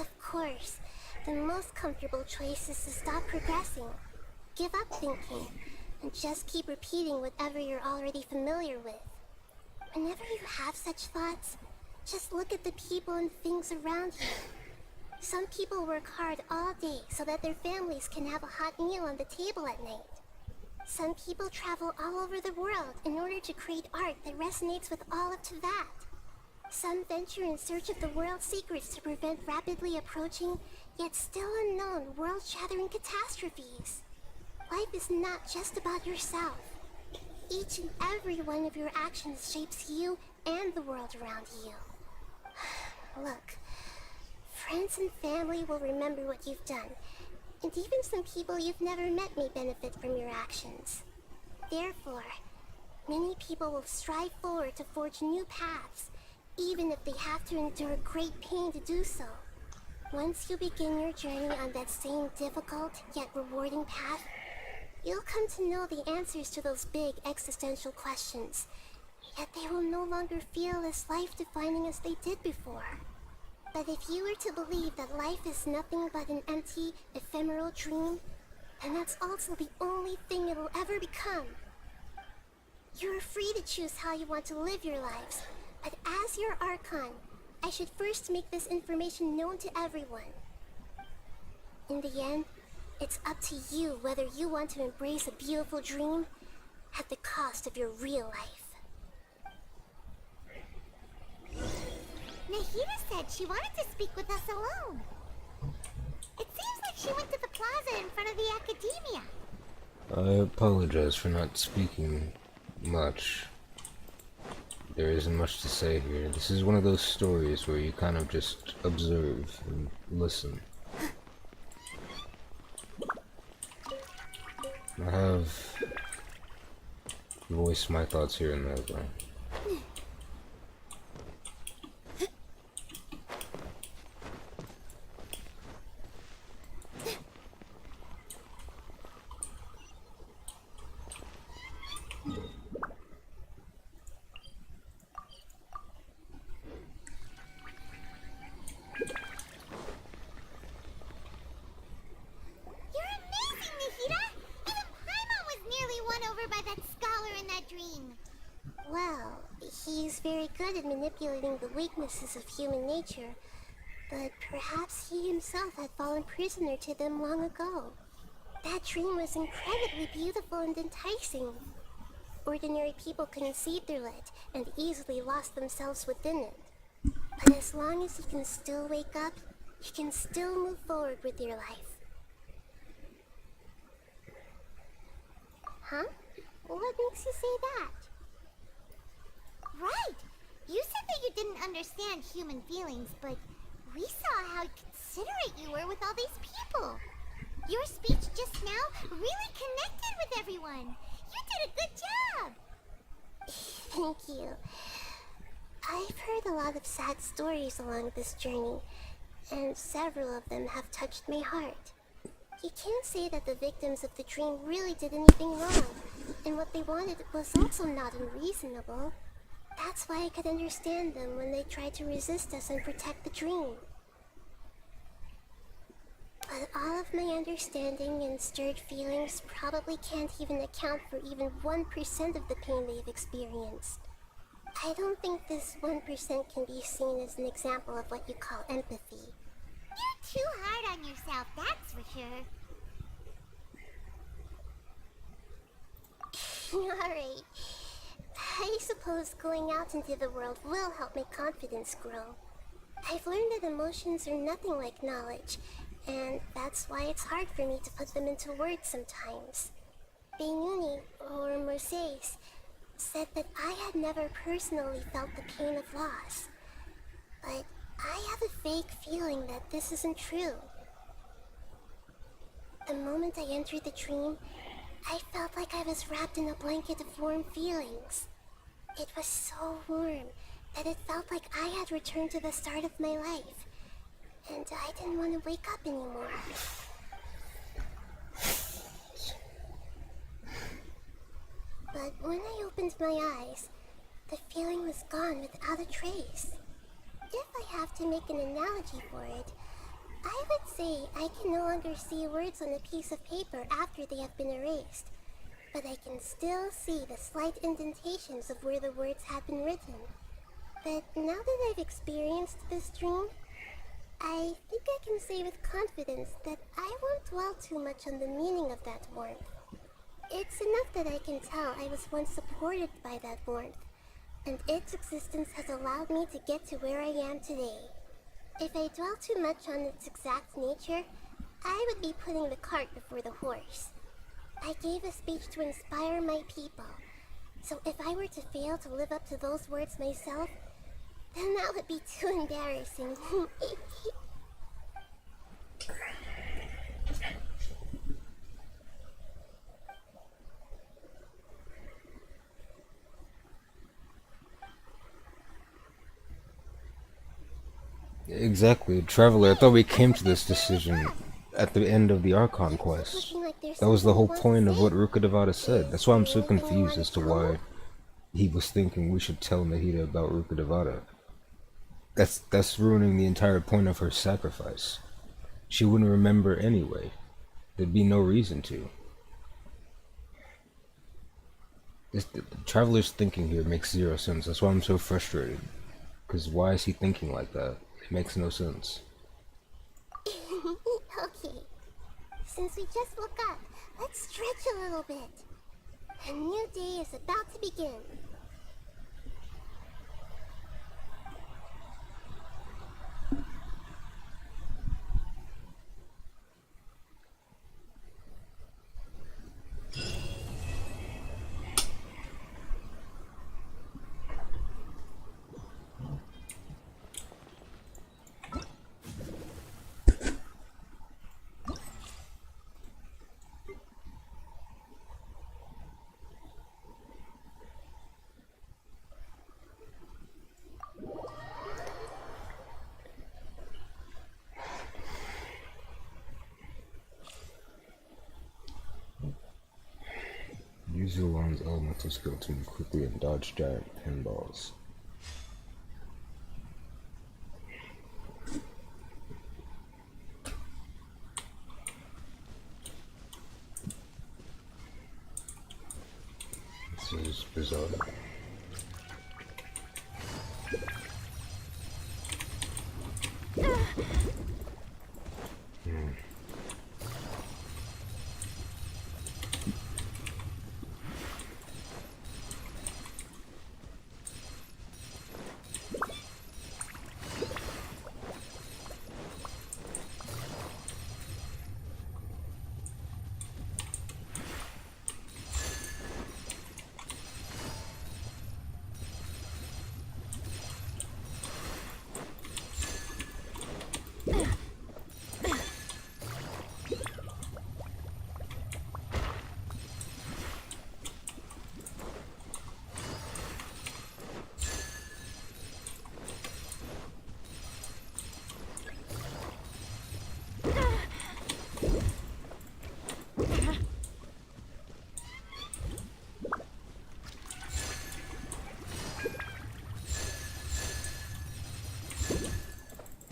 Of course, the most comfortable choice is to stop progressing, give up thinking, and just keep repeating whatever you're already familiar with. Whenever you have such thoughts, just look at the people and things around you. Some people work hard all day so that their families can have a hot meal on the table at night. Some people travel all over the world in order to create art that resonates with all of that. Some venture in search of the world's secrets to prevent rapidly approaching, yet still unknown, world-shattering catastrophes. Life is not just about yourself. Each and every one of your actions shapes you and the world around you. Look, friends and family will remember what you've done, and even some people you've never met may benefit from your actions. Therefore, many people will strive forward to forge new paths, even if they have to endure great pain to do so. Once you begin your journey on that same difficult yet rewarding path, you'll come to know the answers to those big existential questions, yet they will no longer feel as life-defining as they did before. But if you were to believe that life is nothing but an empty, ephemeral dream, then that's also the only thing it'll ever become. You're free to choose how you want to live your lives, but as your Archon, I should first make this information known to everyone. In the end, it's up to you whether you want to embrace a beautiful dream at the cost of your real life. Nahida said she wanted to speak with us alone. It seems like she went to the plaza in front of the academia. I apologize for not speaking much. There isn't much to say here. This is one of those stories where you kind of just observe and listen. I have voiced my thoughts here and there, though. Well, he's very good at manipulating the weaknesses of human nature, but perhaps he himself had fallen prisoner to them long ago. That dream was incredibly beautiful and enticing. Ordinary people couldn't see through it and easily lost themselves within it. But as long as you can still wake up, you can still move forward with your life. Huh? What makes you say that? Right! You said that you didn't understand human feelings, but we saw how considerate you were with all these people. Your speech just now really connected with everyone. You did a good job! Thank you. I've heard a lot of sad stories along this journey, and several of them have touched my heart. You can't say that the victims of the dream really did anything wrong, and what they wanted was also not unreasonable. That's why I could understand them when they tried to resist us and protect the dream. But all of my understanding and stirred feelings probably can't even account for even 1% of the pain they've experienced. I don't think this 1% can be seen as an example of what you call empathy. You're too hard on yourself, that's for sure. Alright. I suppose going out into the world will help my confidence grow. I've learned that emotions are nothing like knowledge, and that's why it's hard for me to put them into words sometimes. Benuni, or Mercedes, said that I had never personally felt the pain of loss. But I have a vague feeling that this isn't true. The moment I entered the dream, I felt like I was wrapped in a blanket of warm feelings. It was so warm that it felt like I had returned to the start of my life, and I didn't want to wake up anymore. but when I opened my eyes, the feeling was gone without a trace. If I have to make an analogy for it, I would say I can no longer see words on a piece of paper after they have been erased, but I can still see the slight indentations of where the words had been written. But now that I've experienced this dream, I think I can say with confidence that I won't dwell too much on the meaning of that warmth. It's enough that I can tell I was once supported by that warmth, and its existence has allowed me to get to where I am today. If I dwell too much on its exact nature, I would be putting the cart before the horse. I gave a speech to inspire my people, so if I were to fail to live up to those words myself, then that would be too embarrassing. Exactly, Traveler. I thought we came to this decision at the end of the Archon quest. That was the whole point of what Ruka Devata said. That's why I'm so confused as to why he was thinking we should tell Nahida about Ruka Devata. That's ruining the entire point of her sacrifice. She wouldn't remember anyway. There'd be no reason to. The Traveler's thinking here makes zero sense. That's why I'm so frustrated. Because why is he thinking like that? It makes no sense. Okay, since we just woke up, let's stretch a little bit. A new day is about to begin. Use Zulon's elemental skill to move quickly and dodge giant pinballs. This is bizarre.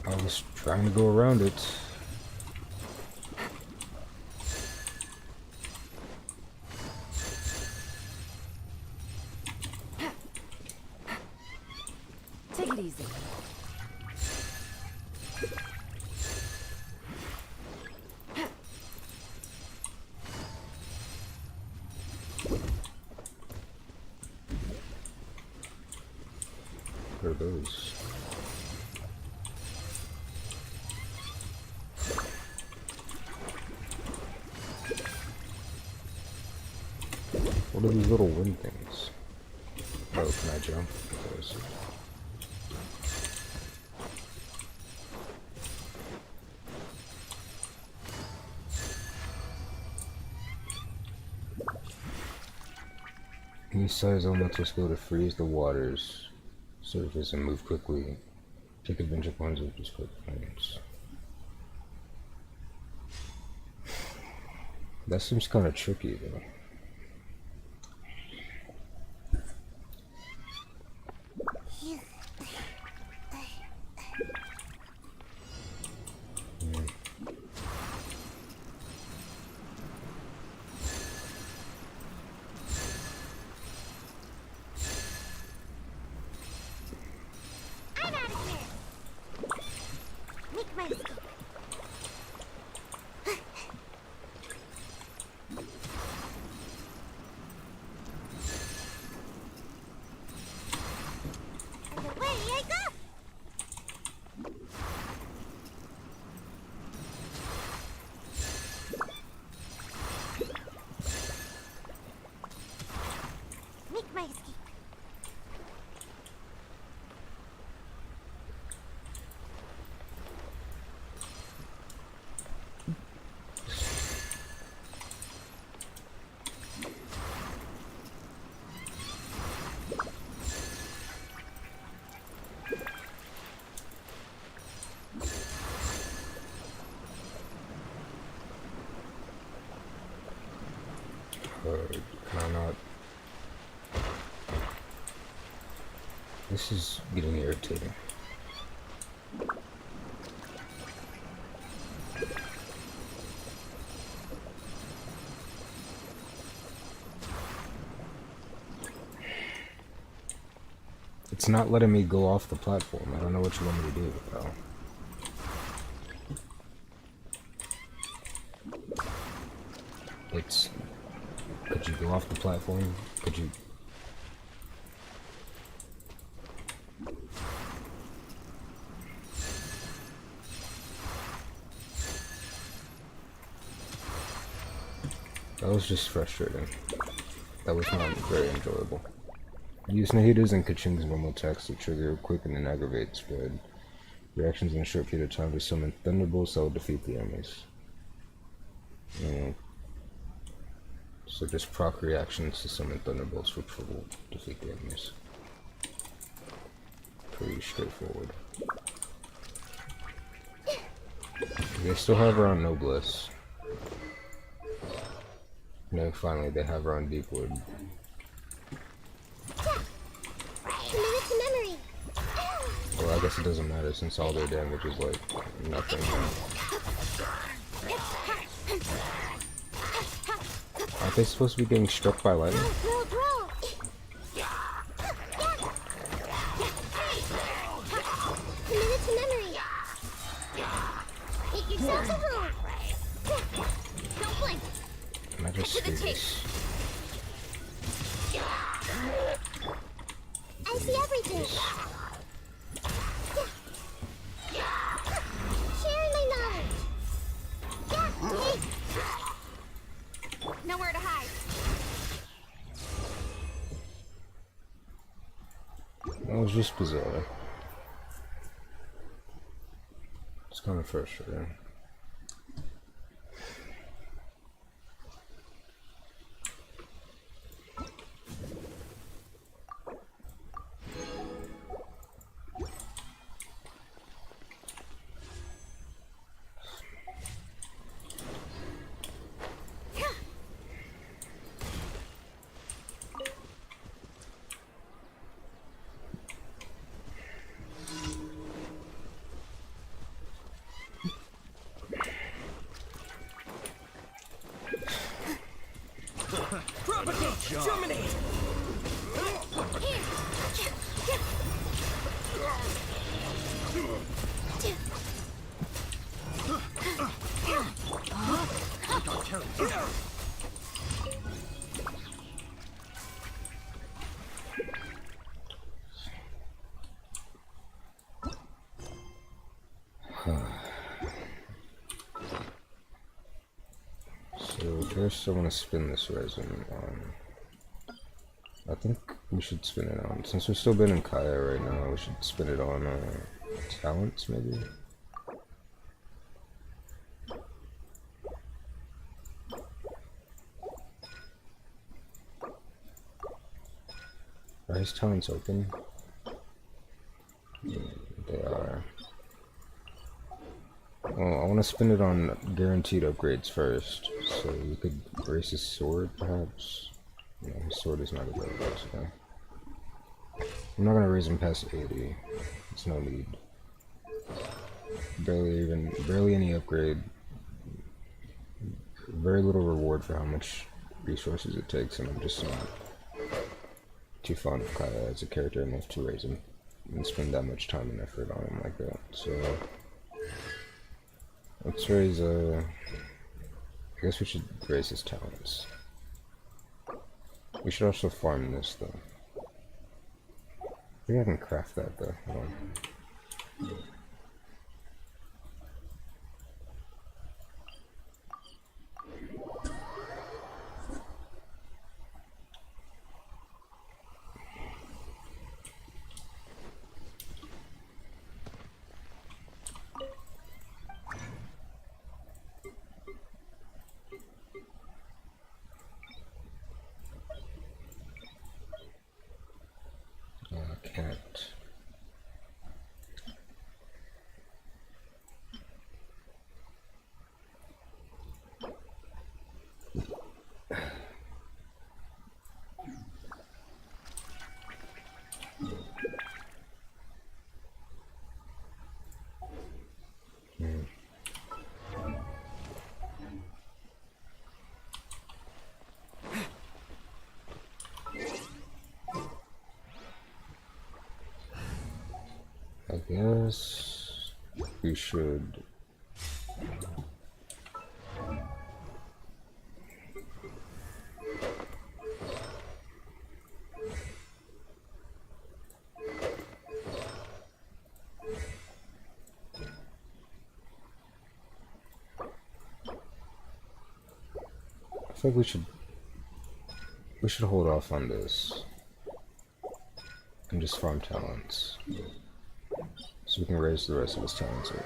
I was trying to go around it. Take it easy. What are those? What are these little wind things? Oh, can I jump? Those. Use size elemental skill to freeze the water's surface and move quickly. Take adventure points with just quick points. That seems kind of tricky though. my escape. Can I not? This is getting irritating. It's not letting me go off the platform. I don't know what you want me to do, though. It's... Could you go off the platform? Could you... That was just frustrating. That was not very enjoyable. Use Nahida's and Kaching's normal attacks to trigger quicken and aggravate spread. Reactions in a short period of time to summon Thunderbolts that will defeat the enemies. So just proc reactions to summon Thunderbolts which will defeat the enemies. Pretty straightforward. They still have her on Noblesse. No, finally they have her on Deepwood. Commit to memory. Well, I guess it doesn't matter since all their damage is like nothing. Aren't they supposed to be getting struck by lightning? Commit to memory. Hit yourself a home. Don't blink. Can I just do this? I see everything. Sharing my knowledge. Nowhere to hide. That was just bizarre. It's kind of frustrating. Germinate! So first I want to spin this resin on. I think we should spin it on, since we're still bidding Kaya right now, we should spin it on talents maybe? Are his talents open? Yeah, they are. Well, I want to spin it on guaranteed upgrades first, so we could brace his sword perhaps? No, his sword is not available, so I'm not gonna raise him past 80. There's no need. Barely any upgrade. Very little reward for how much resources it takes, and I'm just not too fond of Kaya as a character enough to raise him and spend that much time and effort on him like that. So let's raise I guess we should raise his talents. We should also farm this though. I think I can craft that though. Hold on. guess we should. I think we should hold off on this and just farm talents so we can raise the rest of his talents up.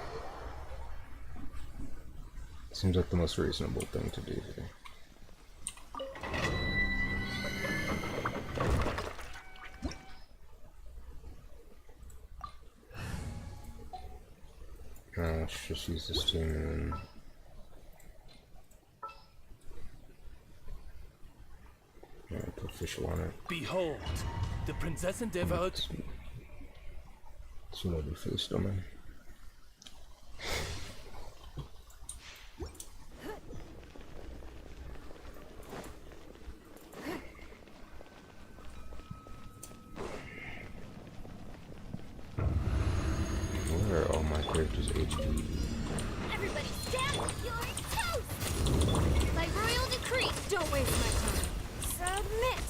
Seems like the most reasonable thing to do here. Let's just use this team and put official on it. Behold, the Princess Endeavor. That's what I do for this domain. Where are all my characters HD? Everybody stand! You're toast! By royal decree, don't waste my time. Submit!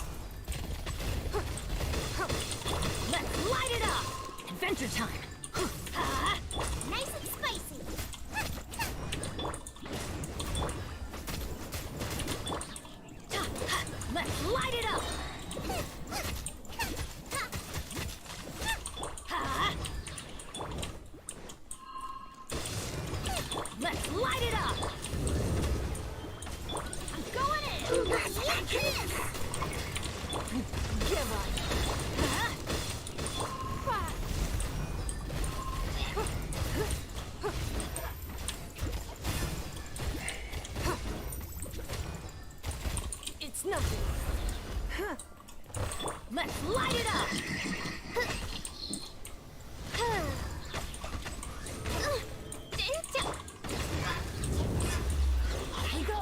Let's light it up! Adventure time! Nice and spicy! Let's light it up! Let's light it up! I'm going in! Give up! It's nothing. Let's light it up! Here we go!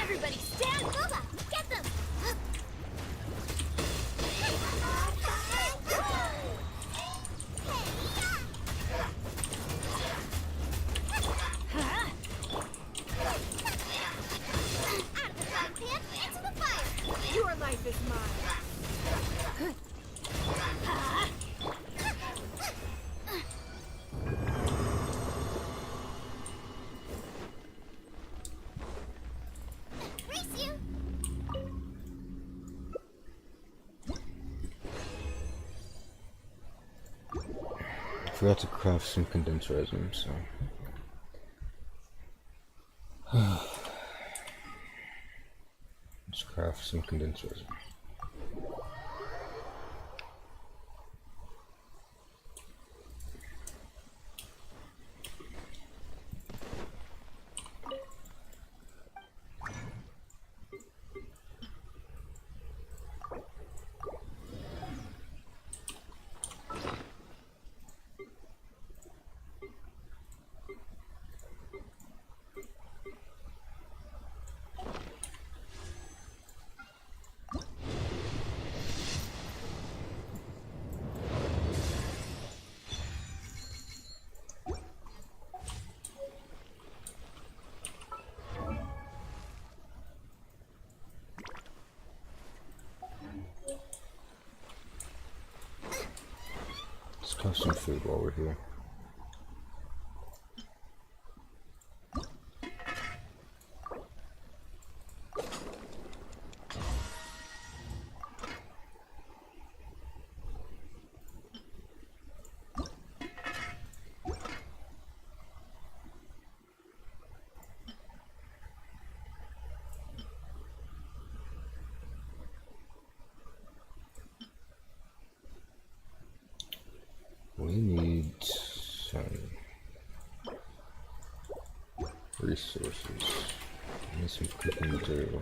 Everybody stand! Booba! Get them! Out of the fog pit, into the fire! Your life is mine! Race you! I forgot to craft some condensed resin, so. Let's craft some condensed resin. Let's craft some food while we're here. We need some resources. We need some cooking material.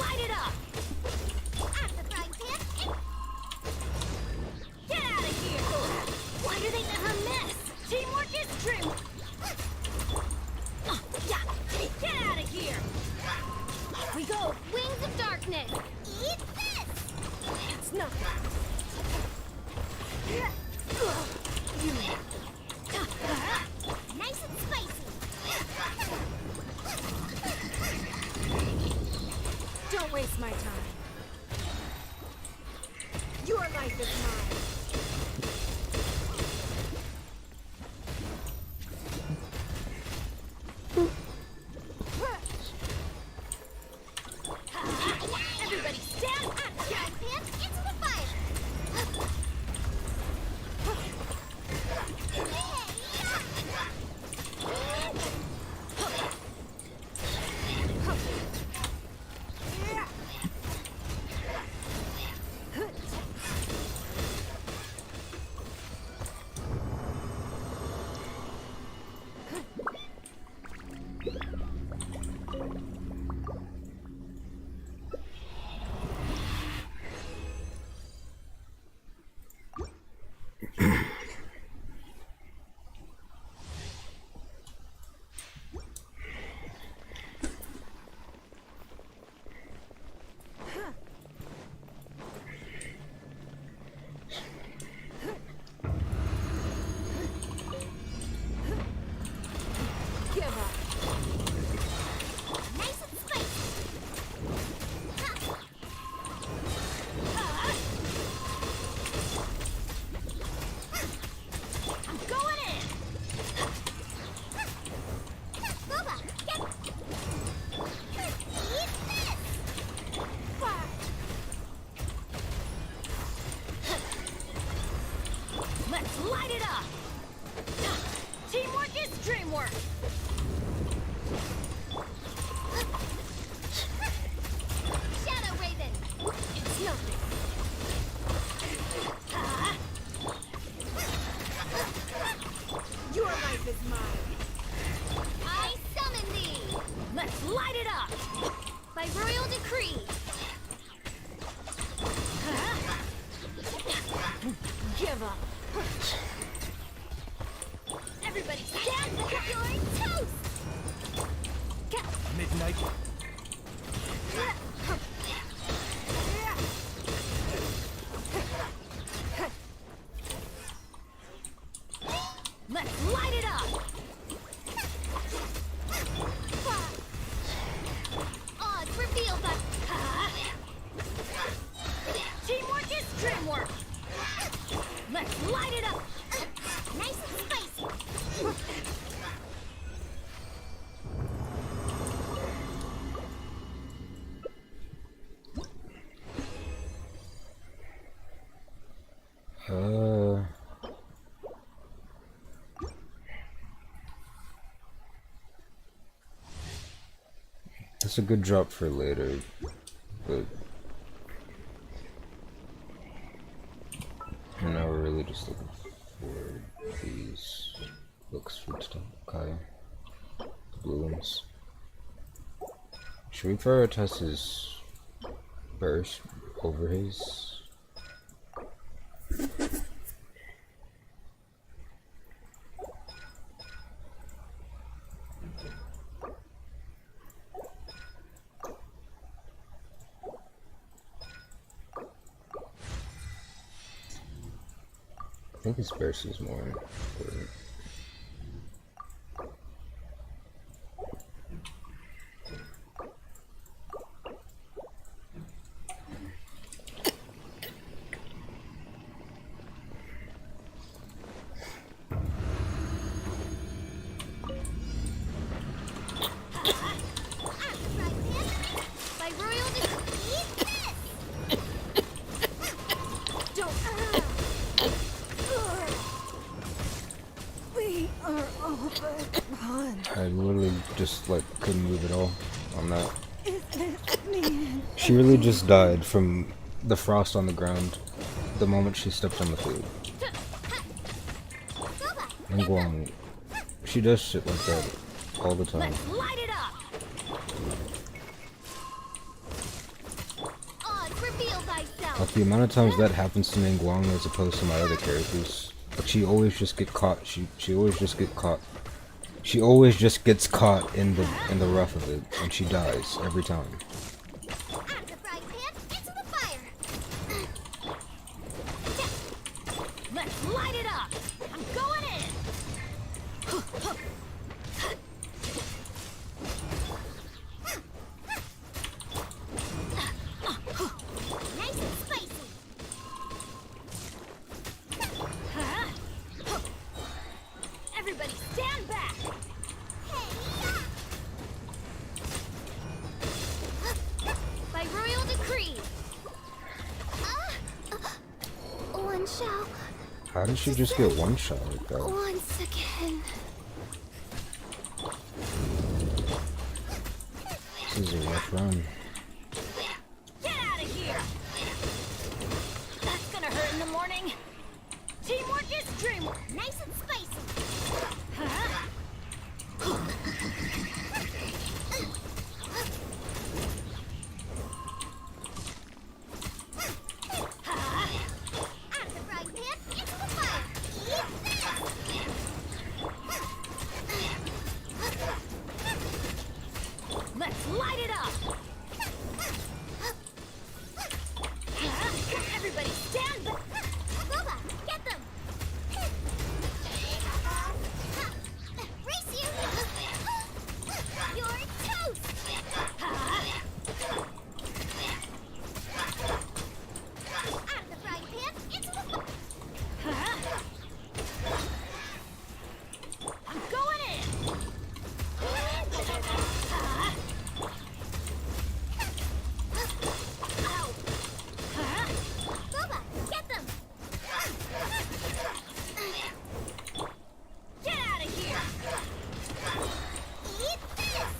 light it up! At the frying pan. Get out of here! Why do they never miss? Teamwork is true! Yeah, get out of here! Here we go! Wings of darkness. Eat this. It's nothing. Nice and spicy. Don't waste my time. Your life is mine. Everybody stand up! Frying pan into the fire. Give up. Nice and spicy. I'm going in! Boba, get. Eat this. Let's light it up! Teamwork is dreamwork! Shadow Raven. It's nothing. Your life is mine. I summon thee. Let's light it up! By royal decree. Give up. Everybody stand for your toast. Midnight. Let's light it up! Odds reveal that. Teamwork is dreamwork! Let's light it up! Nice and spicy. That's a good drop for later, but now we're really just looking for these books from Kai, the blue ones. Should we prioritize his burst over his? I think his burst is more important. By royal decree. Eat this. Don't. We are all but gone. I literally just like couldn't move at all on that. Is it me? She really just died from the frost on the ground the moment she stepped on the field. And Guang, she does shit like that all the time. Let's light it up! Like the amount of times that happens to Guang as opposed to my other characters. But she always just get caught. She always just get caught. She always just gets caught in the rough of it, and she dies every time. Let's light it up! I'm going in! Nice and spicy. Everybody stand back! By royal decree. One shot. How did she just get one shot like that? Once again. This is a rough run. Get out of here! That's gonna hurt in the morning. Teamwork is dreamwork. Nice and spicy. Out of the frying pan, into the fire. Let's light it up! Everybody stand back! Boba, get them! Race you! You're toast! Out of the frying pan, into the I'm going in! Boba, get them! Get out of here! Eat this!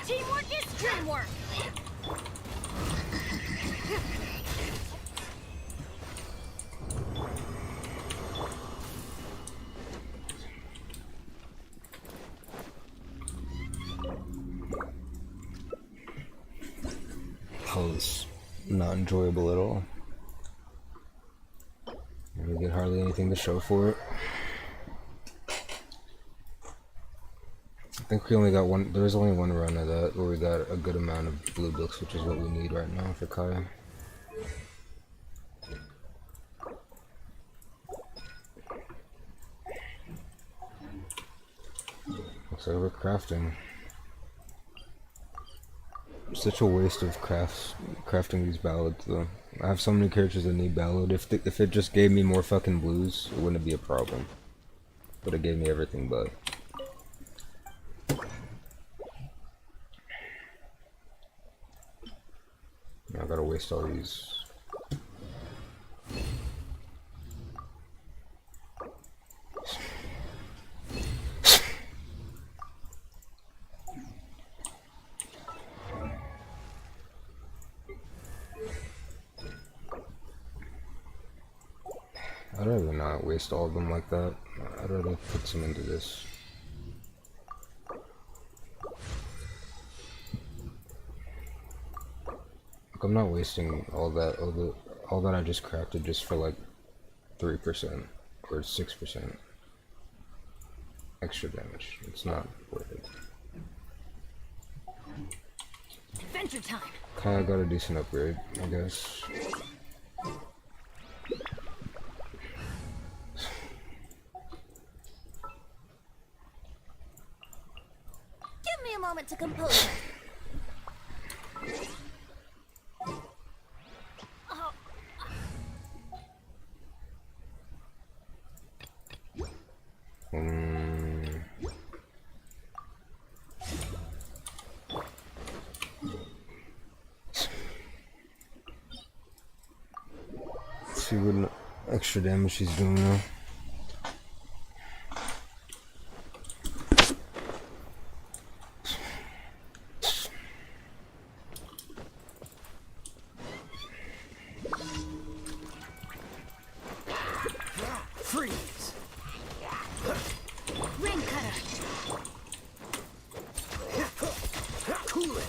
Teamwork is dreamwork! That was not enjoyable at all. We get hardly anything to show for it. I think we only got one. There was only one run of that where we got a good amount of blue books, which is what we need right now for Kai. Looks like we're crafting. Such a waste of crafting these ballads though. I have so many characters that need ballad. If it just gave me more fucking blues, it wouldn't be a problem. But it gave me everything but. I gotta waste all these. I'd rather not waste all of them like that. I'd rather put some into this. Like, I'm not wasting all that I just crafted just for like 3% or 6% extra damage. It's not worth it. Adventure time! Kinda got a decent upgrade, I guess. Give me a moment to compose. See what extra damage she's doing now. Freeze! Ring cutter! Cool it!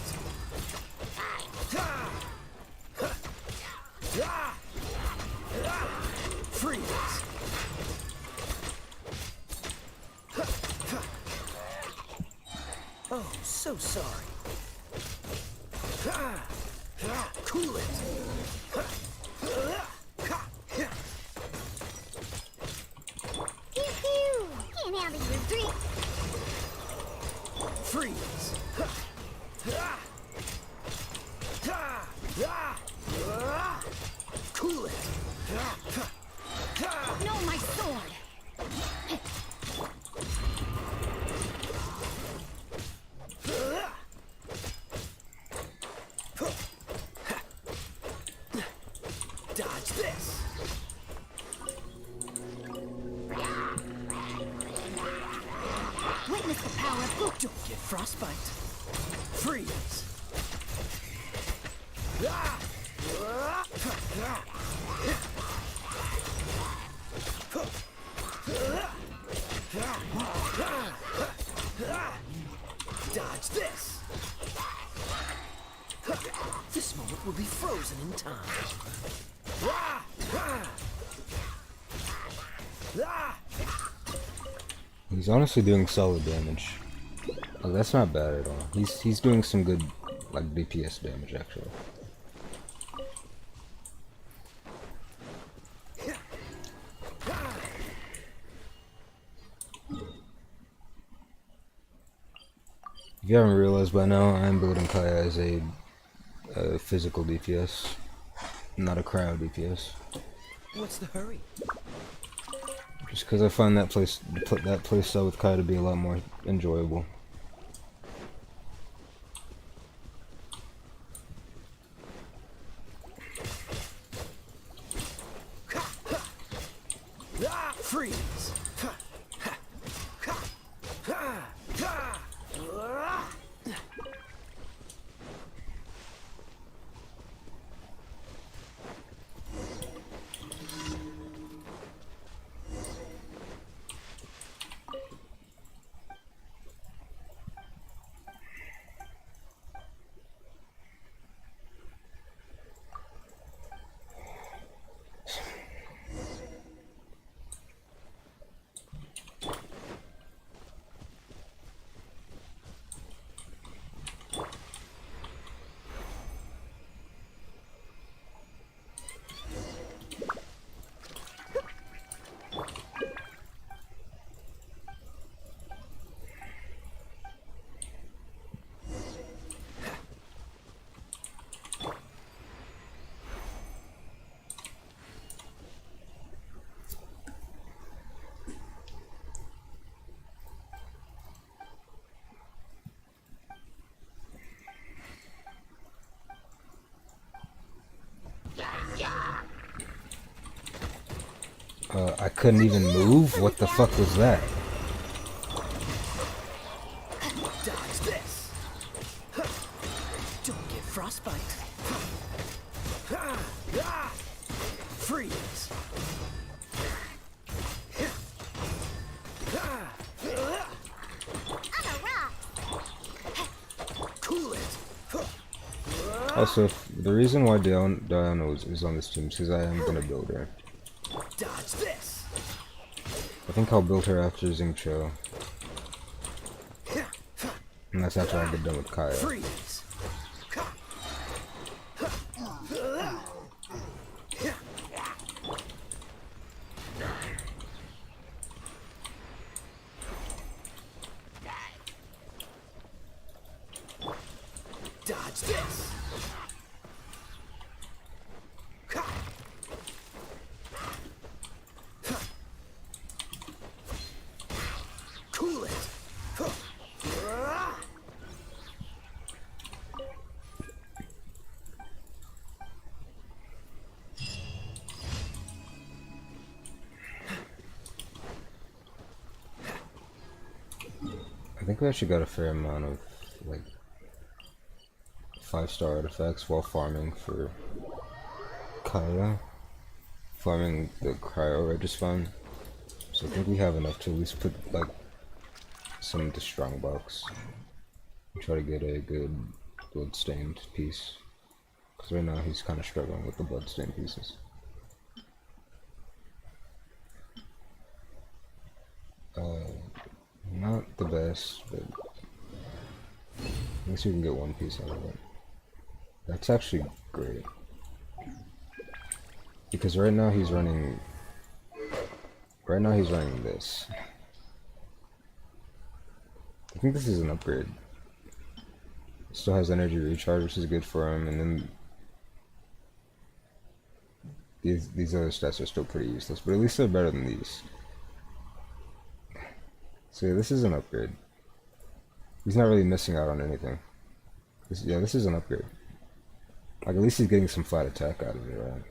Oh, so sorry. Cool it. Pew-pew! Can't handle your drink. Freeze. Cool it. No, my sword! Dodge this. Witness the power of Goku. Don't get frostbite. Freeze. Dodge this. This moment will be frozen in time. He's honestly doing solid damage. Like, that's not bad at all. He's doing some good, like, DPS damage actually. If you haven't realized by now, I'm building Kaya as a physical DPS, not a cryo DPS. What's the hurry? Just because I find that playstyle with Kaya to be a lot more enjoyable. Freeze. I couldn't even move? What the fuck was that? Dodge this. Don't get frostbite. Freeze. I'm a rock. Cool it. Also, the reason why Diana is on this team is because I am gonna build her. Dodge this. I think I'll build her after Xingqiu. And that's after I get done with Kaya. Freeze. Dodge this. Cool it. I think we actually got a fair amount of, like, 5-star artifacts while farming for Kaya. Farming the cryo Regis Fund. So I think we have enough to at least put, like, some into Strongbox. And try to get a good bloodstained piece. Because right now he's kind of struggling with the bloodstained pieces. Not the best, but least we can get one piece out of it. That's actually great. Because right now he's running this. I think this is an upgrade. Still has energy recharge, which is good for him, and then these other stats are still pretty useless, but at least they're better than these. So yeah, this is an upgrade. He's not really missing out on anything. This is an upgrade. Like, at least he's getting some flat attack out of it, right?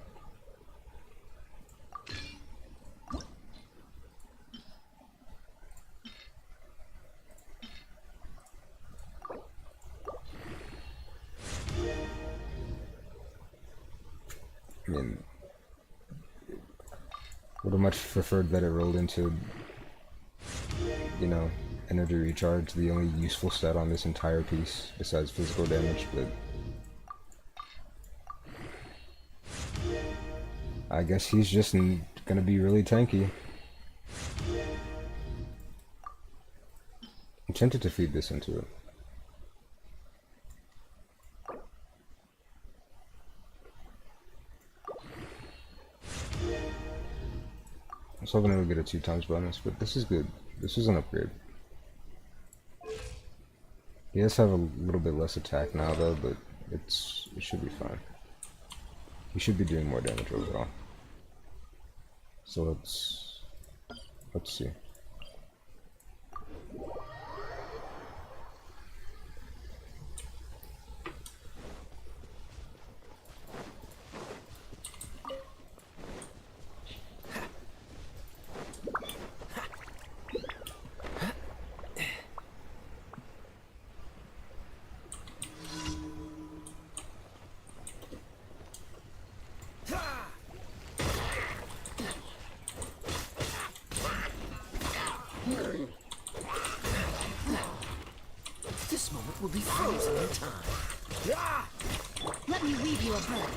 I mean, would have much preferred that it rolled into, you know, energy recharge, the only useful stat on this entire piece, besides physical damage, but I guess he's just gonna be really tanky. I'm tempted to feed this into it. I was hoping it would get a 2x bonus, but this is good. This is an upgrade. He does have a little bit less attack now though, but it should be fine. He should be doing more damage overall. So let's see. This moment will be frozen in time. Let me weave you a bird.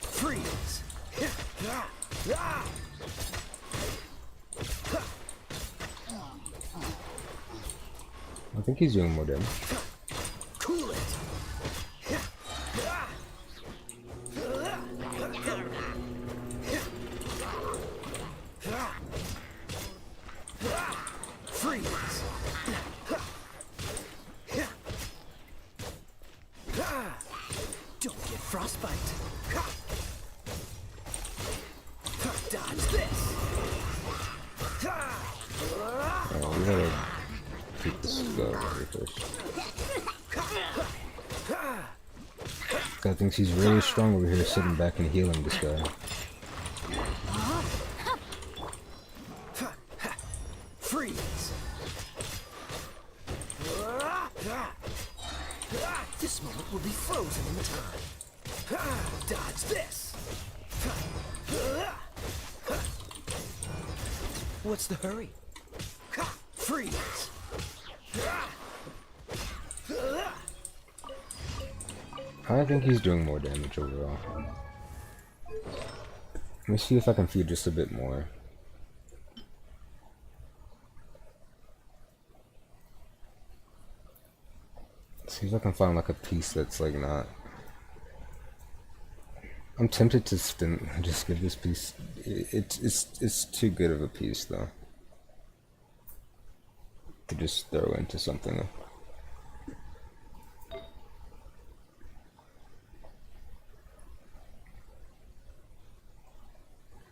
Freeze! I think he's doing more damage. Cool it! Freeze! Don't get frostbite. Dodge this. We gotta keep this guy first. Guy thinks he's really strong over here, sitting back and healing this guy. Freeze! This moment will be frozen in time. Dodge this! What's the hurry? Freeze! I think he's doing more damage overall. Let me see if I can feed just a bit more. See if I can find like a piece that's like not. I'm tempted to just give this piece. It's too good of a piece though to just throw into something.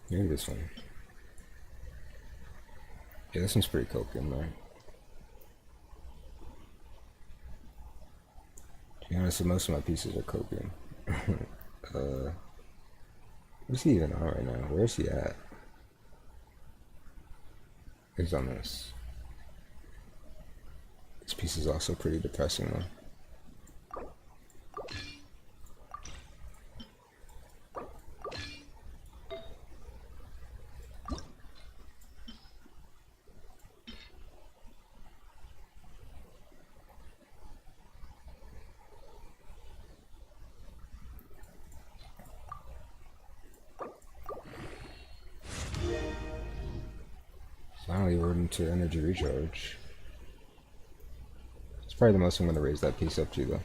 Maybe this one. Yeah, this one's pretty copium, right? To be honest, most of my pieces are copium. Where's he even on right now? Where's he at? He's on this. This piece is also pretty depressing though. Finally, we're into energy recharge. It's probably the most I'm going to raise that piece up to, though.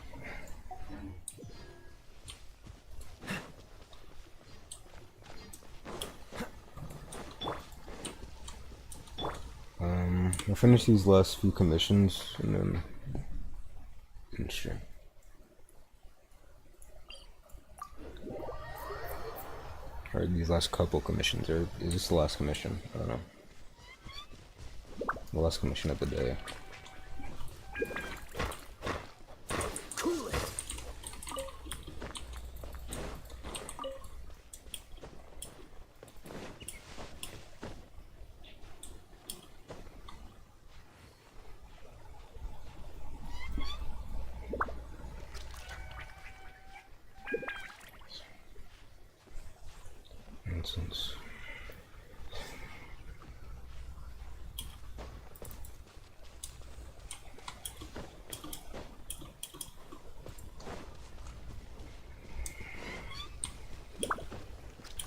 We'll finish these last few commissions and then end stream. Or these last couple commissions, or is this the last commission? I don't know. The last commission of the day. Cool it. Nonsense.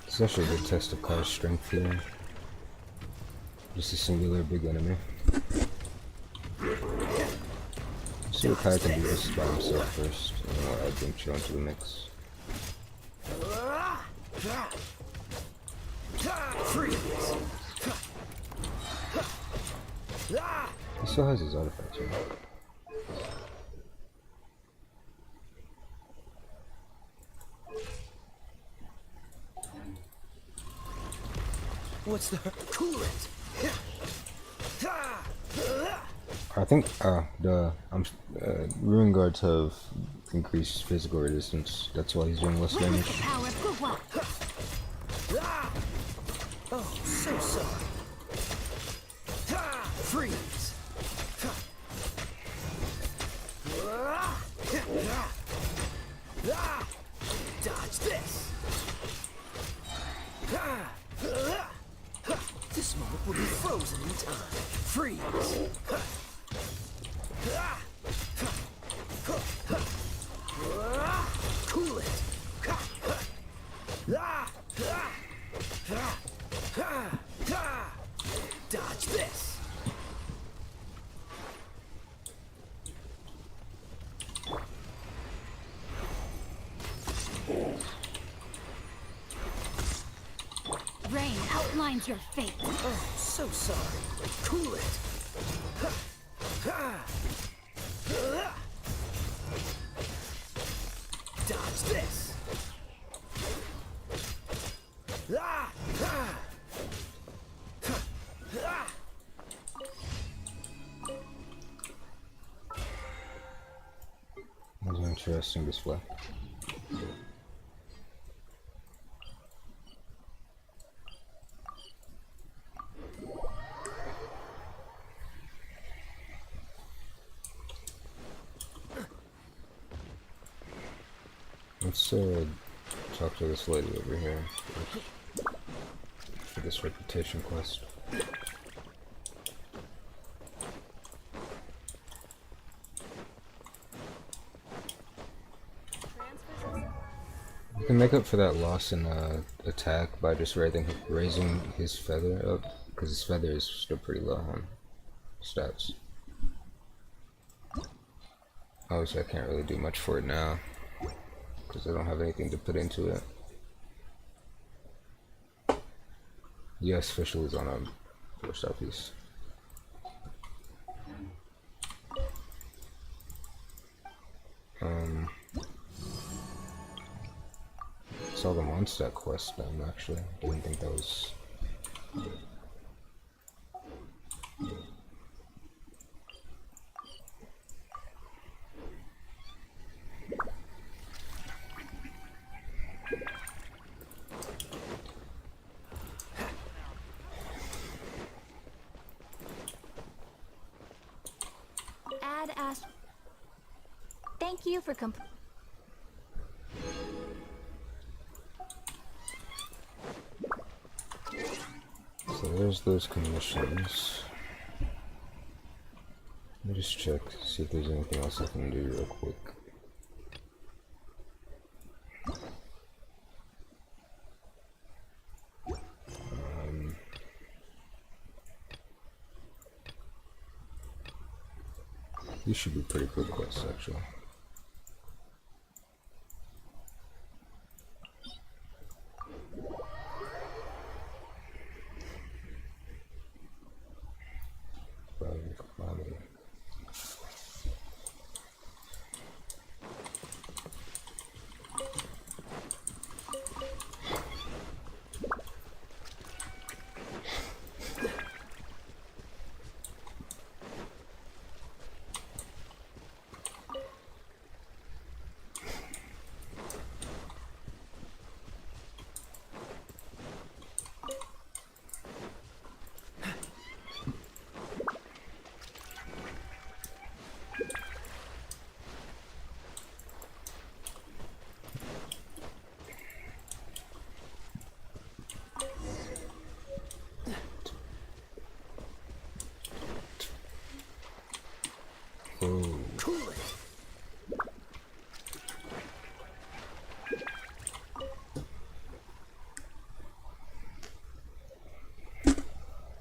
It's actually a good test of Kai's strength here. Just a singular big enemy. See what Kai can do this by himself first, and then I'll add Genshin into the mix. He still has his artifacts, right? What's the coolant? I think Ruin Guards have increased physical resistance. That's why he's doing less damage. Oh, so sorry. Freeze. Dodge this. This moment will be frozen in time. Freeze. Cool it. Dodge this. Rain outlines your fate. Oh, so sorry. Cool it. Dodge this. That was an interesting display. Let's talk to this lady over here for this reputation quest. You can make up for that loss in attack by just raising his feather up, because his feather is still pretty low on stats. Obviously I can't really do much for it now, because I don't have anything to put into it. Yes, Fischl is on a 4-star piece. Saw the Mondstadt quest done, actually. I didn't think that was... Thank you for So there's those commissions. Let me just check, see if there's anything else I can do real quick. These should be pretty cool quests, actually.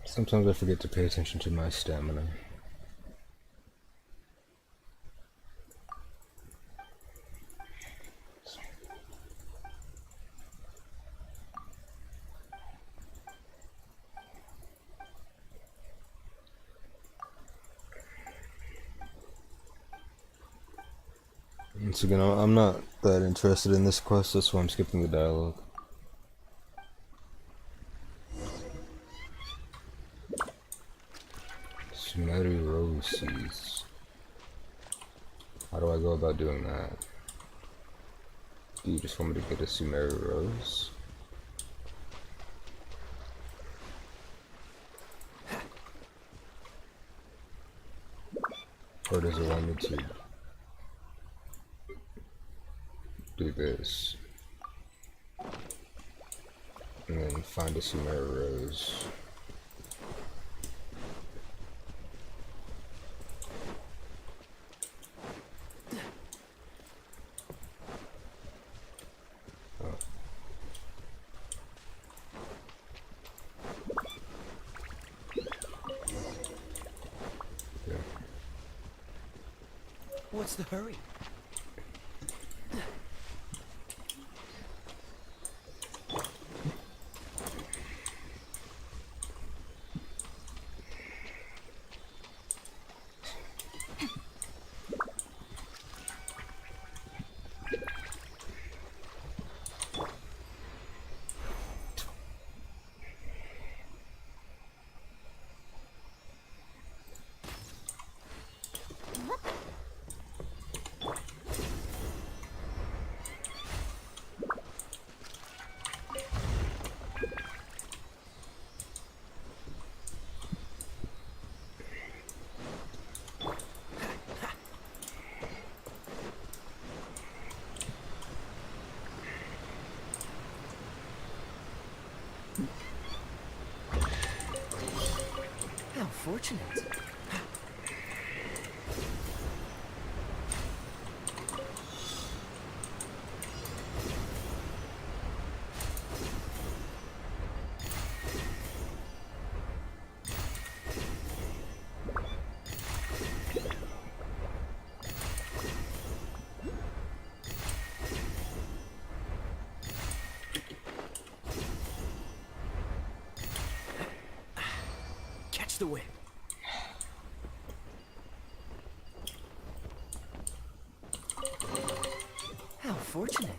Sometimes I forget to pay attention to my stamina. Once again, I'm not that interested in this quest, that's why I'm skipping the dialogue. Sumeru Rose Seeds. How do I go about doing that? Do you just want me to get a Sumeru Rose? Or does it want me to do this and then find a Sumeru Rose? What's the hurry? How fortunate. Catch the wind. How fortunate.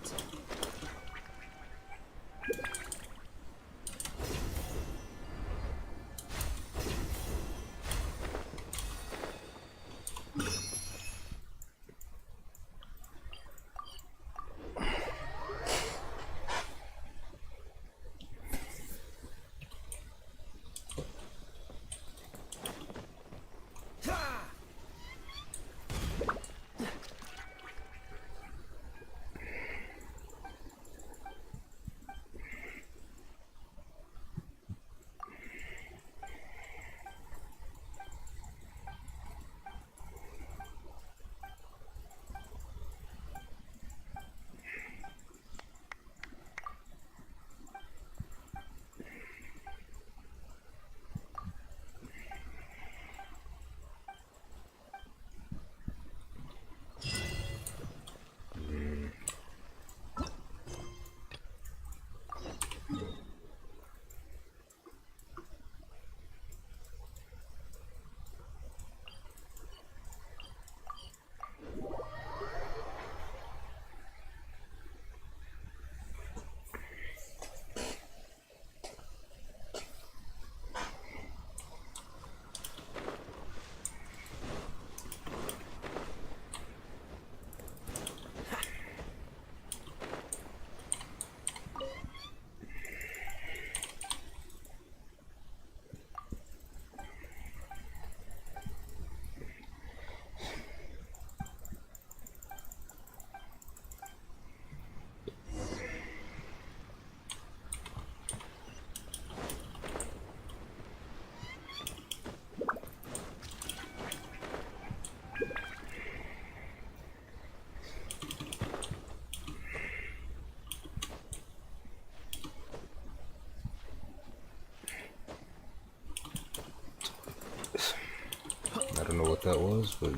what that was, but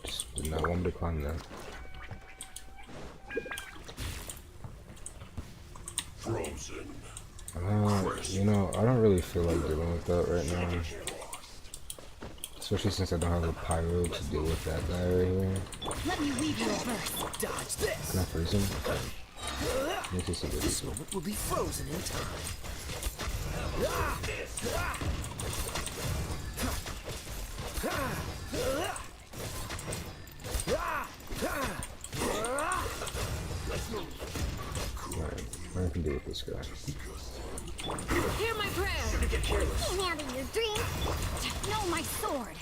just did not want me to climb that. Frozen. You know, I don't really feel like dealing with that right now. Especially since I don't have a pyro to deal with that guy right here. Let me weave you a verse. Dodge this. Can I freeze him? Okay. Make this a bit easier. It will be frozen in time. Alright, what can I do with this guy? Hear my prayer. Get careless. Came out in your dream. No, my sword.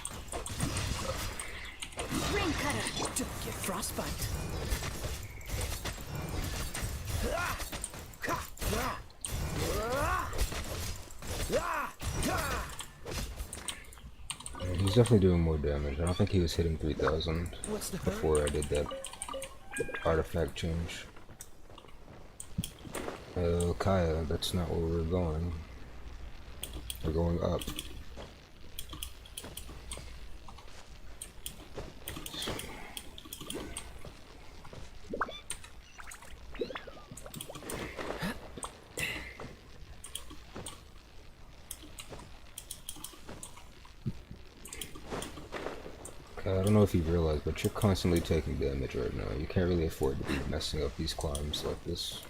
Ring cutter. Don't get frostbite. He's definitely doing more damage. I don't think he was hitting 3,000 What's the before I did that artifact change. Kaya, that's not where we're going. We're going up. I don't know if you realize, but you're constantly taking damage right now. You can't really afford to be messing up these climbs like this.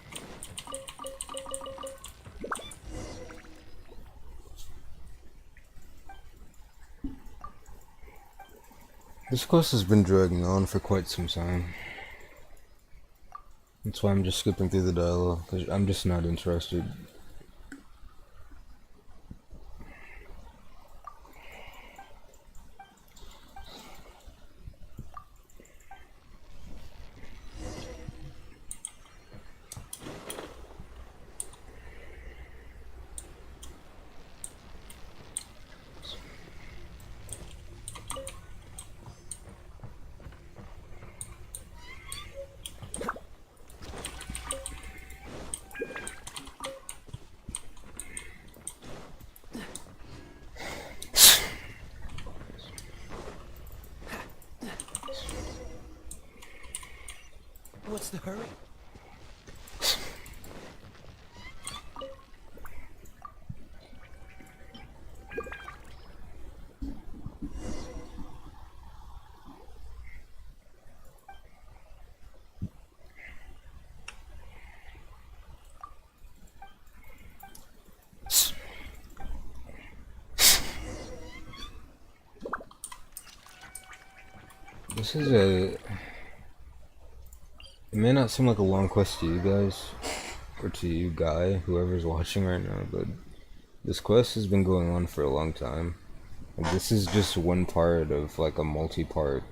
This quest has been dragging on for quite some time. That's why I'm just skipping through the dialogue, because I'm just not interested. What's the hurry? This is a... It may not seem like a long quest to you guys, or to you guy, whoever's watching right now, but this quest has been going on for a long time. And this is just one part of like a multi-part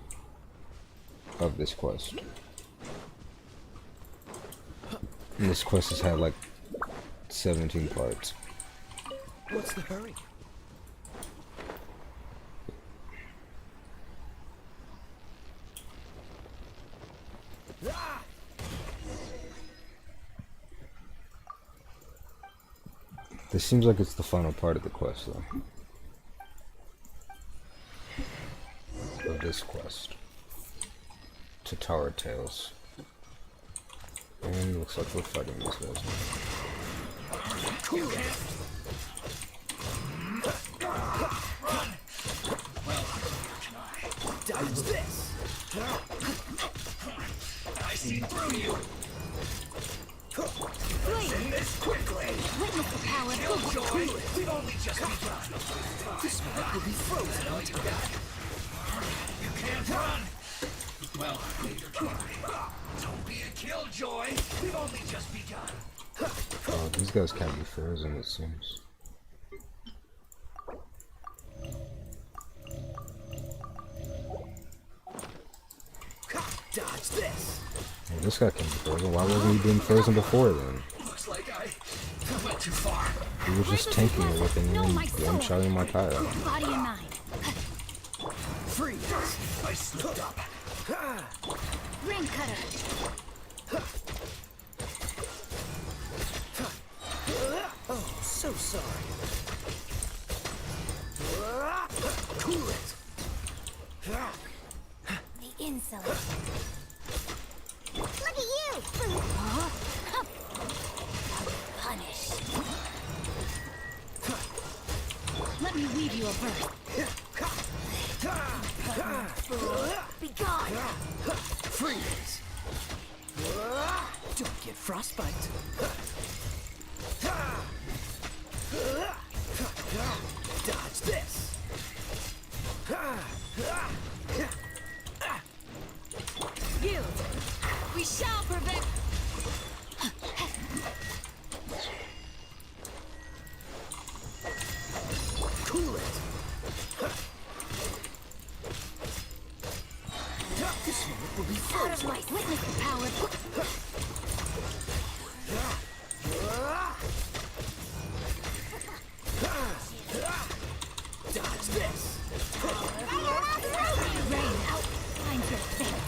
of this quest. And this quest has had like 17 parts. What's the hurry? This seems like it's the final part of the quest, though. Of this quest. To Tower Tales. And looks like we're fighting these guys now. Dodge this! I see through you! Send this quickly! Witness the power of Killjoy! We've only just begun! This one will be frozen on time. You can't run! Well, later try. Don't be a killjoy! We've only just begun! Oh, these guys can't be frozen, it seems. Dodge this! Well, this guy can't be frozen. Why wasn't he being frozen before then? Looks like I went too far. He was just tanking everything and one-shotting my tire. body and mind. Freeze! I slipped up. Ring cutter. Oh, so sorry. Cool it! Excellent. Look at you! Punish. Let me weave you a verse. Be gone! Freeze! Don't get frostbite. Dodge this. You! We shall prevent... Cool it. This one will be Out frozen. of my witness power. Dodge this. Rain out. Find your fate.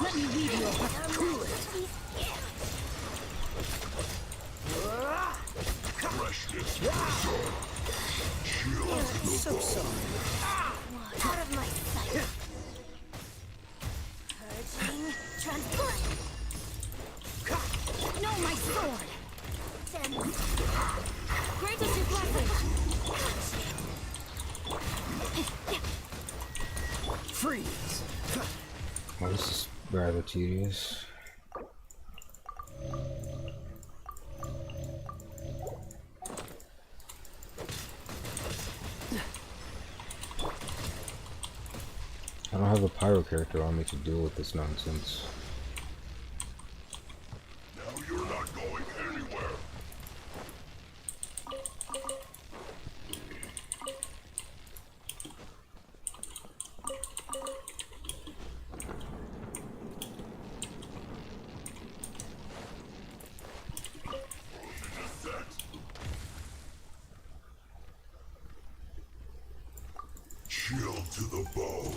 Let me weave you a Cool it. So sorry. out of my sight. Purging. Transport. No, my sword. Grant us your blessing. Freeze. Well, this is rather tedious. I don't have a pyro character on me to deal with this nonsense. Now you're not going anywhere. Chill to the bone.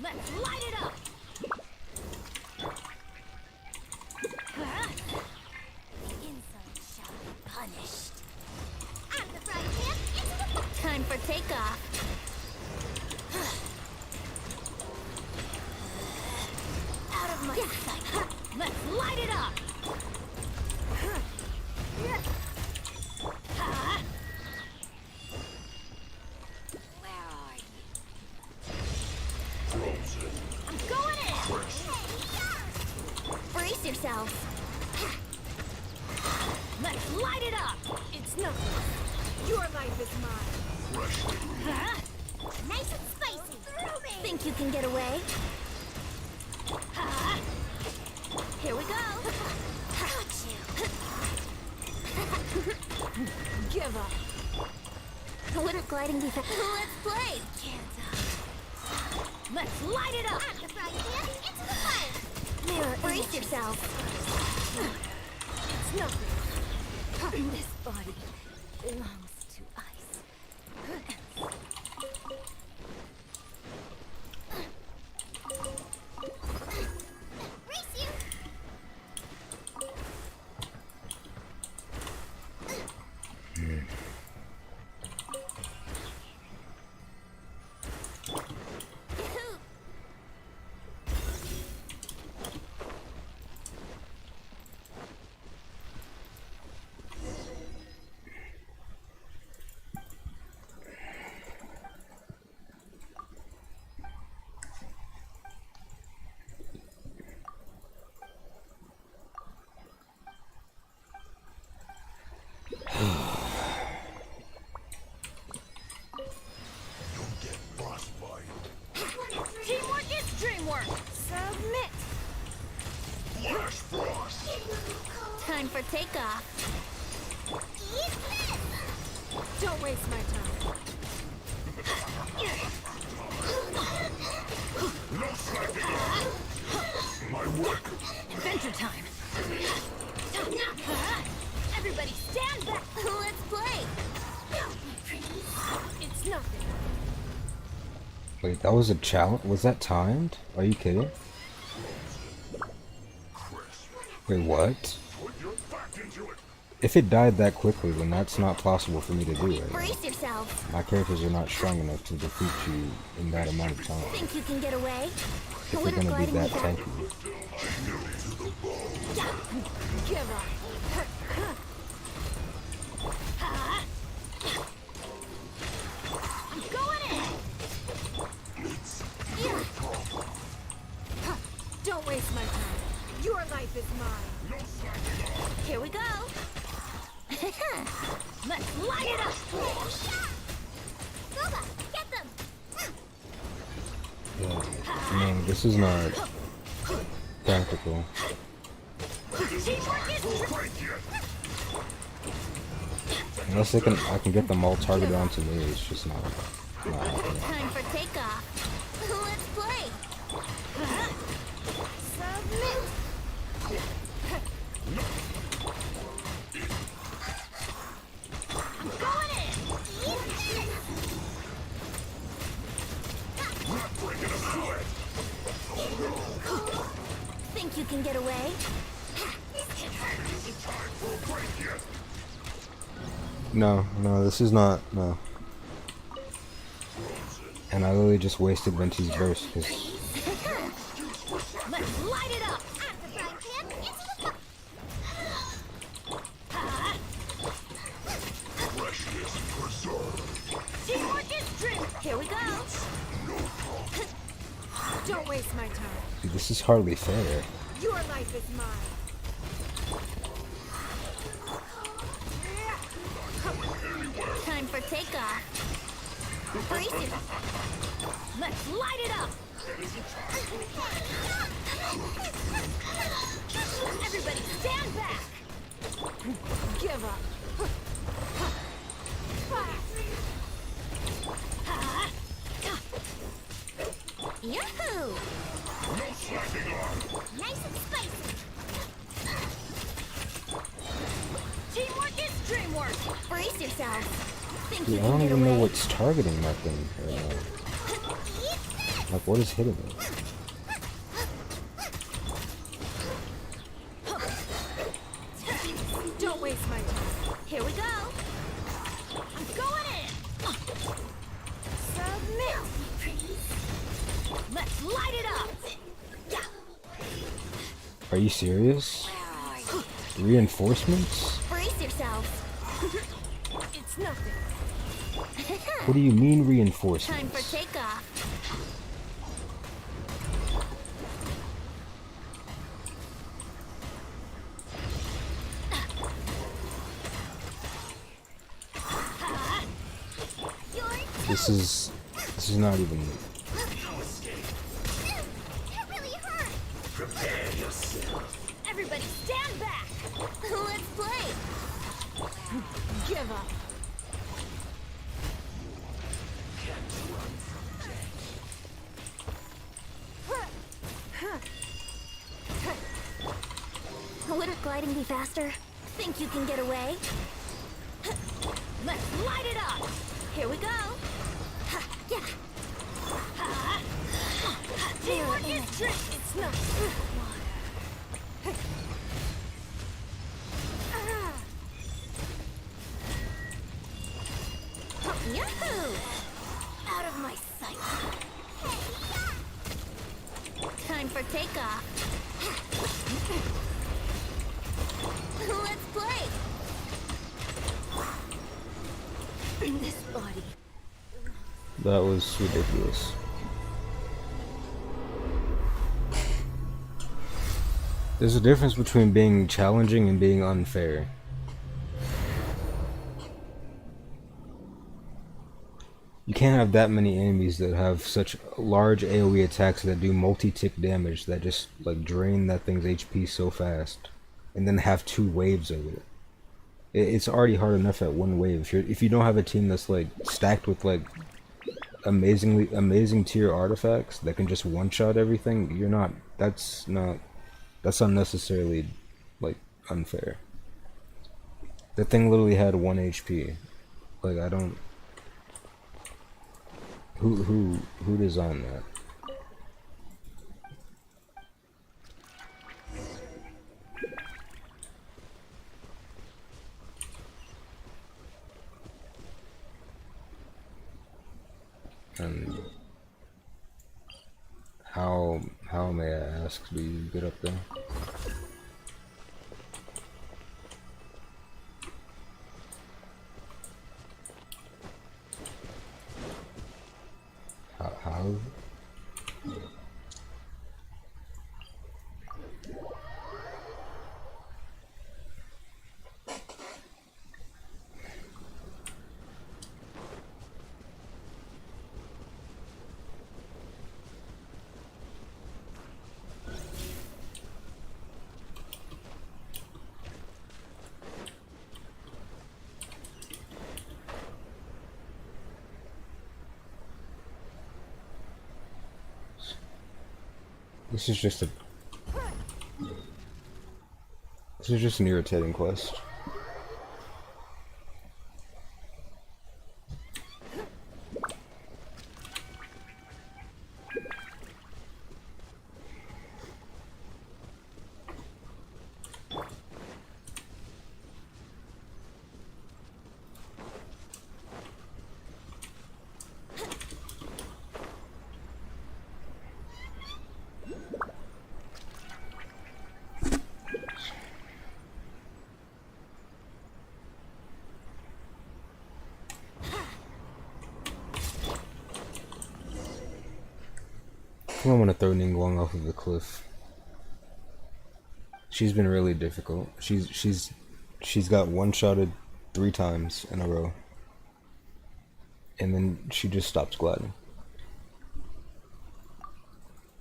Let's light it up. Insolent shall be punished. Out of the frying pan, into the Time for takeoff. Out of my sight. Let's light it up. Where are you? I'm going in. Brace yourselves. Let's light it up. It's nothing. Your life is mine. nice and spicy. Think you can get away? Here we go. Got you. Give up. Wouldn't gliding be fast? Let's play. Let's light it up. Out of the frying pan, into the fire. Mirror, brace yourself. It's nothing. This body belongs to ice. Brace you. Teamwork is dreamwork. Submit. Flash frost. Time for takeoff. Eat this. Don't waste my time. No slacking off. My work. Adventure time. Wait, that was a challenge? Was that timed? Are you kidding? Wait, what? If it died that quickly, then that's not possible for me to do it. Brace yourself. My characters are not strong enough to defeat you in that amount of time. Think you can get away? If you're gonna be that tanky. Give up. I'm going in. Don't waste my time. Your life is mine. Here we go. Let's light it up. Boba, get them! Yeah, man, this is not practical. Unless I can get them all targeted onto me, it's just not happening. Time for takeoff. Let's play. Submit! I'm going in. Think you can get away? No, this is not, no. And I literally just wasted Venti's burst, because... Let's light it up. Teamwork is dream. Here we go. Don't waste my time. Dude, this is hardly fair. Your life is mine. Time for takeoff. Brace it. Let's light it up. Everybody stand back. Give up. Yahoo! Nice and spicy! Teamwork is dreamwork. Brace yourself. Think Dude, you I can don't get even know away? what's targeting that thing right now. Like, what is hitting it? Don't waste my time. Here we go. I'm going in. Submit. Let's light it up. Are you serious? Reinforcements? Brace yourself. It's nothing. What do you mean Time reinforcements? for takeoff. This is not even... Prepare yourself. Everybody stand back. Let's play. Give up. Wouldn't gliding be faster? Think you can get away? Let's light it up. Here we go. Yeah. Teamwork is trick. It's not. Yahoo! Out of my sight. Time for takeoff. Let's play. In this body. That was ridiculous. There's a difference between being challenging and being unfair. You can't have that many enemies that have such large AoE attacks that do multi-tick damage that just like drain that thing's HP so fast, and then have 2 waves of it. It's already hard enough at 1 wave. If you don't have a team that's like stacked with like amazing tier artifacts that can just one-shot everything, you're not. That's unnecessarily like unfair. That thing literally had 1 HP. Like, I don't... Who designed that? And how may I ask, do you get up there? How? This is just an irritating quest. I think I'm gonna throw Ningguang off of the cliff. She's been really difficult. She's got one-shotted 3 times in a row, and then she just stops gliding.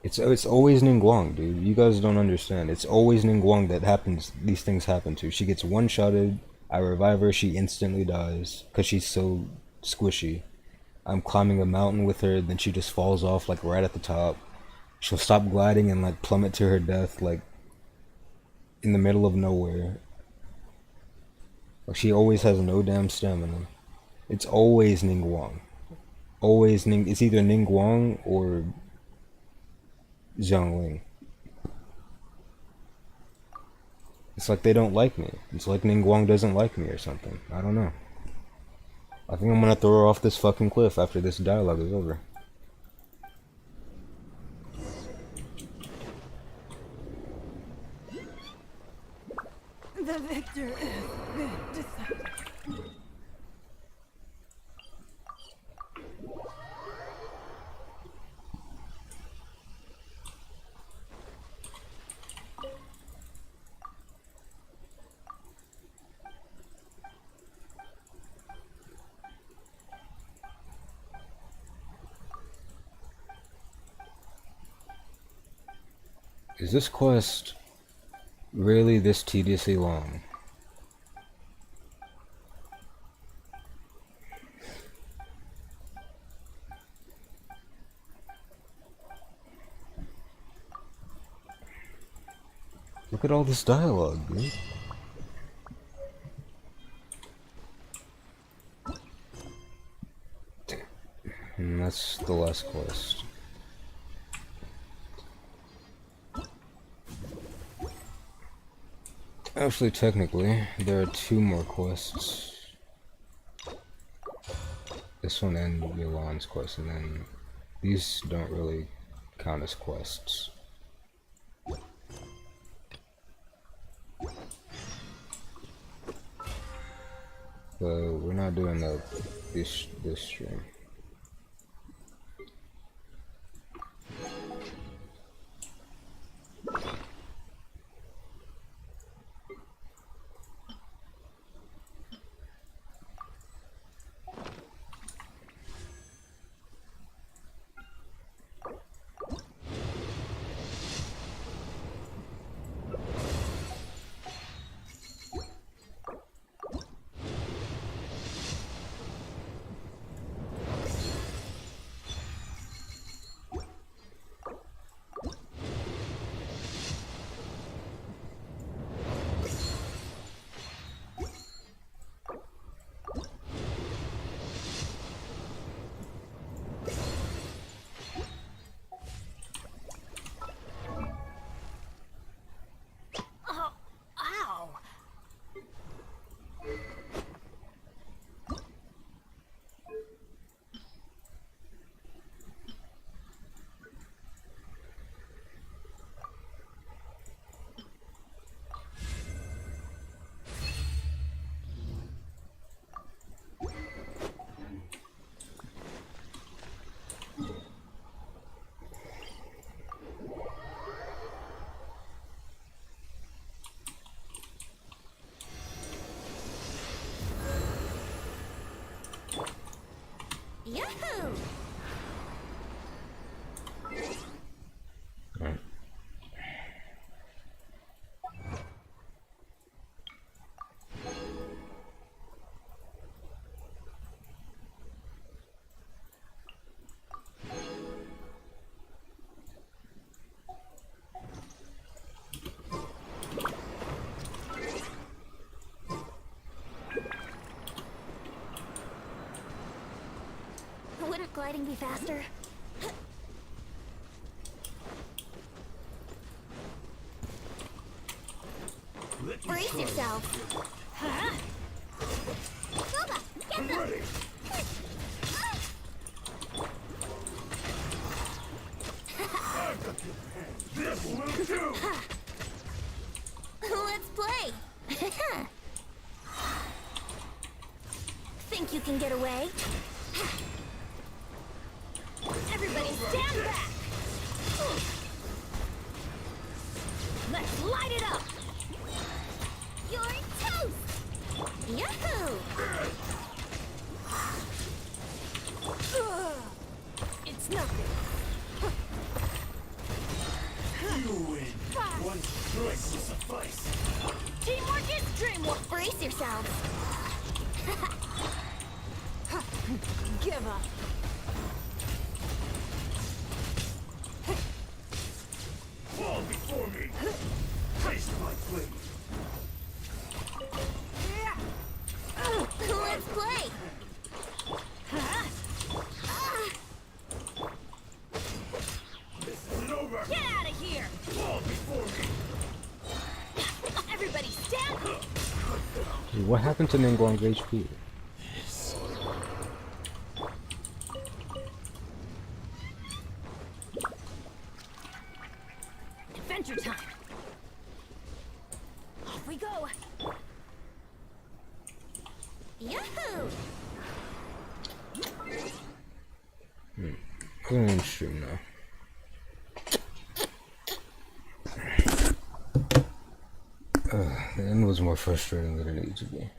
It's always Ningguang, dude. You guys don't understand. It's always Ningguang that happens. These things happen to. She gets one-shotted. I revive her. She instantly dies because she's so squishy. I'm climbing a mountain with her, then she just falls off like right at the top. She'll stop gliding and like plummet to her death like in the middle of nowhere. Like she always has no damn stamina. It's always Ningguang. Always it's either Ningguang or Xiangling. It's like they don't like me. It's like Ningguang doesn't like me or something. I don't know. I think I'm gonna throw her off this fucking cliff after this dialogue is over. The victor is decided. Is this quest really this tediously long? Look at all this dialogue, dude. And that's the last quest. Actually, technically, there are 2 more quests. This one and Milan's quest, and then these don't really count as quests. But we're not doing this stream. be faster? Brace yourself. Huh? Boba, get them! Ready. This will do. Let's play. Think you can get away? Everybody stand back! Let's light it up! You're toast! Yahoo! It's nothing. You win. One strike will suffice. Teamwork is dreamwork! Brace yourselves. Give up. Fall before me. Taste my blade. Let's play. This isn't over. Get out of here! Fall before me. Everybody stand! Dude, what happened to Ningguang's HP? Adventure time! Off we go! Yahoo! I'm gonna stream now. The end was more frustrating than it needed to be.